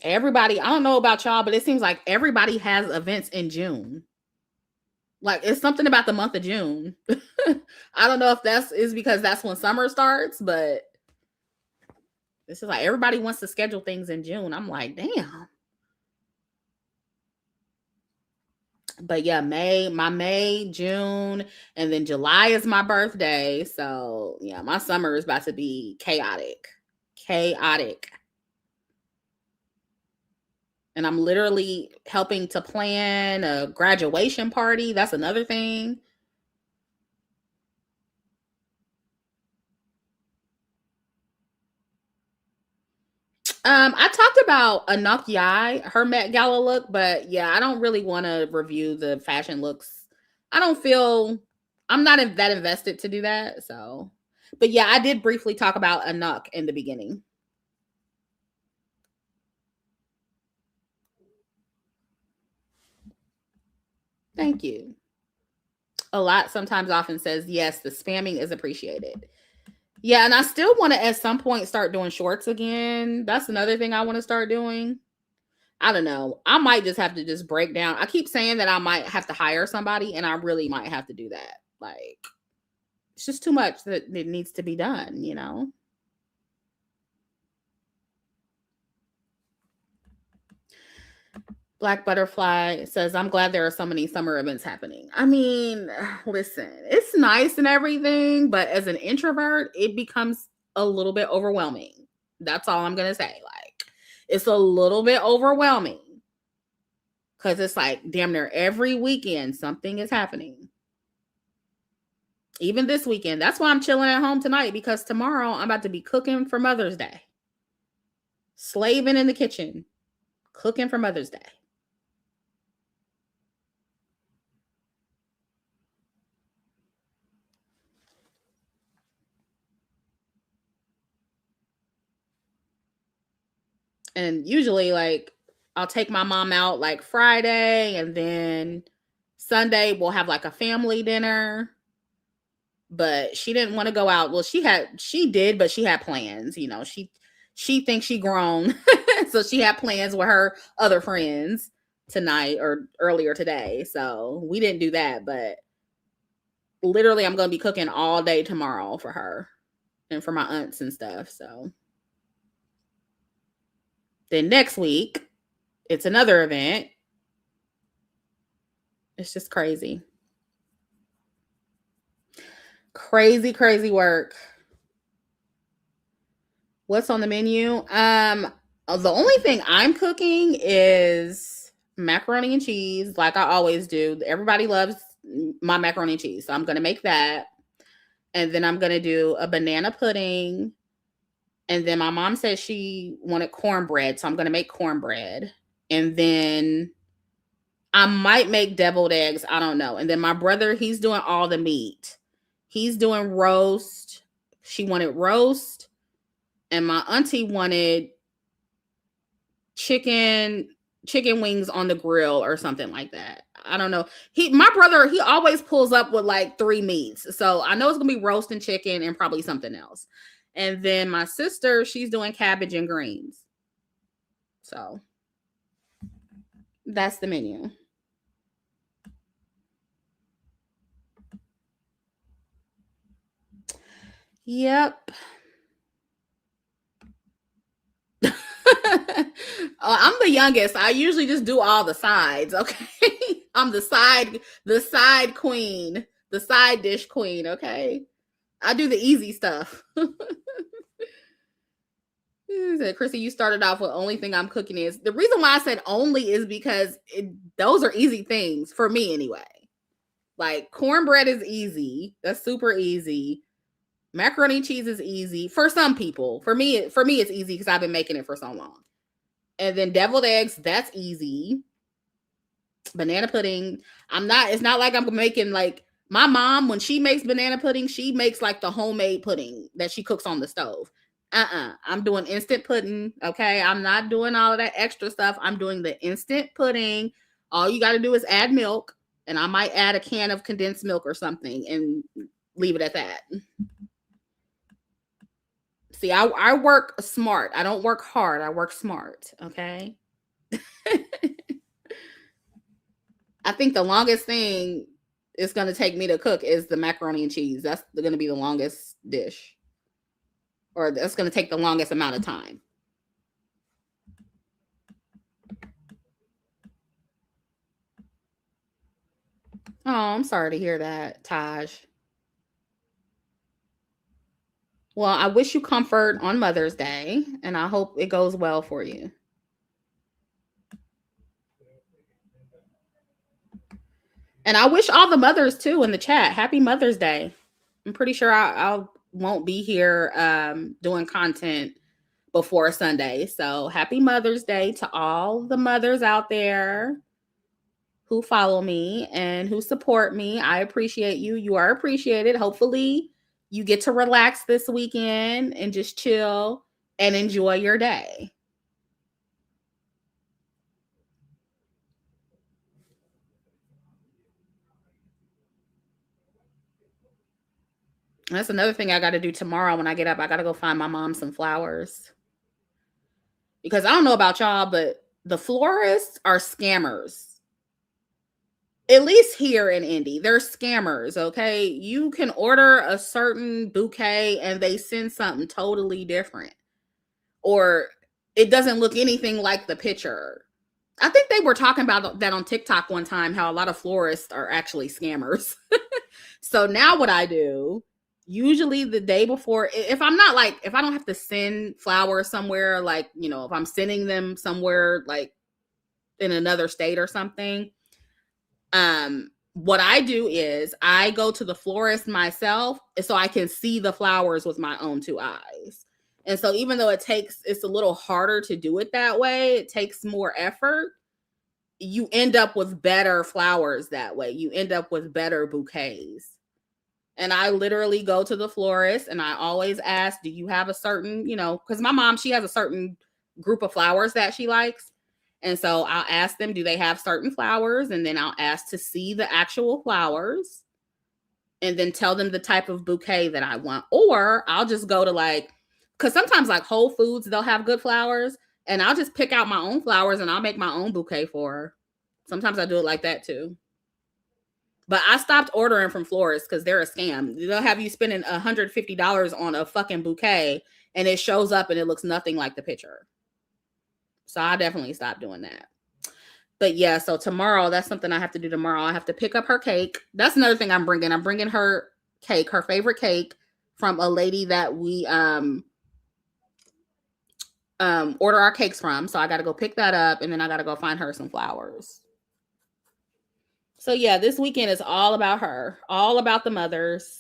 Everybody, I don't know about y'all, but it seems like everybody has events in June. Like it's something about the month of June. I don't know if is because that's when summer starts, but this is like everybody wants to schedule things in June. I'm like, damn. But yeah, May, June, and then July is my birthday. So yeah, my summer is about to be chaotic. And I'm literally helping to plan a graduation party. That's another thing. I talked about Anok, her Met Gala look, but yeah, I don't really want to review the fashion looks. I'm not that invested to do that. So, but yeah, I did briefly talk about Anok in the beginning. Thank you. A lot sometimes often says, yes, the spamming is appreciated. Yeah, and I still want to at some point start doing shorts again. That's another thing I want to start doing. I don't know. I might just have to just break down. I keep saying that I might have to hire somebody, and I really might have to do that. Like, it's just too much that it needs to be done, Black Butterfly says, I'm glad there are so many summer events happening. I mean, listen, it's nice and everything, but as an introvert, it becomes a little bit overwhelming. That's all I'm going to say. Like, it's a little bit overwhelming. Because it's like damn near every weekend something is happening. Even this weekend. That's why I'm chilling at home tonight, because tomorrow I'm about to be cooking for Mother's Day. Slaving in the kitchen. Cooking for Mother's Day. And usually, like, I'll take my mom out like Friday, and then Sunday we'll have like a family dinner. But she didn't want to go out. Well, she did, but she had plans. You know, she thinks she grown. So she had plans with her other friends tonight or earlier today. So we didn't do that. But literally, I'm going to be cooking all day tomorrow for her and for my aunts and stuff. So then next week, it's another event. It's just crazy. Crazy work. What's on the menu? The only thing I'm cooking is macaroni and cheese, like I always do. Everybody loves my macaroni and cheese, so I'm gonna make that. And then I'm gonna do a banana pudding. And then my mom said she wanted cornbread, so I'm gonna make cornbread. And then I might make deviled eggs. I don't know. And then my brother, he's doing all the meat. He's doing roast. She wanted roast. And my auntie wanted chicken wings on the grill or something like that. I don't know. My brother, he always pulls up with like 3 meats. So I know it's going to be roast and chicken and probably something else. And then my sister, she's doing cabbage and greens. So that's the menu. Yep. I'm the youngest. I usually just do all the sides, okay? I'm the side queen, the side dish queen, okay? I do the easy stuff. Chrissy, you started off with only thing I'm cooking is. The reason why I said only is because those are easy things for me anyway. Like cornbread is easy. That's super easy. Macaroni and cheese is easy for some people. For me it's easy because I've been making it for so long. And then deviled eggs, that's easy. Banana pudding, it's not like I'm making like my mom, when she makes banana pudding, she makes like the homemade pudding that she cooks on the stove. I'm doing instant pudding, okay? I'm not doing all of that extra stuff. I'm doing the instant pudding. All you got to do is add milk, and I might add a can of condensed milk or something and leave it at that. See, I work smart. I don't work hard. I work smart. Okay. I think the longest thing it's going to take me to cook is the macaroni and cheese. That's going to be the longest dish. Or that's going to take the longest amount of time. Oh, I'm sorry to hear that, Taj. Well, I wish you comfort on Mother's Day, and I hope it goes well for you. And I wish all the mothers, too, in the chat, happy Mother's Day. I'm pretty sure I won't be here doing content before Sunday. So happy Mother's Day to all the mothers out there who follow me and who support me. I appreciate you. You are appreciated. Hopefully, you get to relax this weekend and just chill and enjoy your day. That's another thing I got to do tomorrow when I get up. I got to go find my mom some flowers. Because I don't know about y'all, but the florists are scammers. At least here in Indy, they're scammers, okay? You can order a certain bouquet and they send something totally different. Or it doesn't look anything like the picture. I think they were talking about that on TikTok one time, how a lot of florists are actually scammers. So now what I do, usually the day before, if I don't have to send flowers somewhere, like, you know, if I'm sending them somewhere, like, in another state or something, what I do is I go to the florist myself so I can see the flowers with my own two eyes. And so even though it's a little harder to do it that way, it takes more effort, you end up with better flowers that way. You end up with better bouquets. And I literally go to the florist and I always ask, do you have a certain, because my mom, she has a certain group of flowers that she likes. And so I'll ask them, do they have certain flowers? And then I'll ask to see the actual flowers and then tell them the type of bouquet that I want. Or I'll just go to because sometimes like Whole Foods, they'll have good flowers and I'll just pick out my own flowers and I'll make my own bouquet for her. Sometimes I do it like that too. But I stopped ordering from florists because they're a scam. They'll have you spending $150 on a fucking bouquet and it shows up and it looks nothing like the picture. So I definitely stopped doing that. But yeah, so tomorrow, that's something I have to do tomorrow. I have to pick up her cake. That's another thing I'm bringing. I'm bringing her cake, her favorite cake from a lady that we order our cakes from. So I got to go pick that up and then I got to go find her some flowers. So yeah, this weekend is all about her, all about the mothers.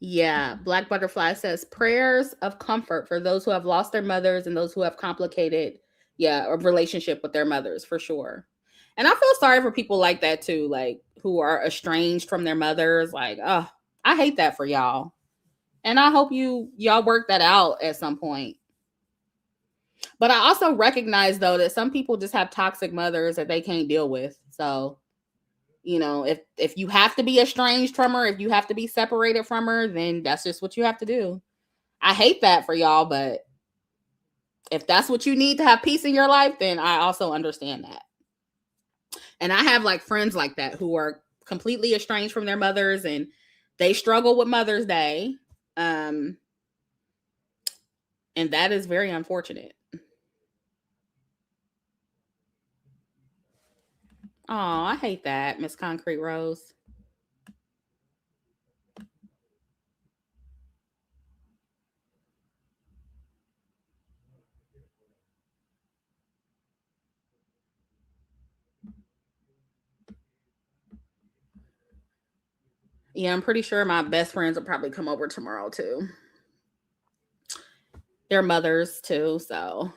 Yeah, Black Butterfly says prayers of comfort for those who have lost their mothers and those who have complicated, a relationship with their mothers for sure. And I feel sorry for people like that too, like who are estranged from their mothers. Like, oh, I hate that for y'all. And I hope y'all work that out at some point. But I also recognize though that some people just have toxic mothers that they can't deal with. So, if you have to be estranged from her, if you have to be separated from her, then that's just what you have to do. I hate that for y'all, but if that's what you need to have peace in your life, then I also understand that. And I have like friends like that who are completely estranged from their mothers and they struggle with Mother's Day. And that is very unfortunate. Oh, I hate that, Miss Concrete Rose. Yeah, I'm pretty sure my best friends will probably come over tomorrow too. Their mothers too, so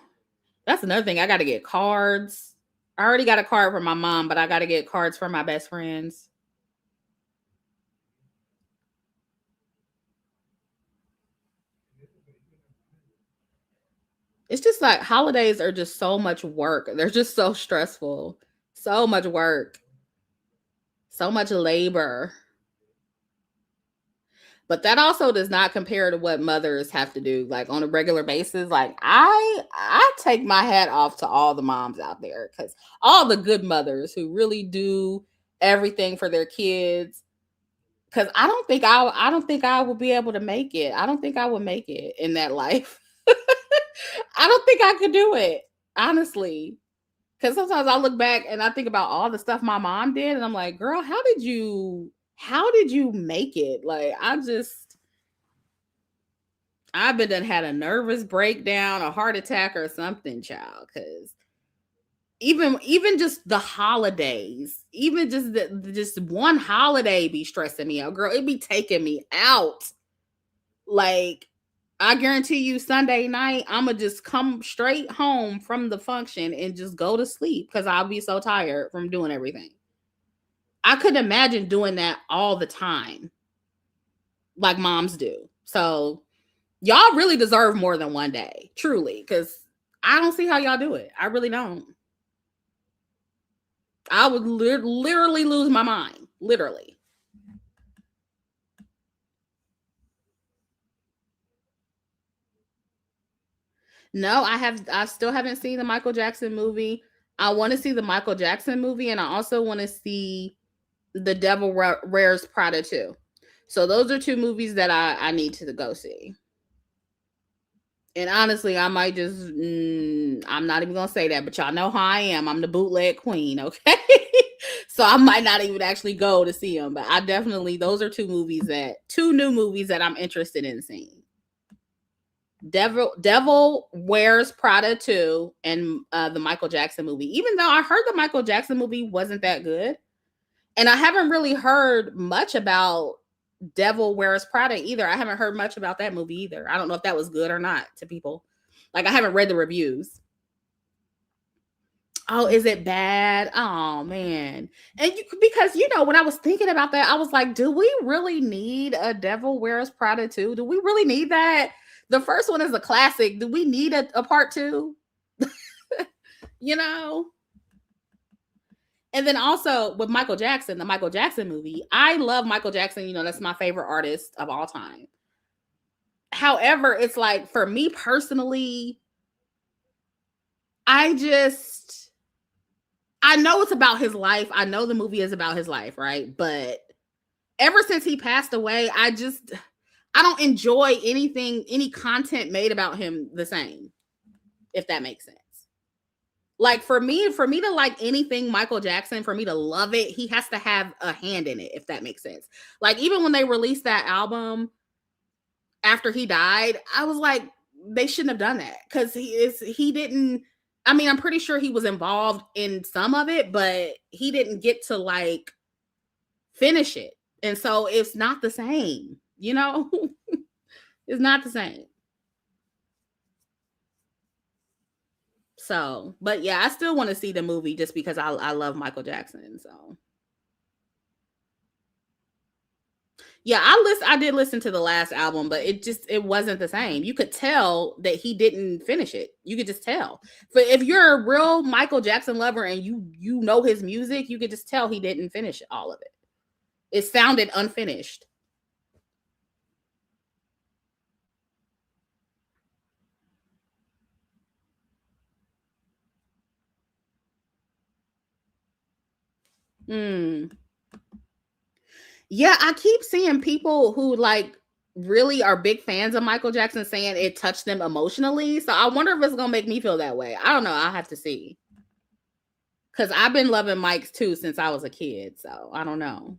that's another thing. I got to get cards. I already got a card for my mom, but I got to get cards for my best friends. It's just like holidays are just so much work. They're just so stressful. So much work. So much labor. But that also does not compare to what mothers have to do, like on a regular basis. Like I take my hat off to all the moms out there, because all the good mothers who really do everything for their kids. Because I don't think I will be able to make it. I don't think I would make it in that life. I don't think I could do it, honestly. Because sometimes I look back and I think about all the stuff my mom did, and I'm like, girl, how did you make it? Like, I've been done had a nervous breakdown, a heart attack or something, child. Because even just the holidays, even just one holiday be stressing me out, girl. It be taking me out. Like, I guarantee you Sunday night, I'ma just come straight home from the function and just go to sleep because I'll be so tired from doing everything. I couldn't imagine doing that all the time like moms do. So y'all really deserve more than one day, truly, because I don't see how y'all do it. I really don't. I would literally lose my mind, literally. No, I still haven't seen the Michael Jackson movie. I want to see the Michael Jackson movie, and I also want to see The Devil Wears Prada 2. So those are two movies that I need to go see. And honestly, I might just, I'm not even going to say that, but y'all know how I am. I'm the bootleg queen, okay? So I might not even actually go to see them, but I definitely, those are two new movies that I'm interested in seeing. Devil Wears Prada 2 and the Michael Jackson movie. Even though I heard the Michael Jackson movie wasn't that good. And I haven't really heard much about Devil Wears Prada either. I haven't heard much about that movie either. I don't know if that was good or not to people. Like, I haven't read the reviews. Oh, is it bad? Oh, man. And because, when I was thinking about that, I was like, do we really need a Devil Wears Prada 2? Do we really need that? The first one is a classic. Do we need a part 2? And then also with Michael Jackson, the Michael Jackson movie, I love Michael Jackson. That's my favorite artist of all time. However, it's like, for me personally, I know it's about his life. I know the movie is about his life, right? But ever since he passed away, I don't enjoy any content made about him the same, if that makes sense. Like, for me to like anything Michael Jackson, for me to love it, he has to have a hand in it, if that makes sense. Like, even when they released that album after he died, I was like, they shouldn't have done that, because he didn't. I mean, I'm pretty sure he was involved in some of it, but he didn't get to like finish it. And so it's not the same, It's not the same. So, but yeah, I still want to see the movie just because I love Michael Jackson. So yeah, I did listen to the last album, but it wasn't the same. You could tell that he didn't finish it. You could just tell. But if you're a real Michael Jackson lover and you know his music, you could just tell he didn't finish all of it. It sounded unfinished. Yeah, I keep seeing people who like really are big fans of Michael Jackson saying it touched them emotionally. So I wonder if it's gonna make me feel that way. I don't know. I'll have to see. Because I've been loving Mike's too since I was a kid. So I don't know.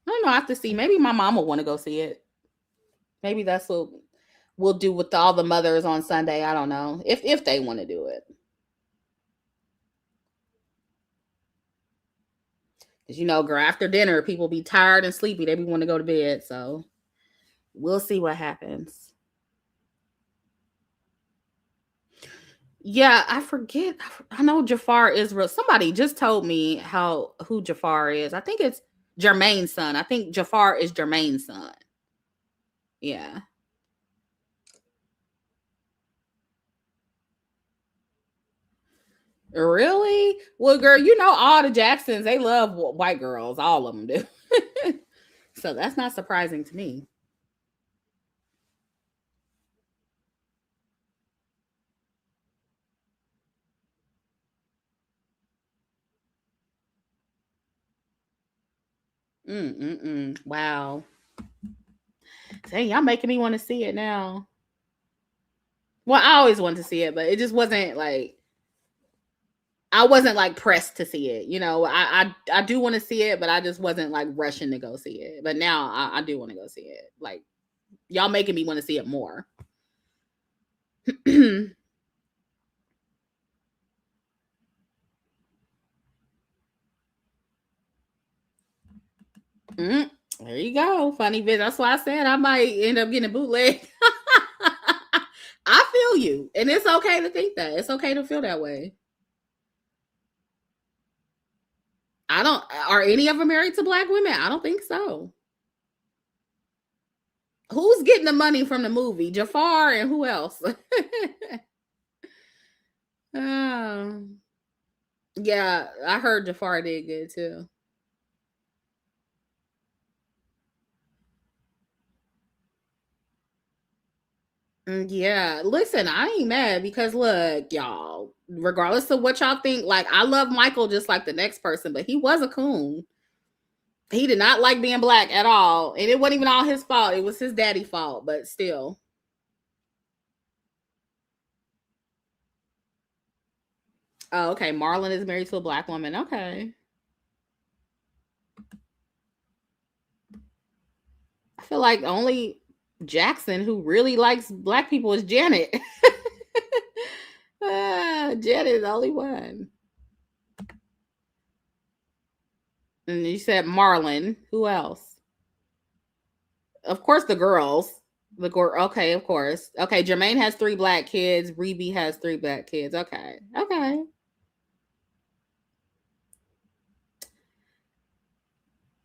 I don't know. I have to see. Maybe my mom will want to go see it. Maybe that's what we'll do with all the mothers on Sunday. I don't know. If they want to do it. Because, girl, after dinner, people be tired and sleepy. They be want to go to bed. So we'll see what happens. Yeah, I forget. I know Jafar Israel. Somebody just told me who Jafar is. I think it's Jermaine's son. I think Jafar is Jermaine's son. Yeah. Really? Well, girl, all the Jacksons, they love white girls. All of them do. So that's not surprising to me. Wow. Dang, y'all making me want to see it now. Well, I always wanted to see it, but it just wasn't like, I wasn't like pressed to see it. I do want to see it, but I just wasn't like rushing to go see it. But now I do want to go see it. Like, y'all making me want to see it more. There you go. Funny bit. That's why I said I might end up getting a bootleg. I feel you. And it's okay to think that. It's okay to feel that way. Are any of them married to black women? I don't think so. Who's getting the money from the movie? Jafar and who else? Yeah, I heard Jafar did good too. Yeah, listen, I ain't mad because look, y'all, regardless of what y'all think, like, I love Michael just like the next person, but he was a coon. He did not like being black at all. And it wasn't even all his fault. It was his daddy's fault, but still. Oh, okay. Marlon is married to a black woman. Okay. I feel like only Jackson who really likes black people is Janet. Janet is the only one. And you said Marlon. Who else? Of course, the girls. Okay, of course. Okay, Jermaine has 3 black kids. Rebe has 3 black kids. Okay.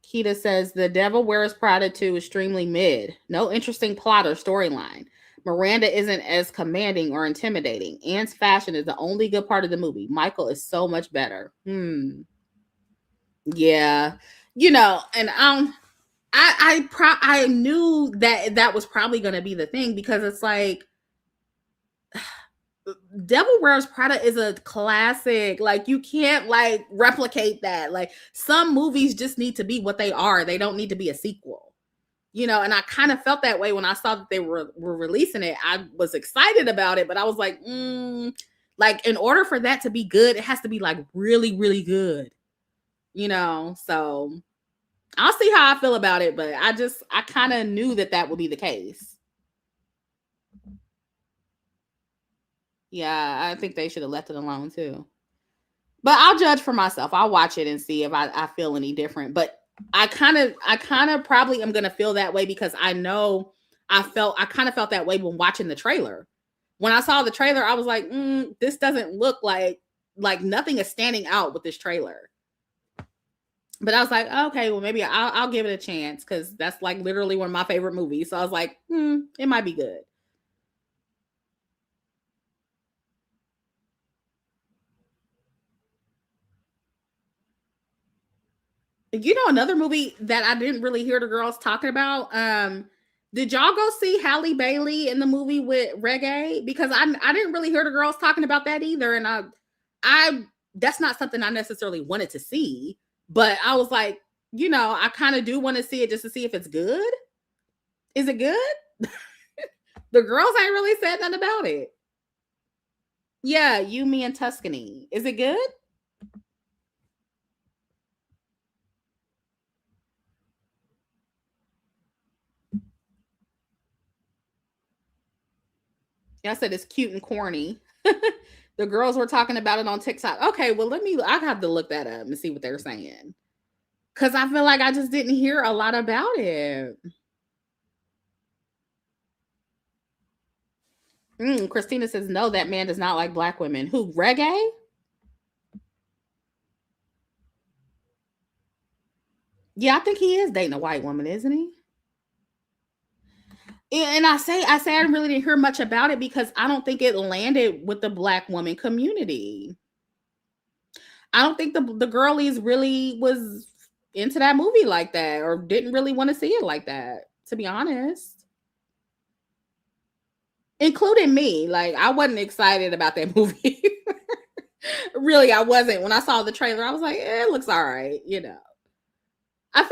Keita says The Devil Wears Prada 2 extremely mid. No interesting plot or storyline. Miranda isn't as commanding or intimidating. Anne's fashion is the only good part of the movie. Michael is so much better. Yeah. And I knew that was probably going to be the thing, because it's like Devil Wears Prada is a classic. Like, you can't like replicate that. Like, some movies just need to be what they are. They don't need to be a sequel. And I kind of felt that way when I saw that they were releasing it. I was excited about it, but I was like, like, in order for that to be good, it has to be like really, really good. So I'll see how I feel about it, but I kind of knew that would be the case. Yeah, I think they should have left it alone too. But I'll judge for myself. I'll watch it and see if I feel any different. But I kind of probably am gonna feel that way, because I know I kind of felt that way when watching the trailer. When I saw the trailer, I was like, this doesn't look like nothing is standing out with this trailer. But I was like, okay, well, maybe I'll give it a chance, because that's like literally one of my favorite movies. So I was like, it might be good. Another movie that I didn't really hear the girls talking about. Did y'all go see Halle Bailey in the movie with Reggae? Because I didn't really hear the girls talking about that either. And I that's not something I necessarily wanted to see. But I was like, I kind of do want to see it just to see if it's good. Is it good? The girls ain't really said nothing about it. Yeah, You, Me, and Tuscany. Is it good? I said it's cute and corny. The girls were talking about it on TikTok. Okay, well, I have to look that up and see what they're saying. Because I feel like I just didn't hear a lot about it. Christina says, no, that man does not like black women. Who, Reggae? Yeah, I think he is dating a white woman, isn't he? And I say I really didn't hear much about it because I don't think it landed with the black woman community. I don't think the girlies really was into that movie like that, or didn't really want to see it like that, to be honest. Including me. Like, I wasn't excited about that movie. Really, I wasn't. When I saw the trailer, I was like, it looks all right, I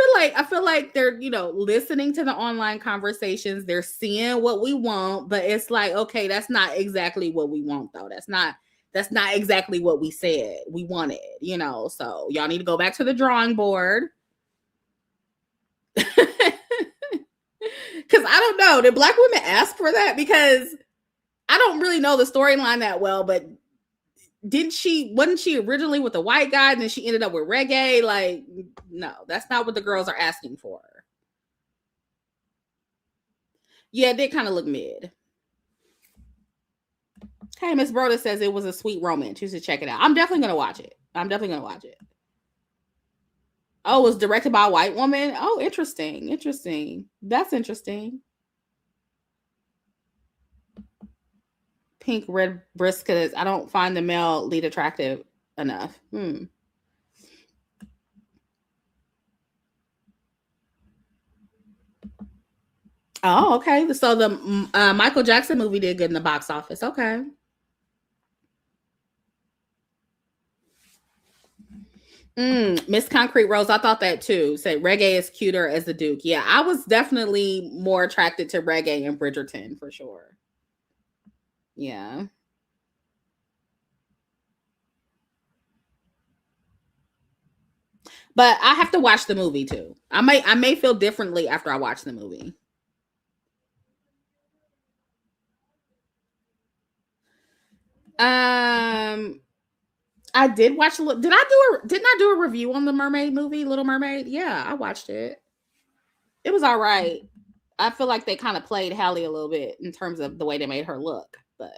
feel like they're, listening to the online conversations. They're seeing what we want, but it's like, okay, that's not exactly what we want, though. That's not exactly what we said we wanted, so y'all need to go back to the drawing board. Because I don't know, did black women ask for that? Because I don't really know the storyline that well, but wasn't she originally with a white guy and then she ended up with Reggae? Like, no, that's not what the girls are asking for. Yeah, it did kind of look mid. Hey, Miss Broda says it was a sweet romance. You should check it out. I'm definitely going to watch it. Oh, it was directed by a white woman? Oh, interesting. That's interesting. Pink Red Brisket. I don't find the male lead attractive enough. Oh, okay. So the Michael Jackson movie did good in the box office. Okay. Miss Concrete Rose, I thought that too. Said Reggae is cuter as the Duke. Yeah, I was definitely more attracted to Reggae and Bridgerton for sure. Yeah. But I have to watch the movie too. I may feel differently after I watch the movie. I did watch didn't I do a review on the Mermaid movie, Little Mermaid? Yeah, I watched it. It was all right. I feel like they kind of played Halle a little bit in terms of the way they made her look, but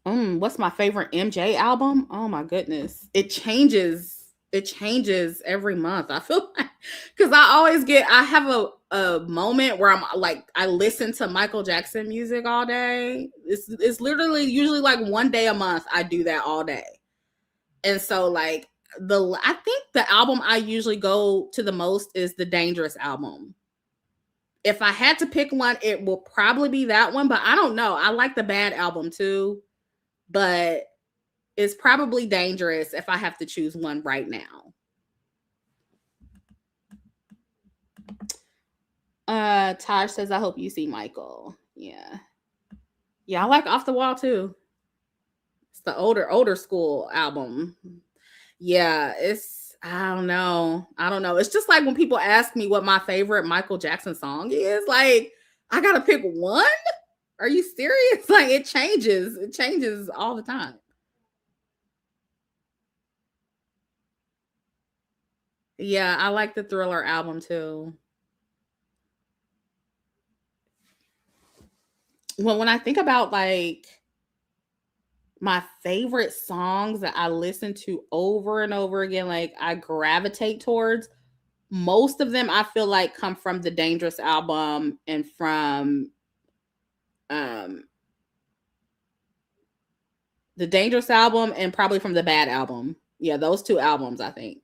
what's my favorite MJ album? Oh my goodness. It changes every month. I feel like because I have a moment where I'm like I listen to Michael Jackson music all day. It's literally usually like one day a month I do that all day. And so like I think the album I usually go to the most is the Dangerous album. If I had to pick one, it will probably be that one, but I don't know. I like the Bad album too, but it's probably Dangerous if I have to choose one right now. Taj says, I hope you see Michael. Yeah. Yeah, I like Off the Wall too. It's the older school album. Yeah, I don't know. It's just like when people ask me what my favorite Michael Jackson song is, like, I gotta pick one? Are you serious? Like, it changes. It changes all the time. Yeah, I like the Thriller album too. Well, when I think about like my favorite songs that I listen to over and over again, like I gravitate towards, most of them I feel like come from the Dangerous album and from the Dangerous album and probably from the Bad album. Yeah, those two albums, I think.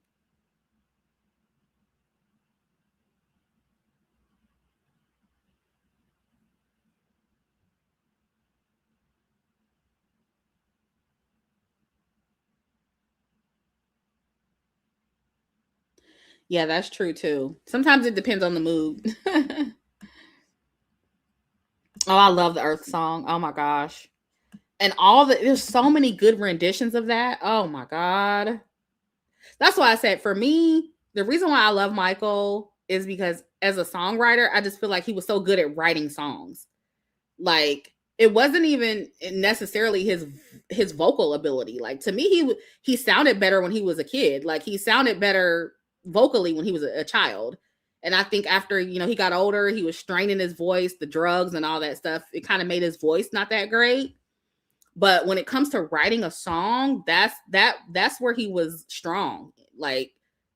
Yeah, that's true too. Sometimes it depends on the mood. Oh, I love the Earth song. Oh my gosh. And there's so many good renditions of that. Oh my God. That's why I said for me, the reason why I love Michael is because as a songwriter, I just feel like he was so good at writing songs. Like it wasn't even necessarily his vocal ability. Like to me, he sounded better when he was a kid. Like he sounded better vocally when he was a child. And I think after, he got older, he was straining his voice, the drugs and all that stuff. It kind of made his voice not that great. But when it comes to writing a song, that's where he was strong. Like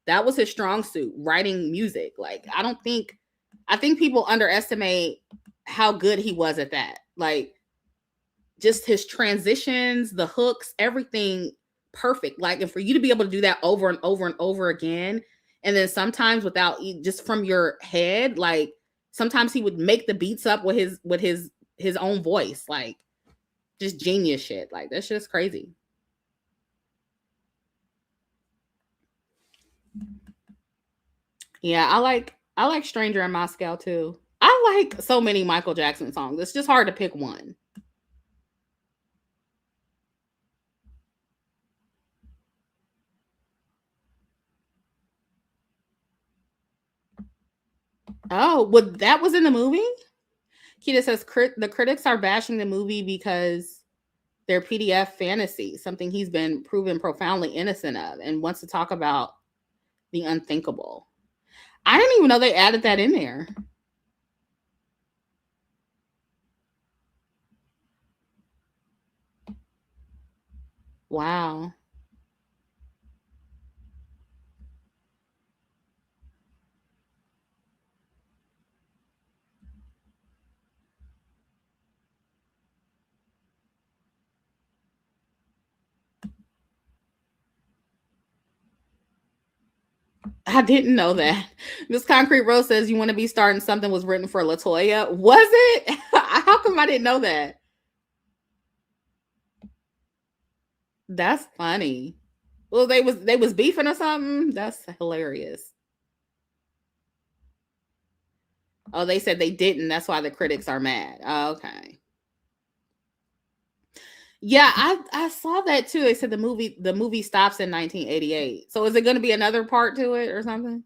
that was his strong suit, writing music. Like I think people underestimate how good he was at that. Like just his transitions, the hooks, everything perfect. Like, and for you to be able to do that over and over and over again, and then sometimes without just from your head, like sometimes he would make the beats up with his own voice, like just genius shit. Like that's just crazy. Yeah, I like Stranger in Moscow too. I like so many Michael Jackson songs. It's just hard to pick one. Oh, well, that was in the movie? Kita says the critics are bashing the movie because they're PDF fantasy, something he's been proven profoundly innocent of, and wants to talk about the unthinkable. I didn't even know they added that in there. Wow. I didn't know that. Miss Concrete Rose says you want to be starting something was written for LaToya. Was it? How come I didn't know that? That's funny. Well, they was beefing or something. That's hilarious. Oh, they said they didn't. That's why the critics are mad. Oh, okay. Yeah, I saw that too. They said the movie stops in 1988. So is it going to be another part to it or something?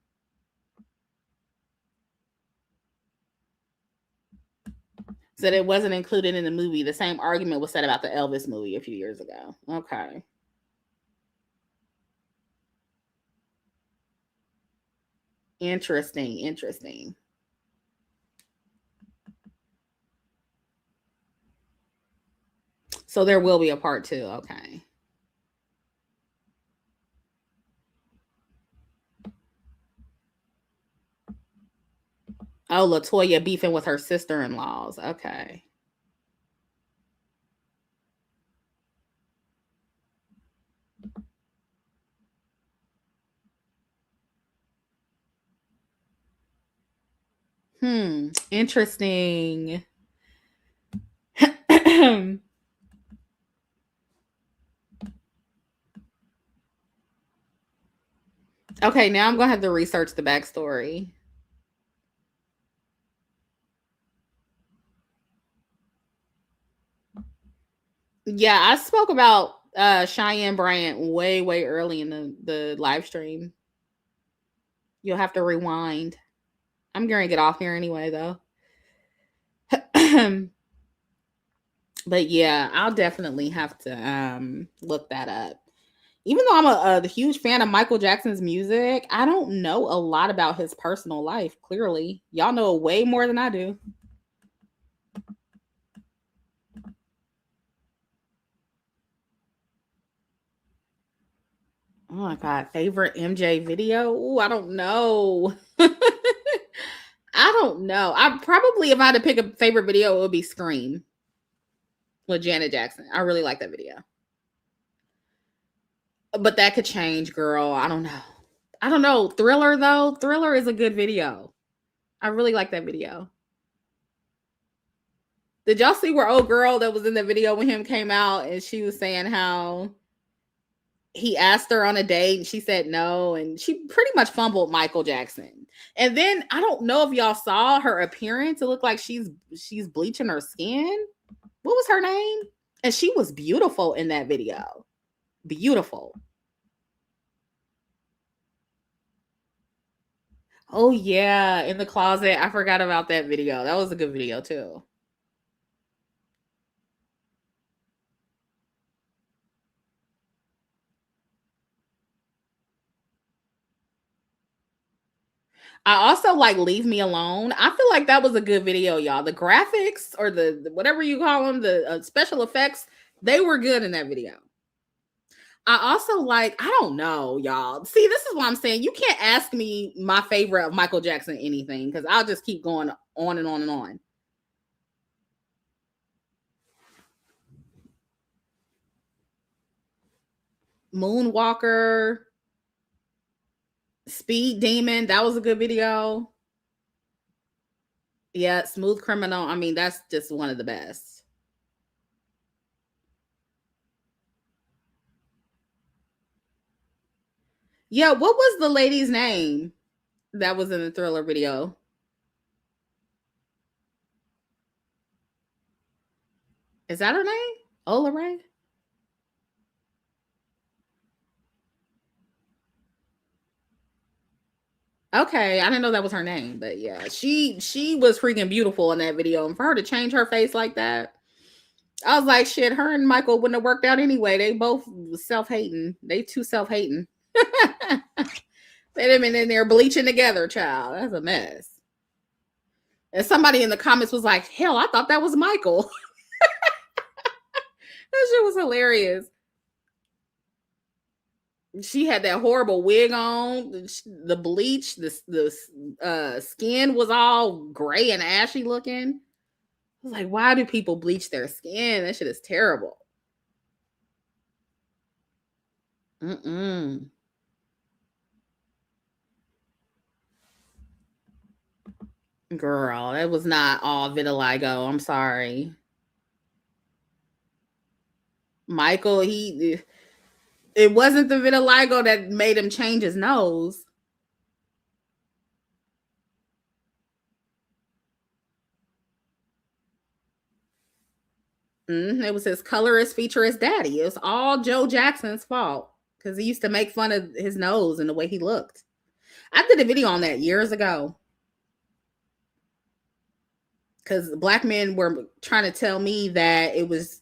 Said it wasn't included in the movie. The same argument was said about the Elvis movie a few years ago. Okay. Interesting. So there will be a part 2. Okay. Oh, LaToya beefing with her sister-in-laws. Okay. Interesting. Okay, now I'm going to have to research the backstory. Yeah, I spoke about Cheyenne Bryant way early in the live stream. You'll have to rewind. I'm going to get off here anyway, though. But yeah, I'll definitely have to look that up. Even though I'm a huge fan of Michael Jackson's music, I don't know a lot about his personal life, clearly. Y'all know way more than I do. Oh my God, favorite MJ video? Ooh, I don't know. I don't know. I probably, if I had to pick a favorite video, it would be Scream with Janet Jackson. I really like that video. But that could change, girl. I don't know. Thriller, though. Thriller is a good video. I really like that video. Did y'all see where old girl that was in the video when him came out and she was saying how he asked her on a date and she said no, and she pretty much fumbled Michael Jackson. And then I don't know if y'all saw her appearance. It looked like she's bleaching her skin. What was her name? And she was beautiful in that video. Beautiful. Oh yeah, in the closet. I forgot about that video. That was a good video too. I also like Leave Me Alone. I feel like that was a good video, y'all. The graphics or the whatever you call them, the special effects, they were good in that video. I also like, I don't know, y'all. See, this is what I'm saying. You can't ask me my favorite of Michael Jackson anything because I'll just keep going on and on and on. Moonwalker, Speed Demon, that was a good video. Yeah, Smooth Criminal. I mean, that's just one of the best. Yeah, what was the lady's name that was in the Thriller video? Is that her name? Ola Ray? Okay, I didn't know that was her name, but yeah, she was freaking beautiful in that video, and for her to change her face like that, I was like, shit, her and Michael wouldn't have worked out anyway. They both self-hating. They too self-hating. They'd have been in there bleaching together, child. That's a mess. And somebody in the comments was like, hell, I thought that was Michael. That shit was hilarious. She had that horrible wig on, the bleach, the skin was all gray and ashy looking. I was like, why do people bleach their skin? That shit is terrible. Girl, that was not all vitiligo. I'm sorry. Michael, It wasn't the vitiligo that made him change his nose. It was his colorist, featurist daddy. It was all Joe Jackson's fault because he used to make fun of his nose and the way he looked. I did a video on that years ago because black men were trying to tell me that it was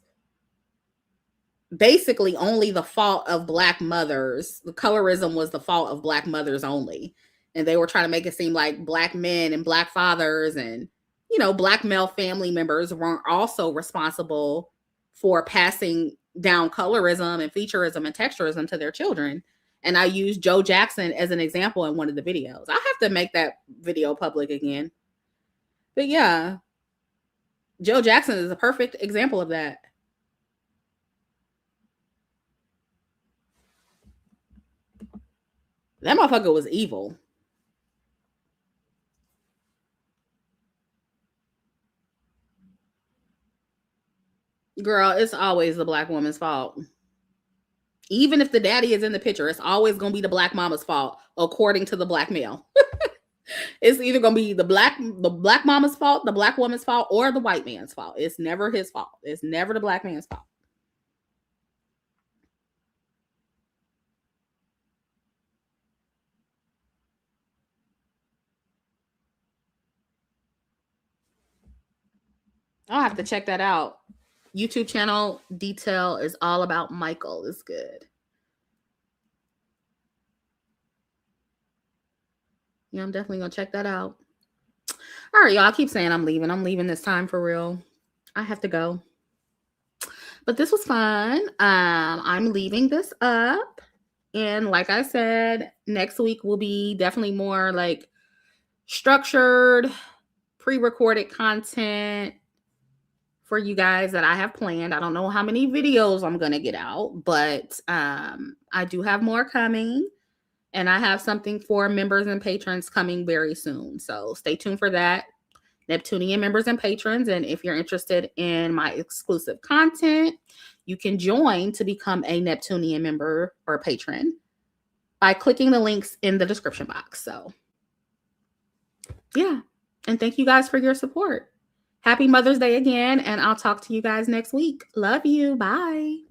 basically only the fault of black mothers. The colorism was the fault of black mothers only. And they were trying to make it seem like black men and black fathers and, you know, black male family members weren't also responsible for passing down colorism and featurism and texturism to their children. And I used Joe Jackson as an example in one of the videos. I have to make that video public again. But yeah, Joe Jackson is a perfect example of that. That motherfucker was evil. Girl, it's always the black woman's fault. Even if the daddy is in the picture, it's always going to be the black mama's fault, according to the black male. It's either going to be the black mama's fault, the black woman's fault, or the white man's fault. It's never his fault. It's never the black man's fault. I'll have to check that out. YouTube channel Detail is all about Michael. It's good. Yeah, I'm definitely going to check that out. All right, y'all. I keep saying I'm leaving. I'm leaving this time for real. I have to go. But this was fun. I'm leaving this up. And like I said, next week will be definitely more like structured, pre-recorded content for you guys that I have planned. I don't know how many videos I'm going to get out, but I do have more coming. And I have something for members and patrons coming very soon. So stay tuned for that. Neptunian members and patrons. And if you're interested in my exclusive content, you can join to become a Neptunian member or patron by clicking the links in the description box. So yeah. And thank you guys for your support. Happy Mother's Day again. And I'll talk to you guys next week. Love you. Bye.